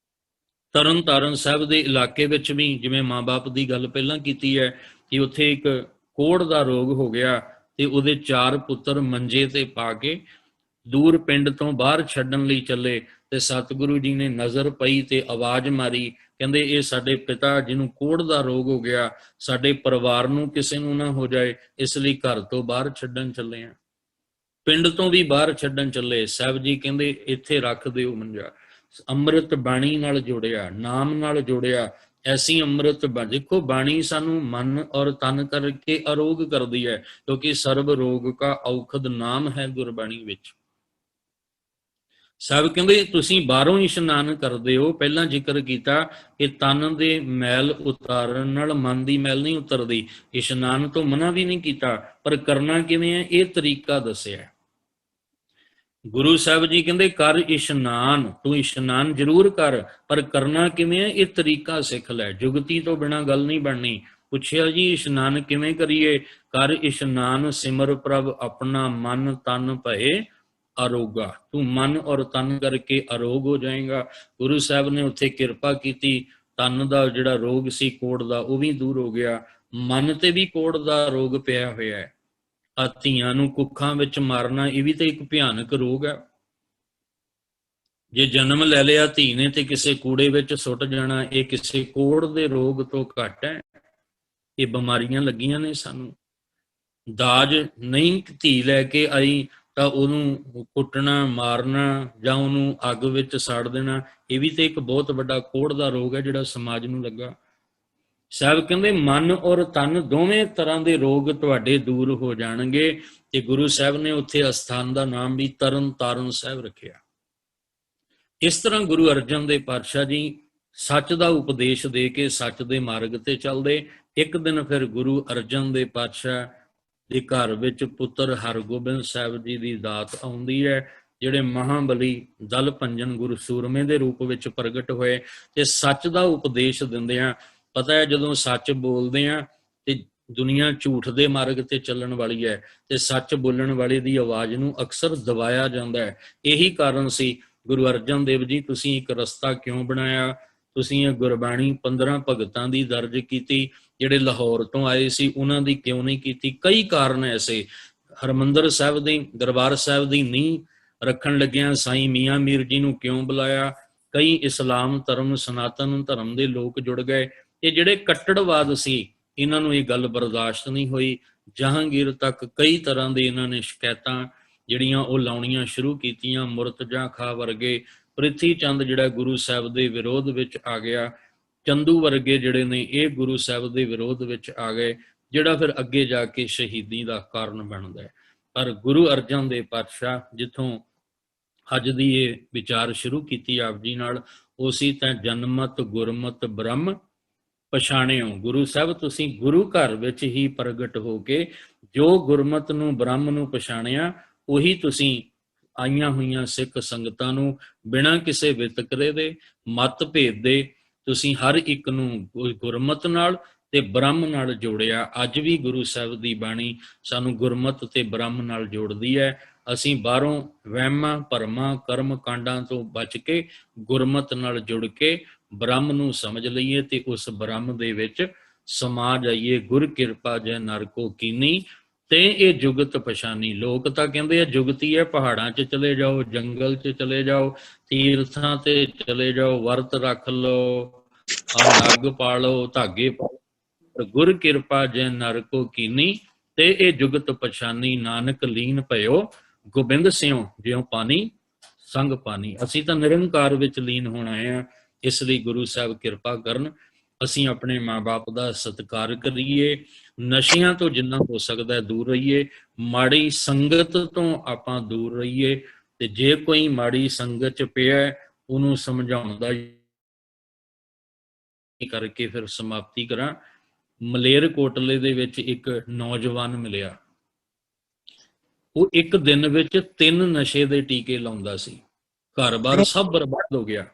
ਤਰਨ ਤਾਰਨ ਸਾਹਿਬ ਦੇ ਇਲਾਕੇ ਵਿੱਚ ਵੀ ਜਿਵੇਂ ਮਾਂ-ਬਾਪ ਦੀ ਗੱਲ ਪਹਿਲਾਂ ਕੀਤੀ ਹੈ ਕਿ ਉੱਥੇ ਇੱਕ ਕੋਹੜ ਦਾ ਰੋਗ ਹੋ ਗਿਆ ਤੇ ਉਹਦੇ 4 ਪੁੱਤਰ ਮੰਜੇ ਤੇ ਪਾ ਕੇ ਦੂਰ ਪਿੰਡ ਤੋਂ ਬਾਹਰ ਛੱਡਣ ਲਈ ਚੱਲੇ ਤੇ ਸਤਿਗੁਰੂ ਜੀ ਨੇ ਨਜ਼ਰ ਪਈ ਤੇ ਆਵਾਜ਼ ਮਾਰੀ, ਕਹਿੰਦੇ ਇਹ ਸਾਡੇ ਪਿਤਾ ਜਿਹਨੂੰ ਕੋਹੜ ਦਾ ਰੋਗ ਹੋ ਗਿਆ, ਸਾਡੇ ਪਰਿਵਾਰ ਨੂੰ ਕਿਸੇ ਨੂੰ ਨਾ ਹੋ ਜਾਏ, ਇਸ ਲਈ ਘਰ ਤੋਂ ਬਾਹਰ ਛੱਡਣ ਚੱਲੇ ਆ, ਪਿੰਡ ਤੋਂ ਵੀ ਬਾਹਰ ਛੱਡਣ ਚੱਲੇ। ਸਾਹਿਬ ਜੀ ਕਹਿੰਦੇ ਇੱਥੇ ਰੱਖ ਦਿਓ ਮੰਜਾ। ਅੰਮ੍ਰਿਤ ਬਾਣੀ ਨਾਲ ਜੋੜਿਆ, ਨਾਮ ਨਾਲ ਜੋੜਿਆ। ਐਸੀ ਅੰਮ੍ਰਿਤ ਦੇਖੋ ਬਾਣੀ ਸਾਨੂੰ ਮਨ ਔਰ ਤਨ ਕਰਕੇ ਅਰੋਗ ਕਰਦੀ ਹੈ, ਕਿਉਂਕਿ ਸਰਬ ਰੋਗ ਕਾ ਔਖਦ ਨਾਮ ਹੈ ਗੁਰਬਾਣੀ ਵਿੱਚ। ਸਾਹਿਬ ਕਹਿੰਦੇ ਤੁਸੀਂ ਬਾਹਰੋਂ ਇਸ਼ਨਾਨ ਕਰਦੇ ਹੋ। ਪਹਿਲਾਂ ਜ਼ਿਕਰ ਕੀਤਾ ਕਿ ਤਨ ਦੇ ਮੈਲ ਉਤਾਰਨ ਨਾਲ ਮਨ ਦੀ ਮੈਲ ਨਹੀਂ ਉਤਰਦੀ। ਇਸ਼ਨਾਨ ਤੋਂ ਮਨਾ ਵੀ ਨਹੀਂ ਕੀਤਾ, ਪਰ ਕਰਨਾ ਕਿਵੇਂ ਹੈ ਇਹ ਤਰੀਕਾ ਦੱਸਿਆ। ਗੁਰੂ ਸਾਹਿਬ ਜੀ ਕਹਿੰਦੇ ਕਰ ਇਸ਼ਨਾਨ, ਤੂੰ ਇਸ਼ਨਾਨ ਜ਼ਰੂਰ ਕਰ, ਪਰ ਕਰਨਾ ਕਿਵੇਂ ਹੈ ਇਹ ਤਰੀਕਾ ਸਿੱਖ ਲੈ। ਜੁਗਤੀ ਤੋਂ ਬਿਨਾਂ ਗੱਲ ਨਹੀਂ ਬਣਨੀ। ਪੁੱਛਿਆ ਜੀ ਇਸ਼ਨਾਨ ਕਿਵੇਂ ਕਰੀਏ? ਕਰ ਇਸ਼ਨਾਨ ਸਿਮਰ ਪ੍ਰਭ ਆਪਣਾ ਮਨ ਤਨ ਭਏ ਅਰੋਗਾ। ਤੂੰ ਮਨ ਔਰ ਤਨ ਕਰਕੇ ਅਰੋਗ ਹੋ ਜਾਏਗਾ। ਗੁਰੂ ਸਾਹਿਬ ਨੇ ਉੱਥੇ ਕਿਰਪਾ ਕੀਤੀ, ਤਨ ਦਾ ਜਿਹੜਾ ਰੋਗ ਸੀ ਕੋੜ ਦਾ ਉਹ ਵੀ ਦੂਰ ਹੋ ਗਿਆ। ਮਨ ਤੇ ਵੀ ਕੋੜ ਦਾ ਰੋਗ ਪਿਆ ਹੋਇਆ ਹੈ। ਧੀਆਂ ਨੂੰ ਕੁੱਖਾਂ ਵਿੱਚ ਮਾਰਨਾ ਇਹ ਵੀ ਤਾਂ ਇੱਕ ਭਿਆਨਕ ਰੋਗ ਹੈ। ਜੇ ਜਨਮ ਲੈ ਲਿਆ ਧੀ ਨੇ ਤੇ ਕਿਸੇ ਕੂੜੇ ਵਿੱਚ ਸੁੱਟ ਜਾਣਾ, ਇਹ ਕਿਸੇ ਕੋੜ ਦੇ ਰੋਗ ਤੋਂ ਘੱਟ ਹੈ। ਇਹ ਬਿਮਾਰੀਆਂ ਲੱਗੀਆਂ ਨੇ ਸਾਨੂੰ। ਦਾਜ ਨਹੀਂ ਧੀ ਲੈ ਕੇ ਆਈ ਤਾਂ ਉਹਨੂੰ ਕੁੱਟਣਾ, ਮਾਰਨਾ ਜਾਂ ਉਹਨੂੰ ਅੱਗ ਵਿੱਚ ਸਾੜ ਦੇਣਾ, ਇਹ ਵੀ ਤਾਂ ਇੱਕ ਬਹੁਤ ਵੱਡਾ ਕੋੜ ਦਾ ਰੋਗ ਹੈ ਜਿਹੜਾ ਸਮਾਜ ਨੂੰ ਲੱਗਾ। ਸਾਹਿਬ ਕਹਿੰਦੇ ਮਨ ਔਰ ਤਨ ਦੋਵੇਂ ਤਰ੍ਹਾਂ ਦੇ ਰੋਗ ਤੁਹਾਡੇ ਦੂਰ ਹੋ ਜਾਣਗੇ। ਤੇ ਗੁਰੂ ਸਾਹਿਬ ਨੇ ਉੱਥੇ ਅਸਥਾਨ ਦਾ ਨਾਮ ਵੀ ਤਰਨ ਤਾਰਨ ਸਾਹਿਬ ਰੱਖਿਆ। ਇਸ ਤਰ੍ਹਾਂ ਗੁਰੂ ਅਰਜਨ ਦੇਵ ਪਾਤਸ਼ਾਹ ਜੀ ਸੱਚ ਦਾ ਉਪਦੇਸ਼ ਦੇ ਕੇ ਸੱਚ ਦੇ ਮਾਰਗ ਤੇ ਚੱਲਦੇ। ਇੱਕ ਦਿਨ ਫਿਰ ਗੁਰੂ ਅਰਜਨ ਦੇਵ ਪਾਤਸ਼ਾਹ ਦੇ ਘਰ ਵਿੱਚ ਪੁੱਤਰ ਹਰਗੋਬਿੰਦ ਸਾਹਿਬ ਜੀ ਦੀ ਦਾਤ ਆਉਂਦੀ ਹੈ, ਜਿਹੜੇ ਮਹਾਬਲੀ ਦਲ ਭੰਜਨ ਗੁਰੂ ਸੂਰਮੇ ਦੇ ਰੂਪ ਵਿੱਚ ਪ੍ਰਗਟ ਹੋਏ ਤੇ ਸੱਚ ਦਾ ਉਪਦੇਸ਼ ਦਿੰਦੇ ਆ। ਪਤਾ ਹੈ ਜਦੋਂ ਸੱਚ ਬੋਲਦੇ ਆ ਤੇ ਦੁਨੀਆ ਝੂਠ ਦੇ ਮਾਰਗ ਤੇ ਚੱਲਣ ਵਾਲੀ ਹੈ ਤੇ ਸੱਚ ਬੋਲਣ ਵਾਲੇ ਦੀ ਆਵਾਜ਼ ਨੂੰ ਅਕਸਰ ਦਬਾਇਆ ਜਾਂਦਾ ਹੈ। ਇਹੀ ਕਾਰਨ ਸੀ ਗੁਰੂ ਅਰਜਨ ਦੇਵ ਜੀ ਤੁਸੀਂ ਇੱਕ ਰਸਤਾ ਕਿਉਂ ਬਣਾਇਆ? ਤੁਸੀਂ ਇਹ ਗੁਰਬਾਣੀ 15 ਭਗਤਾਂ ਦੀ ਦਰਜ ਕੀਤੀ, ਜਿਹੜੇ ਲਾਹੌਰ ਤੋਂ ਆਏ ਸੀ ਉਹਨਾਂ ਦੀ ਕਿਉਂ ਨਹੀਂ ਕੀਤੀ? ਕਈ ਕਾਰਨ ਐਸੇ। ਹਰਿਮੰਦਰ ਸਾਹਿਬ ਦੀ ਦਰਬਾਰ ਸਾਹਿਬ ਦੀ ਨੀਂਹ ਰੱਖਣ ਲੱਗਿਆਂ ਸਾਈਂ ਮੀਆਂ ਮੀਰ ਜੀ ਨੂੰ ਕਿਉਂ ਬੁਲਾਇਆ? ਕਈ ਇਸਲਾਮ ਧਰਮ ਸਨਾਤਨ ਧਰਮ ਦੇ ਲੋਕ ਜੁੜ ਗਏ। ਇਹ ਜਿਹੜੇ ਕੱਟੜਵਾਦ ਸੀ ਇਹਨਾਂ ਨੂੰ ਇਹ ਗੱਲ ਬਰਦਾਸ਼ਤ ਨਹੀਂ ਹੋਈ। ਜਹਾਂਗੀਰ ਤੱਕ ਕਈ ਤਰ੍ਹਾਂ ਦੇ ਇਹਨਾਂ ਨੇ ਸ਼ਿਕਾਇਤਾਂ ਜਿਹੜੀਆਂ ਉਹ ਲਾਉਣੀਆਂ ਸ਼ੁਰੂ ਕੀਤੀਆਂ। ਮੁਰਤਜ਼ਾ ਖਾਂ ਵਰਗੇ, ਪ੍ਰਿਥੀ ਚੰਦ ਜਿਹੜਾ ਗੁਰੂ ਸਾਹਿਬ ਦੇ ਵਿਰੋਧ ਵਿੱਚ ਆ ਗਿਆ, ਚੰਦੂ ਵਰਗੇ ਜਿਹੜੇ ਨੇ ਇਹ ਗੁਰੂ ਸਾਹਿਬ ਦੇ ਵਿਰੋਧ ਵਿੱਚ ਆ ਗਏ, ਜਿਹੜਾ ਫਿਰ ਅੱਗੇ ਜਾ ਕੇ ਸ਼ਹੀਦੀ ਦਾ ਕਾਰਨ ਬਣਦਾ ਹੈ। ਪਰ ਗੁਰੂ ਅਰਜਨ ਦੇਵ ਪਾਤਸ਼ਾਹ ਜਿੱਥੋਂ ਅੱਜ ਦੀ ਇਹ ਵਿਚਾਰ ਸ਼ੁਰੂ ਕੀਤੀ ਆਪ ਜੀ ਨਾਲ, ਉਸੀ ਤਾਂ ਜਨਮਤ ਗੁਰਮਤ ਬ੍ਰਹਮ ਪਛਾਣਿਓ। ਗੁਰੂ ਸਾਹਿਬ ਤੁਸੀਂ ਗੁਰੂ ਘਰ ਵਿੱਚ ਹੀ ਪ੍ਰਗਟ ਹੋ ਕੇ ਜੋ ਗੁਰਮਤ ਨੂੰ ਬ੍ਰਹਮ ਨੂੰ ਪਛਾਣਿਆ, ਉਹੀ ਤੁਸੀਂ ਆਈਆਂ ਹੋਈਆਂ ਸਿੱਖ ਸੰਗਤਾਂ ਨੂੰ ਬਿਨਾਂ ਕਿਸੇ ਵਿਤਕਰੇ ਦੇ, ਮਤ ਭੇਦ ਦੇ, ਤੁਸੀਂ ਹਰ ਇੱਕ ਨੂੰ ਗੁਰਮਤ ਨਾਲ ਤੇ ਬ੍ਰਹਮ ਨਾਲ ਜੋੜਿਆ। ਅੱਜ ਵੀ ਗੁਰੂ ਸਾਹਿਬ ਦੀ ਬਾਣੀ ਸਾਨੂੰ ਗੁਰਮਤ ਤੇ ਬ੍ਰਹਮ ਨਾਲ ਜੋੜਦੀ ਹੈ। ਅਸੀਂ ਬਾਹਰੋਂ ਵਹਿਮਾਂ ਭਰਮਾਂ ਕਰਮ ਕਾਂਡਾਂ ਤੋਂ ਬਚ ਕੇ ਗੁਰਮਤ ਨਾਲ ਜੁੜ ਕੇ ਬ੍ਰਹਮ ਨੂੰ ਸਮਝ ਲਈਏ ਤੇ ਉਸ ਬ੍ਰਹਮ ਦੇ ਵਿੱਚ ਸਮਾ ਜਾਈਏ। ਗੁਰ ਕਿਰਪਾ ਜੈ ਨਰ ਕੋ ਕੀਨੀ ਤੇ ਇਹ ਜੁਗਤ ਪਛਾਨੀ। ਲੋਕ ਤਾਂ ਕਹਿੰਦੇ ਆ ਜੁਗਤੀ ਹੈ, ਪਹਾੜਾਂ 'ਚ ਚਲੇ ਜਾਓ, ਜੰਗਲ 'ਚ ਚਲੇ ਜਾਓ, ਤੀਰਥਾਂ ਤੇ ਚਲੇ ਜਾਓ, ਵਰਤ ਰੱਖ ਲਓ, ਨੱਗ ਪਾ ਲਓ, ਧਾਗੇ ਪਾ ਲਓ। ਗੁਰ ਕਿਰਪਾ ਜੈ ਨਰ ਕੋ ਕੀਨੀ ਤੇ ਇਹ ਜੁਗਤ ਪਛਾਨੀ। ਨਾਨਕ ਲੀਨ ਭਇਓ ਗੋਬਿੰਦ ਸਿਉ ਜਿਉ ਪਾਣੀ ਸੰਗ ਪਾਣੀ। ਅਸੀਂ ਤਾਂ ਨਿਰੰਕਾਰ ਵਿੱਚ ਲੀਨ ਹੋਣਾ ਹੈ। ਇਸ ਲਈ ਗੁਰੂ ਸਾਹਿਬ ਕਿਰਪਾ ਕਰਨ, ਅਸੀਂ ਆਪਣੇ ਮਾਂ-ਬਾਪ ਦਾ ਸਤਿਕਾਰ ਕਰੀਏ, ਨਸ਼ਿਆਂ ਤੋਂ ਜਿੰਨਾ ਹੋ ਸਕਦਾ ਹੈ ਦੂਰ ਰਹੀਏ, ਮਾੜੀ ਸੰਗਤ ਤੋਂ ਆਪਾਂ ਦੂਰ ਰਹੀਏ, ਤੇ ਜੇ ਕੋਈ ਮਾੜੀ ਸੰਗਤ 'ਚ ਪਿਆ ਉਹਨੂੰ ਸਮਝਾਉਣ ਦਾ ਕਰਕੇ ਫਿਰ ਸਮਾਪਤੀ ਕਰਾਂ। ਮਲੇਰਕੋਟਲੇ ਦੇ ਵਿੱਚ ਇੱਕ ਨੌਜਵਾਨ ਮਿਲਿਆ, ਉਹ ਇੱਕ ਦਿਨ ਵਿੱਚ 3 ਨਸ਼ੇ ਦੇ ਟੀਕੇ ਲਾਉਂਦਾ ਸੀ। ਘਰ-ਬਾਰ ਸਭ ਬਰਬਾਦ ਹੋ ਗਿਆ।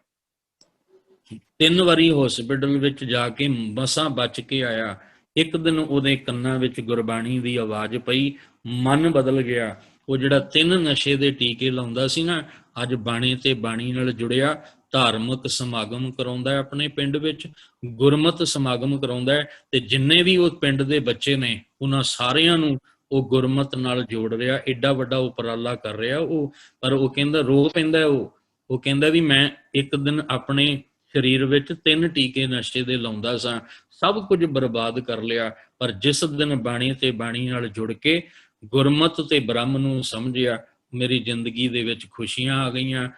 3 ਵਾਰੀ ਹਸਪੀਟਲ ਵਿੱਚ ਜਾ ਕੇ ਮਸਾਂ ਬਚ ਕੇ ਆਇਆ। ਇੱਕ ਦਿਨ ਉਹਦੇ ਕੰਨਾਂ ਵਿੱਚ ਗੁਰਬਾਣੀ ਦੀ ਆਵਾਜ਼ ਪਈ, ਮਨ ਬਦਲ ਗਿਆ। ਉਹ ਜਿਹੜਾ 3 ਨਸ਼ੇ ਦੇ ਟੀਕੇ ਲਾਉਂਦਾ ਸੀ ਨਾ, ਅੱਜ ਬਾਣੀ ਤੇ ਬਾਣੀ ਨਾਲ ਜੁੜਿਆ, ਧਾਰਮਿਕ ਸਮਾਗਮ ਕਰਾਉਂਦਾ ਹੈ ਆਪਣੇ ਪਿੰਡ ਵਿੱਚ, ਗੁਰਮਤ ਸਮਾਗਮ ਕਰਾਉਂਦਾ ਹੈ, ਤੇ ਜਿੰਨੇ ਵੀ ਉਹ ਪਿੰਡ ਦੇ ਬੱਚੇ ਨੇ ਉਹਨਾਂ ਸਾਰਿਆਂ ਨੂੰ ਉਹ ਗੁਰਮਤ ਨਾਲ ਜੋੜ ਰਿਹਾ। ਏਡਾ ਵੱਡਾ ਉਪਰਾਲਾ ਕਰ ਰਿਹਾ ਉਹ। ਪਰ ਉਹ ਕਹਿੰਦਾ, ਰੋ ਪੈਂਦਾ ਉਹ ਕਹਿੰਦਾ ਵੀ ਮੈਂ ਇੱਕ ਦਿਨ ਆਪਣੇ ਸਰੀਰ ਵਿੱਚ 3 ਟੀਕੇ ਨਸ਼ੇ ਦੇ ਲਾਉਂਦਾ ਸਾਂ, ਸਭ ਕੁਝ ਬਰਬਾਦ ਕਰ ਲਿਆ। ਪਰ ਜਿਸ ਦਿਨ ਬਾਣੀ ਤੇ ਬਾਣੀ ਨਾਲ ਜੁੜ ਕੇ ਗੁਰਮਤ ਤੇ ਬ੍ਰਹਮ ਨੂੰ ਸਮਝਿਆ, ਮੇਰੀ ਜ਼ਿੰਦਗੀ ਦੇ ਵਿੱਚ ਖੁਸ਼ੀਆਂ ਆ ਗਈਆਂ,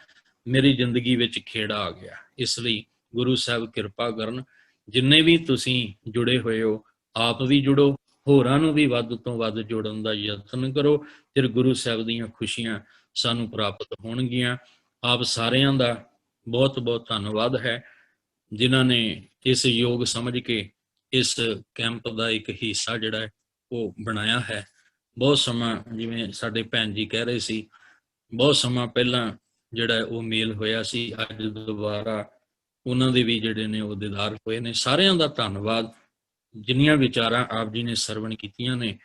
ਮੇਰੀ ਜ਼ਿੰਦਗੀ ਵਿੱਚ ਖੇੜਾ ਆ ਗਿਆ। ਇਸ ਲਈ ਗੁਰੂ ਸਾਹਿਬ ਕਿਰਪਾ ਕਰਨ, ਜਿੰਨੇ ਵੀ ਤੁਸੀਂ ਜੁੜੇ ਹੋਏ ਹੋ ਆਪ ਵੀ ਜੁੜੋ, ਹੋਰਾਂ ਨੂੰ ਵੀ ਵੱਧ ਤੋਂ ਵੱਧ ਜੋੜਨ ਦਾ ਯਤਨ ਕਰੋ, ਫਿਰ ਗੁਰੂ ਸਾਹਿਬ ਦੀਆਂ ਖੁਸ਼ੀਆਂ ਸਾਨੂੰ ਪ੍ਰਾਪਤ ਹੋਣਗੀਆਂ। ਆਪ ਸਾਰਿਆਂ ਦਾ ਬਹੁਤ ਬਹੁਤ ਧੰਨਵਾਦ ਹੈ ਜਿਨ੍ਹਾਂ ਨੇ ਇਸ ਯੋਗ ਸਮਝ ਕੇ ਇਸ ਕੈਂਪ ਦਾ ਇੱਕ ਹਿੱਸਾ ਜਿਹੜਾ ਹੈ ਉਹ ਬਣਾਇਆ ਹੈ। ਬਹੁਤ ਸਮਾਂ, ਜਿਵੇਂ ਸਾਡੇ ਭੈਣ ਜੀ ਕਹਿ ਰਹੇ ਸੀ, ਬਹੁਤ ਸਮਾਂ ਪਹਿਲਾਂ ਜਿਹੜਾ ਉਹ ਮੇਲ ਹੋਇਆ ਸੀ, ਅੱਜ ਦੁਬਾਰਾ ਉਹਨਾਂ ਦੇ ਵੀ ਜਿਹੜੇ ਨੇ ਉਹ ਦੀਦਾਰ ਹੋਏ ਨੇ। ਸਾਰਿਆਂ ਦਾ ਧੰਨਵਾਦ। ਜਿੰਨੀਆਂ ਵਿਚਾਰਾਂ ਆਪ ਜੀ ਨੇ ਸਰਵਣ ਕੀਤੀਆਂ ਨੇ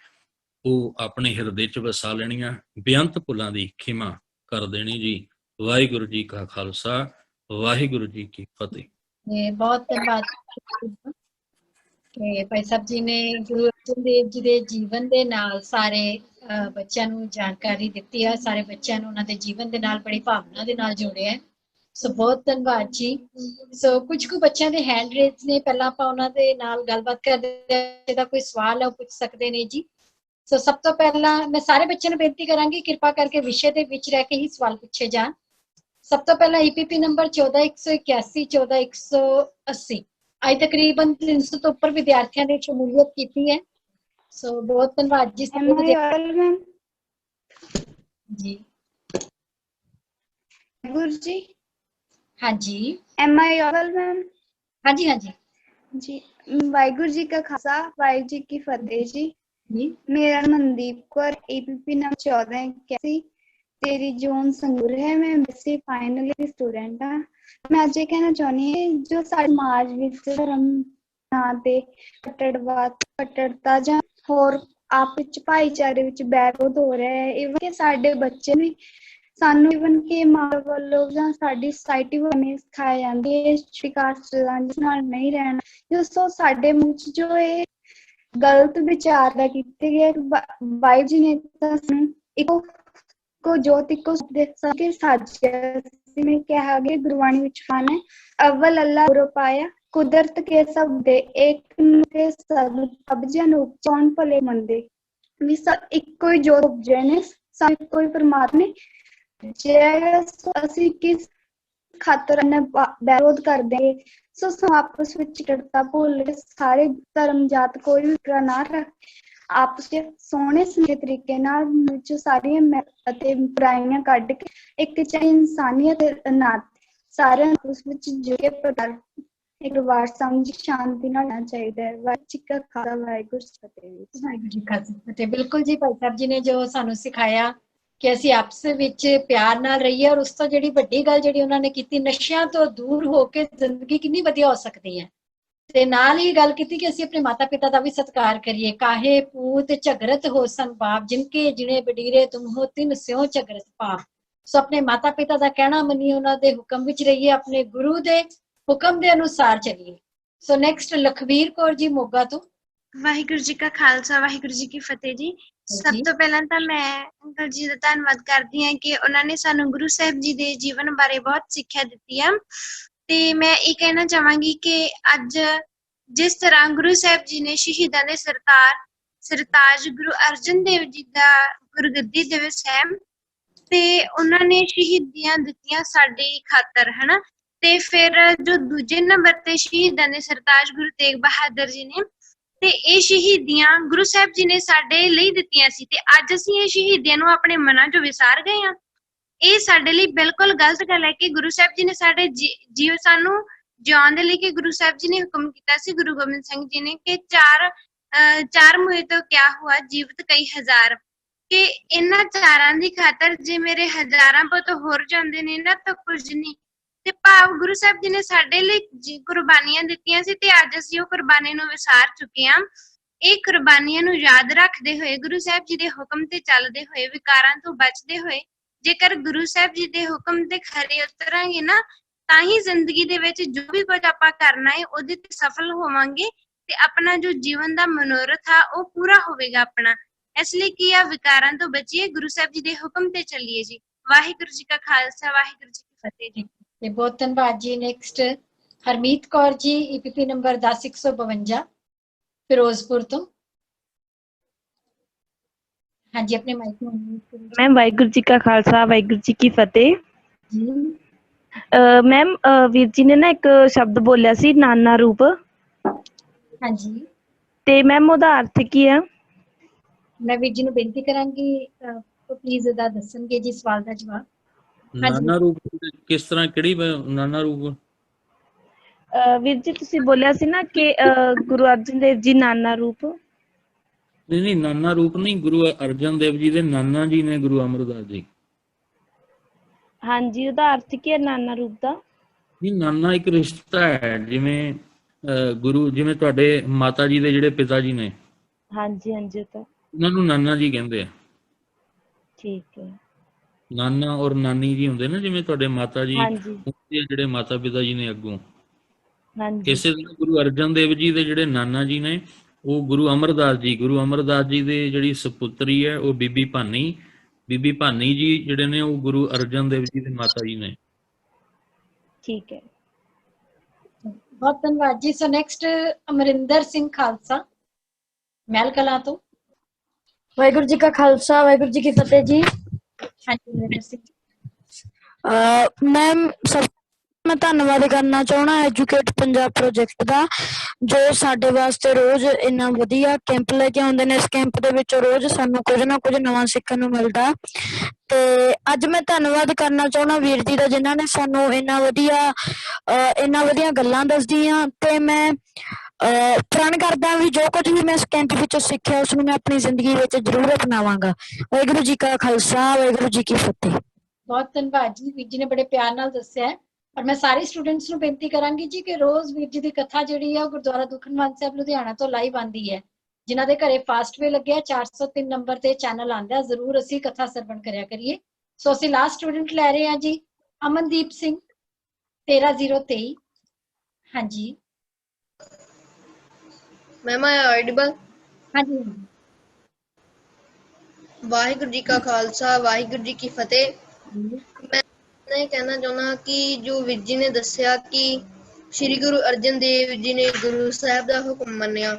ਉਹ ਆਪਣੇ ਹਿਰਦੇ 'ਚ ਵਸਾ ਲੈਣੀਆਂ, ਬੇਅੰਤ ਭੁੱਲਾਂ ਦੀ ਖਿਮਾ ਕਰ ਦੇਣੀ ਜੀ। ਵਾਹਿਗੁਰੂ ਜੀ ਕਾ ਖਾਲਸਾ, ਵਾਹਿਗੁਰੂ ਜੀ ਕੀ ਫਤਿਹ। ਬਹੁਤ ਧੰਨਵਾਦ ਕਿ ਭਾਈ ਸਾਹਿਬ ਜੀ ਨੇ ਗੁਰੂ ਅਰਜਨ ਦੇਵ ਜੀ ਦੇ ਜੀਵਨ ਦੇ ਨਾਲ ਸਾਰੇ ਬੱਚਿਆਂ ਨੂੰ ਜਾਣਕਾਰੀ ਦਿੱਤੀ ਹੈ, ਸਾਰੇ ਬੱਚਿਆਂ ਨੂੰ ਉਹਨਾਂ ਦੇ ਜੀਵਨ ਦੇ ਨਾਲ ਬੜੀ ਭਾਵਨਾ ਦੇ ਨਾਲ ਜੋੜਿਆ ਹੈ। ਸੋ ਬਹੁਤ ਧੰਨਵਾਦ ਜੀ। ਸੋ ਕੁਝ ਕੁ ਬੱਚਿਆਂ ਦੇ ਹੈਂਡ ਰੇਜ਼ ਨੇ, ਪਹਿਲਾਂ ਆਪਾਂ ਉਹਨਾਂ ਦੇ ਨਾਲ ਗੱਲਬਾਤ ਕਰਦੇ ਹਾਂ। ਜਿਹਦਾ ਕੋਈ ਸਵਾਲ ਹੈ ਉਹ ਪੁੱਛ ਸਕਦੇ ਨੇ ਜੀ। ਸੋ ਸਭ ਤੋਂ ਪਹਿਲਾਂ ਮੈਂ ਸਾਰੇ ਬੱਚਿਆਂ ਨੂੰ ਬੇਨਤੀ ਕਰਾਂਗੀ, ਕਿਰਪਾ ਕਰਕੇ ਵਿਸ਼ੇ ਦੇ ਵਿੱਚ ਰਹਿ ਕੇ ਹੀ ਸਵਾਲ ਪੁੱਛੇ ਜਾਣ। ਸਭ ਤੋਂ ਪਹਿਲਾਂ EPP ਨੰਬਰ 14181 14180। ਅੱਜ ਤਕਰੀਬਨ 300 ਤੋਂ ਉੱਪਰ ਵਿਦਿਆਰਥੀਆਂ ਨੇ ਸ਼ਮੂਲੀਅਤ ਕੀਤੀ ਹੈ। ਸੋ ਬਹੁਤ ਧੰਨਵਾਦ ਜੀ। ਜੀ ਗੁਰੂ ਜੀ, ਹਾਂਜੀ am I audible ma'am? ਹਾਂਜੀ ਹਾਂਜੀ ਜੀ, ਵਾਹਿਗੁਰੂ ਜੀ ਕਾ ਖਾਲਸਾ, ਵਾਹਿਗੁਰੂ ਜੀ ਕੀ ਫਤਿਹ ਜੀ। ਜੀ मेरा मनदीप कौर, EPP नंबर 1481, तेरी जोन संगरूर है। मैं BSc फाइनल ईयर स्टूडेंट हाँ। मैं आज ये कहना चाहनी है, जो समाज विच धर्म ਨਾਂ ਤੇ ਕੱਟੜਤਾ ਜਾਂ ਹੋਰ ਆਪਸ ਵਿੱਚ ਭਾਈਚਾਰੇ ਵਿੱਚ ਬੈਰੋਧ ਹੋ ਰਿਹਾ ਹੈ। ਇਵਨ ਕਿ ਸਾਡੇ ਬੱਚੇ ਵੀ, ਸਾਨੂੰ ਇਵਨ ਕਿ ਮਾਂ ਵੱਲੋਂ ਜਾਂ ਸਾਡੀ ਸੋਸਾਇਟੀ ਵੱਲੋਂ ਸਿਖਾਇਆ ਜਾਂਦੀ ਹੈ ਕਾਸਟ ਜਿਸ ਨਾਲ ਨਹੀਂ ਰਹਿਣਾ। ਦੋਸਤੋ, ਸਾਡੇ ਮੂੰਹ 'ਚ ਜੋ ਇਹ ਗਲਤ ਵਿਚਾਰ ਦਾ ਕੀਤੇ ਗਏ, ਵਾਹਿਗੁਰੂ ਜੀ ਨੇ ਤਾਂ ਇੱਕੋ ਜੋਤ ਇੱਕੋ ਦੇ ਸਕੇ ਸਾਜਿਆ। ਜਿਵੇਂ ਕਿਹਾ ਗਿਆ ਗੁਰਬਾਣੀ ਵਿੱਚ ਖਾਨ ਹੈ, ਅਵਲ ਅੱਲਾ ਗੁਰੂ ਪਾਇਆ, ਕੁਦਰਤ ਕੇ ਸਭ ਦੇ, ਇੱਕ ਕੇ ਸਭ ਜਨ ਉਪਚਾਉਣ ਭਲੇ ਮੰਦੇ। ਵੀ ਇੱਕੋ ਹੀ ਜੋਤ ਉਪਜੇ ਨੇ, ਸਭ ਇੱਕੋ ਹੀ ਪਰਮਾਤਮਾ ਨੇ। ਜੇ ਅਸੀਂ ਕਿਸ ਖਾਤਰ ਵਿਰੋਧ ਕਰਦੇ, ਸੋ ਸਾਨੂੰ ਆਪਸ ਵਿੱਚ ਚਿੜਤਾ ਭੁੱਲ ਕੇ ਸਾਰੇ ਧਰਮ ਜਾਤ ਕੋਈ ਵੀ ਫਿਕਰ ਨਾ ਰੱਖ, ਆਪਸ ਵਿੱਚ ਸੋਹਣੇ ਸੁਨੱਖੇ ਤਰੀਕੇ ਨਾਲ ਵਿੱਚ ਸਾਰੀਆਂ ਅਤੇ ਬੁਰਾਈਆਂ ਕੱਢ ਕੇ ਇੱਕ ਚਾਹੇ ਇਨਸਾਨੀਅਤ ਤੇ ਨਾਤ ਸਾਰਿਆਂ ਨੂੰ ਉਸ ਵਿੱਚ ਜੁੜ ਕੇ ਇੱਕ ਵਾਰ ਸਮਝ ਸ਼ਾਂਤੀ ਨਾਲ ਰਹਿਣਾ ਚਾਹੀਦਾ ਹੈ। ਵਾਹਿਗੁਰੂ ਜੀ ਕਾ ਖਾਲਸਾ, ਵਾਹਿਗੁਰੂ ਜੀ ਕੀ ਫਤਿਹ। ਵਾਹਿਗੁਰੂ ਜੀ ਕਾ ਫਤਿਹ। ਬਿਲਕੁਲ ਜੀ, ਭਾਈ ਸਾਹਿਬ ਜੀ ਨੇ ਜੋ ਸਾਨੂੰ ਸਿਖਾਇਆ ਕਿ ਅਸੀਂ ਆਪਸ ਵਿੱਚ ਪਿਆਰ ਨਾਲ ਰਹੀਏ, ਔਰ ਉਸ ਤੋਂ ਜਿਹੜੀ ਵੱਡੀ ਗੱਲ ਜਿਹੜੀ ਉਹਨਾਂ ਨੇ ਕੀਤੀ, ਨਸ਼ਿਆਂ ਤੋਂ ਦੂਰ ਹੋ ਕੇ ਜ਼ਿੰਦਗੀ ਕਿੰਨੀ ਵਧੀਆ ਹੋ ਸਕਦੀ ਹੈ। ਤੇ ਨਾਲ ਹੀ ਗੱਲ ਕੀਤੀ ਕਿ ਅਸੀਂ ਆਪਣੇ ਮਾਤਾ ਪਿਤਾ ਦਾ ਵੀ ਸਤਿਕਾਰ ਕਰੀਏ। ਕਾਹੇ ਪੂਤ ਝਗਰਤ ਹੋ ਸੰਭਾਵ, ਜਿਨਕੇ ਜਿਣੇ ਬਡੀਰੇ ਤੁਮ ਹੋ ਤਿਨ ਸਿਓ ਝਗਰਤ ਭਾਵ। ਸੋ ਆਪਣੇ ਮਾਤਾ ਪਿਤਾ ਦਾ ਕਹਿਣਾ ਮੰਨੀਏ, ਉਹਨਾਂ ਦੇ ਹੁਕਮ ਵਿੱਚ ਰਹੀਏ, ਆਪਣੇ ਗੁਰੂ ਦੇ ਹੁਕਮ ਦੇ ਅਨੁਸਾਰ ਚੱਲੀਏ। ਸੋ ਨੈਕਸਟ ਲਖਵੀਰ ਕੌਰ ਜੀ ਮੋਗਾ ਤੋਂ। ਵਾਹਿਗੁਰੂ ਜੀ ਕਾ ਖਾਲਸਾ, ਵਾਹਿਗੁਰੂ ਜੀ ਕੀ ਫਤਿਹ ਜੀ। ਸਭ ਤੋਂ ਪਹਿਲਾਂ ਤਾਂ ਮੈਂ ਅੰਕਲ ਜੀ ਦਾ ਧੰਨਵਾਦ ਕਰਦੀ ਹਾਂ ਕਿ ਉਹਨਾਂ ਨੇ ਸਾਨੂੰ ਗੁਰੂ ਸਾਹਿਬ ਜੀ ਦੇ ਜੀਵਨ ਬਾਰੇ ਬਹੁਤ ਸਿੱਖਿਆ ਦਿੱਤੀ ਆ। ਤੇ ਮੈਂ ਇਹ ਕਹਿਣਾ ਚਾਹਾਂਗੀ ਕਿ ਅੱਜ ਜਿਸ ਤਰ੍ਹਾਂ ਗੁਰੂ ਸਾਹਿਬ ਜੀ ਨੇ ਸ਼ਹੀਦਾਂ ਦੇ ਸਰਤਾਜ ਗੁਰੂ ਅਰਜਨ ਦੇਵ ਜੀ ਦਾ ਗੁਰਗੱਦੀ ਦਿਵਸ ਹੈ, ਤੇ ਉਹਨਾਂ ਨੇ ਸ਼ਹੀਦੀਆਂ ਦਿੱਤੀਆਂ ਸਾਡੀ ਖਾਤਰ, ਹਨਾ। ਤੇ ਫਿਰ ਜੋ ਦੂਜੇ ਨੰਬਰ ਤੇ ਸ਼ਹੀਦਾਂ ਦੇ ਸਰਤਾਜ ਗੁਰੂ ਤੇਗ ਬਹਾਦਰ ਜੀ ਨੇ, ਤੇ ਇਹ ਸ਼ਹੀਦੀਆਂ ਗੁਰੂ ਸਾਹਿਬ ਜੀ ਨੇ ਸਾਡੇ ਲਈ ਦਿੱਤੀਆਂ ਸੀ, ਤੇ ਅੱਜ ਅਸੀਂ ਇਹ ਸ਼ਹੀਦੀਆਂ ਨੂੰ ਆਪਣੇ ਮਨਾਂ ਚੋਂ ਵਿਸਾਰ ਗਏ ਹਾਂ। ਇਹ ਸਾਡੇ ਲਈ ਬਿਲਕੁਲ ਗਲਤ ਗੱਲ ਹੈ ਕਿ ਗੁਰੂ ਸਾਹਿਬ ਜੀ ਨੇ ਸਾਡੇ ਜੀਵ ਸਾਨੂੰ ਜਿਉਣ ਦੇ ਲਈ, ਕਿ ਗੁਰੂ ਸਾਹਿਬ ਜੀ ਨੇ ਹੁਕਮ ਕੀਤਾ ਸੀ, ਗੁਰੂ ਗੋਬਿੰਦ ਸਿੰਘ ਜੀ ਨੇ, ਕਿ ਚਾਰ ਮੁਏ ਤੋਂ ਕਿਆ ਹੁਆ ਜੀਵਤ ਕਈ ਹਜ਼ਾਰ, ਕਿ ਇਹਨਾਂ ਚਾਰਾਂ ਦੀ ਖਾਤਰ ਜੇ ਮੇਰੇ ਹਜ਼ਾਰਾਂ ਪੁੱਤ ਹੋਰ ਜਾਂਦੇ ਨੇ ਨਾ ਤਾਂ ਕੁਝ ਨਹੀਂ। ਤੇ ਭਾਵ ਗੁਰੂ ਸਾਹਿਬ ਜੀ ਨੇ ਸਾਡੇ ਲਈ ਕੁਰਬਾਨੀਆਂ ਦਿੱਤੀਆਂ ਸੀ, ਤੇ ਅੱਜ ਅਸੀਂ ਉਹ ਕੁਰਬਾਨੀ ਨੂੰ ਵਿਸਾਰ ਚੁੱਕੇ ਹਾਂ। ਇਹ ਕੁਰਬਾਨੀਆਂ ਨੂੰ ਯਾਦ ਰੱਖਦੇ ਹੋਏ, ਗੁਰੂ ਸਾਹਿਬ ਜੀ ਦੇ ਹੁਕਮ ਤੇ ਚੱਲਦੇ ਹੋਏ, ਵਿਕਾਰਾਂ ਤੋਂ ਬਚਦੇ ਹੋਏ, ਜੇਕਰ ਗੁਰੂ ਸਾਹਿਬ ਜੀ ਦੇ ਹੁਕਮ ਤੇ ਖਰੇ ਉਤਰਾਂਗੇ ਨਾ, ਤਾਂ ਹੀ ਜ਼ਿੰਦਗੀ ਦੇ ਵਿੱਚ ਜੋ ਵੀ ਕੁਝ ਆਪਾਂ ਕਰਨਾ ਹੈ ਉਹਦੇ ਤੇ ਸਫਲ ਹੋਵਾਂਗੇ, ਤੇ ਆਪਣਾ ਜੋ ਜੀਵਨ ਦਾ ਮਨੋਰਥ ਆ ਉਹ ਪੂਰਾ ਹੋਵੇਗਾ ਆਪਣਾ। ਇਸ ਲਈ ਕੀ ਆ, ਵਿਕਾਰਾਂ ਤੋਂ ਬਚੀਏ, ਗੁਰੂ ਸਾਹਿਬ ਜੀ ਦੇ ਹੁਕਮ ਤੇ ਚੱਲੀਏ ਜੀ। ਵਾਹਿਗੁਰੂ ਜੀ ਕਾ ਖਾਲਸਾ, ਵਾਹਿਗੁਰੂ ਜੀ ਕੀ ਫਤਿਹ ਜੀ। ਤੇ ਬਹੁਤ ਧੰਨਵਾਦ ਜੀ। Next Harmeet Kaur ji, EPP number 10152 Firozpur ਤੋਂ। ਹਾਂਜੀ, ਆਪਣੇ ਮਾਈਕ ਨੂੰ ਅਨਮਿਊਟ ਕਰੋ। ਮੈਮ ਵਾਹਿਗੁਰੂ ਜੀ ਕਾ ਖਾਲਸਾ, ਵਾਹਿਗੁਰੂ ਜੀ ਕੀ ਫਤਿਹ। ਜੀ ਮੈਮ ਵੀਰ ਜੀ ਨੇ ਨਾ ਇੱਕ ਸ਼ਬਦ ਬੋਲਿਆ ਸੀ, ਨਾਨਾ ਰੂਪ, ਹਾਂਜੀ, ਤੇ ਮੈਮ ਉਹਦਾ ਅਰਥ ਕੀ ਆ? ਮੈਂ ਵੀਰ ਜੀ ਨੂੰ ਬੇਨਤੀ ਕਰਾਂਗੀ, ਪਲੀਜ਼ ਇਹਦਾ ਦੱਸਣਗੇ ਜੀ ਸਵਾਲ ਦਾ ਜਵਾਬ। ਨਾਨਾ ਰੂਪ ਕਿਸ ਤਰ੍ਹਾਂ, ਕਿਹੜੀ ਨਾਨਾ ਰੂਪ? ਵੀਰ ਜੀ ਤੁਸੀਂ ਬੋਲਿਆ ਸੀ ਨਾ ਕਿ ਗੁਰੂ ਅਰਜਨ ਦੇਵ ਜੀ ਨਾਨਾ ਰੂਪ। ਨਹੀਂ, ਨਾਨਾ ਰੂਪ ਨਹੀਂ, ਗੁਰੂ ਅਰਜਨ ਦੇਵ ਜੀ ਦੇ ਨਾਨਾ ਜੀ ਨੇ ਗੁਰੂ ਅਮਰਦਾਸ ਜੀ। ਹਾਂਜੀ, ਉਹਦਾ ਅਰਥ ਕੀ ਹੈ ਨਾਨਾ ਰੂਪ ਦਾ? ਨਹੀਂ, ਨਾਨਾ ਇੱਕ ਰਿਸ਼ਤਾ ਹੈ, ਜਿਵੇਂ ਗੁਰੂ, ਜਿਵੇਂ ਤੁਹਾਡੇ ਮਾਤਾ ਜੀ ਦੇ ਜਿਹੜੇ ਪਿਤਾ ਜੀ ਨੇ, ਹਾਂਜੀ ਹਾਂਜੀ, ਉਹ ਤਾਂ ਉਹਨਾਂ ਨੂੰ ਨਾਨਾ ਜੀ ਕਹਿੰਦੇ ਆ। ਠੀਕ ਹੈ। ਨਾਨਾ ਔਰ ਨਾਨੀ ਜੀ ਹੁੰਦੇ ਨਾ, ਜਿਵੇਂ ਤੁਹਾਡੇ ਮਾਤਾ ਜੀ, ਹਾਂਜੀ ਜਿਹੜੇ ਮਾਤਾ ਪਿਤਾ ਜੀ ਨੇ ਅੱਗੋਂ, ਹਾਂਜੀ। ਇਸੇ ਤਰ੍ਹਾਂ ਗੁਰੂ ਅਰਜਨ ਦੇਵ ਜੀ ਦੇ ਜਿਹੜੇ ਨਾਨਾ ਜੀ ਨੇ, ਉਹ ਗੁਰੂ ਅਮਰਦਾਸ ਜੀ, ਗੁਰੂ ਅਮਰਦਾਸ ਜੀ ਦੇ ਜਿਹੜੀ ਸਪੁੱਤਰੀ ਹੈ ਉਹ ਬੀਬੀ ਭਾਨੀ ਜੀ ਜਿਹੜੇ ਨੇ, ਉਹ ਗੁਰੂ ਅਰਜਨ ਦੇਵ ਜੀ ਦੇ ਮਾਤਾ ਜੀ ਨੇ। ਠੀਕ ਹੈ, ਬਹੁਤ ਧੰਨਵਾਦ ਜੀ। ਸੋ ਨੈਕਸਟ ਅਮਰਿੰਦਰ ਸਿੰਘ ਖਾਲਸਾ, ਮਹਿਲ ਕਲਾਂ ਤੋਂ। ਵਾਹਿਗੁਰੂ ਜੀ ਕਾ ਖਾਲਸਾ, ਵਾਹਿਗੁਰੂ ਜੀ ਕੀ ਫਤਿਹ ਜੀ। ਹਾਂਜੀ ਅਮਰਿੰਦਰ ਸਿੰਘ। ਮੈਮ ਸਭ ਮੈਂ ਧੰਨਵਾਦ ਕਰਨਾ ਚਾਹਣਾ ਐਜੂਕੇਟ ਪੰਜਾਬ ਪ੍ਰੋਜੈਕਟ ਦਾ, ਜੋ ਸਾਡੇ ਵਾਸਤੇ ਰੋਜ਼ ਇੰਨਾ ਵਧੀਆ ਕੈਂਪ ਲੈ ਕੇ ਆਉਂਦੇ ਨੇ। ਇਸ ਕੈਂਪ ਦੇ ਵਿੱਚ ਰੋਜ਼ ਸਾਨੂੰ ਕੁਝ ਨਾ ਕੁਝ ਨਵਾਂ ਸਿੱਖਣ ਨੂੰ ਮਿਲਦਾ। ਤੇ ਅੱਜ ਮੈਂ ਧੰਨਵਾਦ ਕਰਨਾ ਚਾਹਣਾ ਵੀਰ ਜੀ ਦਾ, ਜਿਨ੍ਹਾਂ ਨੇ ਸਾਨੂੰ ਇੰਨਾ ਵਧੀਆ ਗੱਲਾਂ ਦੱਸਦੀਆਂ। ਤੇ ਮੈਂ ਪ੍ਰਣ ਕਰਦਾ ਵੀ ਜੋ ਕੁਝ ਵੀ ਮੈਂ ਇਸ ਕੈਂਪ ਵਿੱਚੋਂ ਸਿੱਖਿਆ, ਉਸ ਨੂੰ ਮੈਂ ਆਪਣੀ ਜ਼ਿੰਦਗੀ ਵਿੱਚ ਜ਼ਰੂਰ ਅਪਣਾਵਾਂਗਾ। ਵਾਹਿਗੁਰੂ ਜੀ ਕਾ ਖਾਲਸਾ, ਵਾਹਿਗੁਰੂ ਜੀ ਕੀ ਫਤਿਹ। ਬਹੁਤ ਧੰਨਵਾਦ ਜੀ, ਵੀਰ ਜੀ ਨੇ ਬੜੇ ਪਿਆਰ ਨਾਲ ਦੱਸਿਆ ਹੈ। ਔਰ ਮੈਂ ਸਾਰੇ ਸਟੂਡੈਂਟਸ ਨੂੰ ਬੇਨਤੀ ਕਰਾਂਗੀ ਜੀ ਕਿ ਰੋਜ਼ ਵੀਰ ਜੀ ਦੀ ਕਥਾ ਜਿਹੜੀ ਹੈ ਉਹ ਗੁਰਦੁਆਰਾ ਦੂਖਨਿਵਾਰਨ ਸਾਹਿਬ ਲੁਧਿਆਣਾ ਤੋਂ ਲਾਈਵ ਆਉਂਦੀ ਹੈ। ਜਿਨ੍ਹਾਂ ਦੇ ਘਰੇ ਫਾਸਟਵੇ ਲੱਗਿਆ, 403 ਨੰਬਰ ਤੇ ਚੈਨਲ ਆਉਂਦਾ, ਜ਼ਰੂਰ ਅਸੀਂ ਕਥਾ ਸਰਵਣ ਕਰਿਆ ਕਰੀਏ। ਸੋ ਅਸੀਂ ਲਾਸਟ ਸਟੂਡੈਂਟ ਲੈ ਰਹੇ ਹਾਂ ਜੀ, ਅਮਨਦੀਪ ਸਿੰਘ 13023। ਹਾਂਜੀ ਮੈਮ ਆਈ ਆਡੀਬਲ? ਹਾਂਜੀ। ਵਾਹਿਗੁਰੂ ਜੀ ਕਾ ਖਾਲਸਾ, ਵਾਹਿਗੁਰੂ ਜੀ ਕੀ ਫਤਿਹ। ਮੈਂ ਇਹ ਕਹਿਣਾ ਚਾਹੁੰਦਾ ਕਿ ਜੋ ਵੀਰ ਜੀ ਨੇ ਦੱਸਿਆ ਕਿ ਸ਼੍ਰੀ ਗੁਰੂ ਅਰਜਨ ਦੇਵ ਜੀ ਨੇ ਗੁਰੂ ਸਾਹਿਬ ਦਾ ਹੁਕਮ ਮੰਨਿਆ,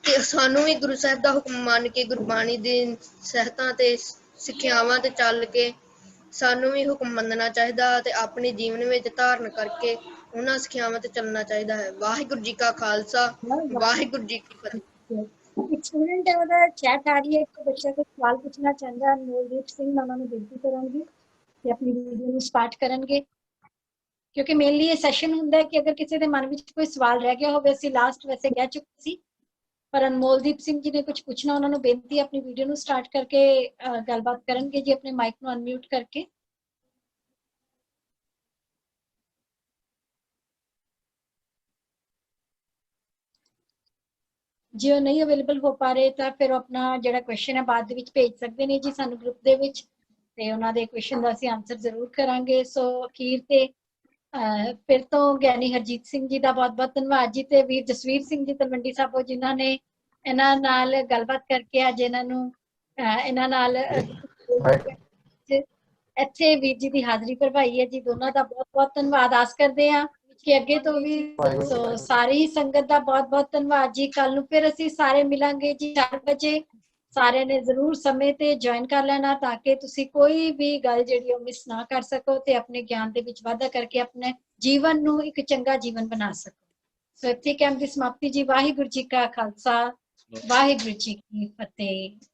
ਤੇ ਸਾਨੂੰ ਵੀ ਗੁਰੂ ਸਾਹਿਬ ਦਾ ਹੁਕਮ ਮੰਨ ਕੇ ਗੁਰਬਾਣੀ ਦੇ ਸਹਿਤਾਂ ਤੇ ਸਿੱਖਿਆਵਾਂ ਤੇ ਚੱਲ ਕੇ ਸਾਨੂੰ ਵੀ ਹੁਕਮ ਮੰਨਣਾ ਚਾਹੀਦਾ ਤੇ ਆਪਣੇ ਜੀਵਨ ਵਿੱਚ ਧਾਰਨ ਕਰਕੇ ਉਹਨਾਂ ਸਿੱਖਿਆਵਾਂ ਤੇ ਚੱਲਣਾ ਚਾਹੀਦਾ ਹੈ। ਵਾਹਿਗੁਰੂ ਜੀ ਕਾ ਖਾਲਸਾ, ਵਾਹਿਗੁਰੂ ਜੀ ਕੀ ਫਤਿਹ। एक स्टूडेंट है, ਉਹਦਾ ਚੈਟ ਆ ਰਹੀ ਹੈ, ਇੱਕ ਬੱਚਾ ਕੋਈ ਸਵਾਲ ਪੁੱਛਣਾ ਚਾਹੁੰਦਾ ਹੈ, ਅਨਮੋਲਦੀਪ ਸਿੰਘ। ਮੈਂ ਉਹਨਾਂ ਨੂੰ ਬੇਨਤੀ ਕਰਾਂਗੀ ਕਿ ਆਪਣੀ ਵੀਡੀਓ ਨੂੰ ਸਟਾਰਟ ਕਰਨਗੇ, ਕਿਉਂਕਿ ਮੇਨਲੀ ਇਹ ਸੈਸ਼ਨ ਹੁੰਦਾ ਹੈ ਕਿ ਅਗਰ ਕਿਸੇ ਦੇ ਮਨ ਵਿੱਚ ਕੋਈ ਸਵਾਲ ਰਹਿ ਗਿਆ ਹੋਵੇ, ਅਸੀਂ ਲਾਸਟ ਵੈਸੇ ਕਹਿ ਚੁੱਕੇ ਸੀ, ਪਰ ਅਨਮੋਲਦੀਪ ਸਿੰਘ ਜੀ ਨੇ ਕੁਝ ਪੁੱਛਣਾ, ਉਹਨਾਂ ਨੂੰ ਬੇਨਤੀ ਹੈ ਆਪਣੀ ਵੀਡੀਓ ਨੂੰ ਸਟਾਰਟ ਕਰਕੇ ਗੱਲਬਾਤ ਕਰਨਗੇ ਜੀ, ਆਪਣੇ ਮਾਈਕ ਨੂੰ ਅਨਮਿਊਟ ਕਰਕੇ। ਜੇ ਉਹ ਨਹੀਂ ਅਵੇਲੇਬਲ ਹੋ ਪਾ ਰਹੇ ਤਾਂ ਫਿਰ ਆਪਣਾ ਜਿਹੜਾ ਕੁਐਸਚਨ ਹੈ ਬਾਅਦ ਦੇ ਵਿੱਚ ਭੇਜ ਸਕਦੇ ਨੇ ਜੀ ਸਾਨੂੰ ਗਰੁੱਪ ਦੇ ਵਿੱਚ, ਤੇ ਉਹਨਾਂ ਦੇ ਕੁਐਸਚਨ ਦਾ ਅਸੀਂ ਆਨਸਰ ਜ਼ਰੂਰ ਕਰਾਂਗੇ। ਸੋ ਅਖੀਰ ਤੇ ਫਿਰ ਤੋਂ ਗਿਆਨੀ ਹਰਜੀਤ ਸਿੰਘ ਜੀ ਦਾ ਬਹੁਤ ਬਹੁਤ ਧੰਨਵਾਦ ਜੀ, ਤੇ ਵੀਰ ਜਸਵੀਰ ਸਿੰਘ ਜੀ ਤਲਵੰਡੀ ਸਾਬੋ, ਜਿਨ੍ਹਾਂ ਨੇ ਇਹਨਾਂ ਨਾਲ ਗੱਲਬਾਤ ਕਰਕੇ ਅੱਜ ਇਹਨਾਂ ਨੂੰ ਇਹਨਾਂ ਨਾਲ ਇੱਥੇ ਵੀਰ ਜੀ ਦੀ ਹਾਜ਼ਰੀ ਭਰਵਾਈ ਹੈ ਜੀ। ਦੋਨਾਂ ਦਾ ਬਹੁਤ ਬਹੁਤ ਧੰਨਵਾਦ। ਆਸ ਕਰਦੇ ਹਾਂ ਕਿ ਅੱਗੇ ਤੋਂ ਵੀ। ਸੋ ਸਾਰੀ ਸੰਗਤ ਦਾ ਬਹੁਤ ਬਹੁਤ ਧੰਨਵਾਦ ਜੀ। ਕੱਲ ਨੂੰ ਫਿਰ ਅਸੀਂ ਸਾਰੇ ਮਿਲਾਂਗੇ ਜੀ 4 ਵਜੇ। ਸਾਰਿਆਂ ਨੇ ਜ਼ਰੂਰ ਸਮੇਂ ਤੇ ਜੁਆਇਨ ਕਰ ਲੈਣਾ ਤਾਂ ਕਿ ਤੁਸੀਂ ਕੋਈ ਵੀ ਗੱਲ ਜਿਹੜੀ ਉਹ ਮਿਸ ਨਾ ਕਰ ਸਕੋ ਤੇ ਆਪਣੇ ਗਿਆਨ ਦੇ ਵਿੱਚ ਵਾਧਾ ਕਰਕੇ ਆਪਣੇ ਜੀਵਨ ਨੂੰ ਇੱਕ ਚੰਗਾ ਜੀਵਨ ਬਣਾ ਸਕੋ। ਸੋ ਇੱਥੇ ਕੈਂਪ ਦੀ ਸਮਾਪਤੀ ਜੀ। ਵਾਹਿਗੁਰੂ ਜੀ ਕਾ ਖਾਲਸਾ, ਵਾਹਿਗੁਰੂ ਜੀ ਕੀ ਫਤਿਹ।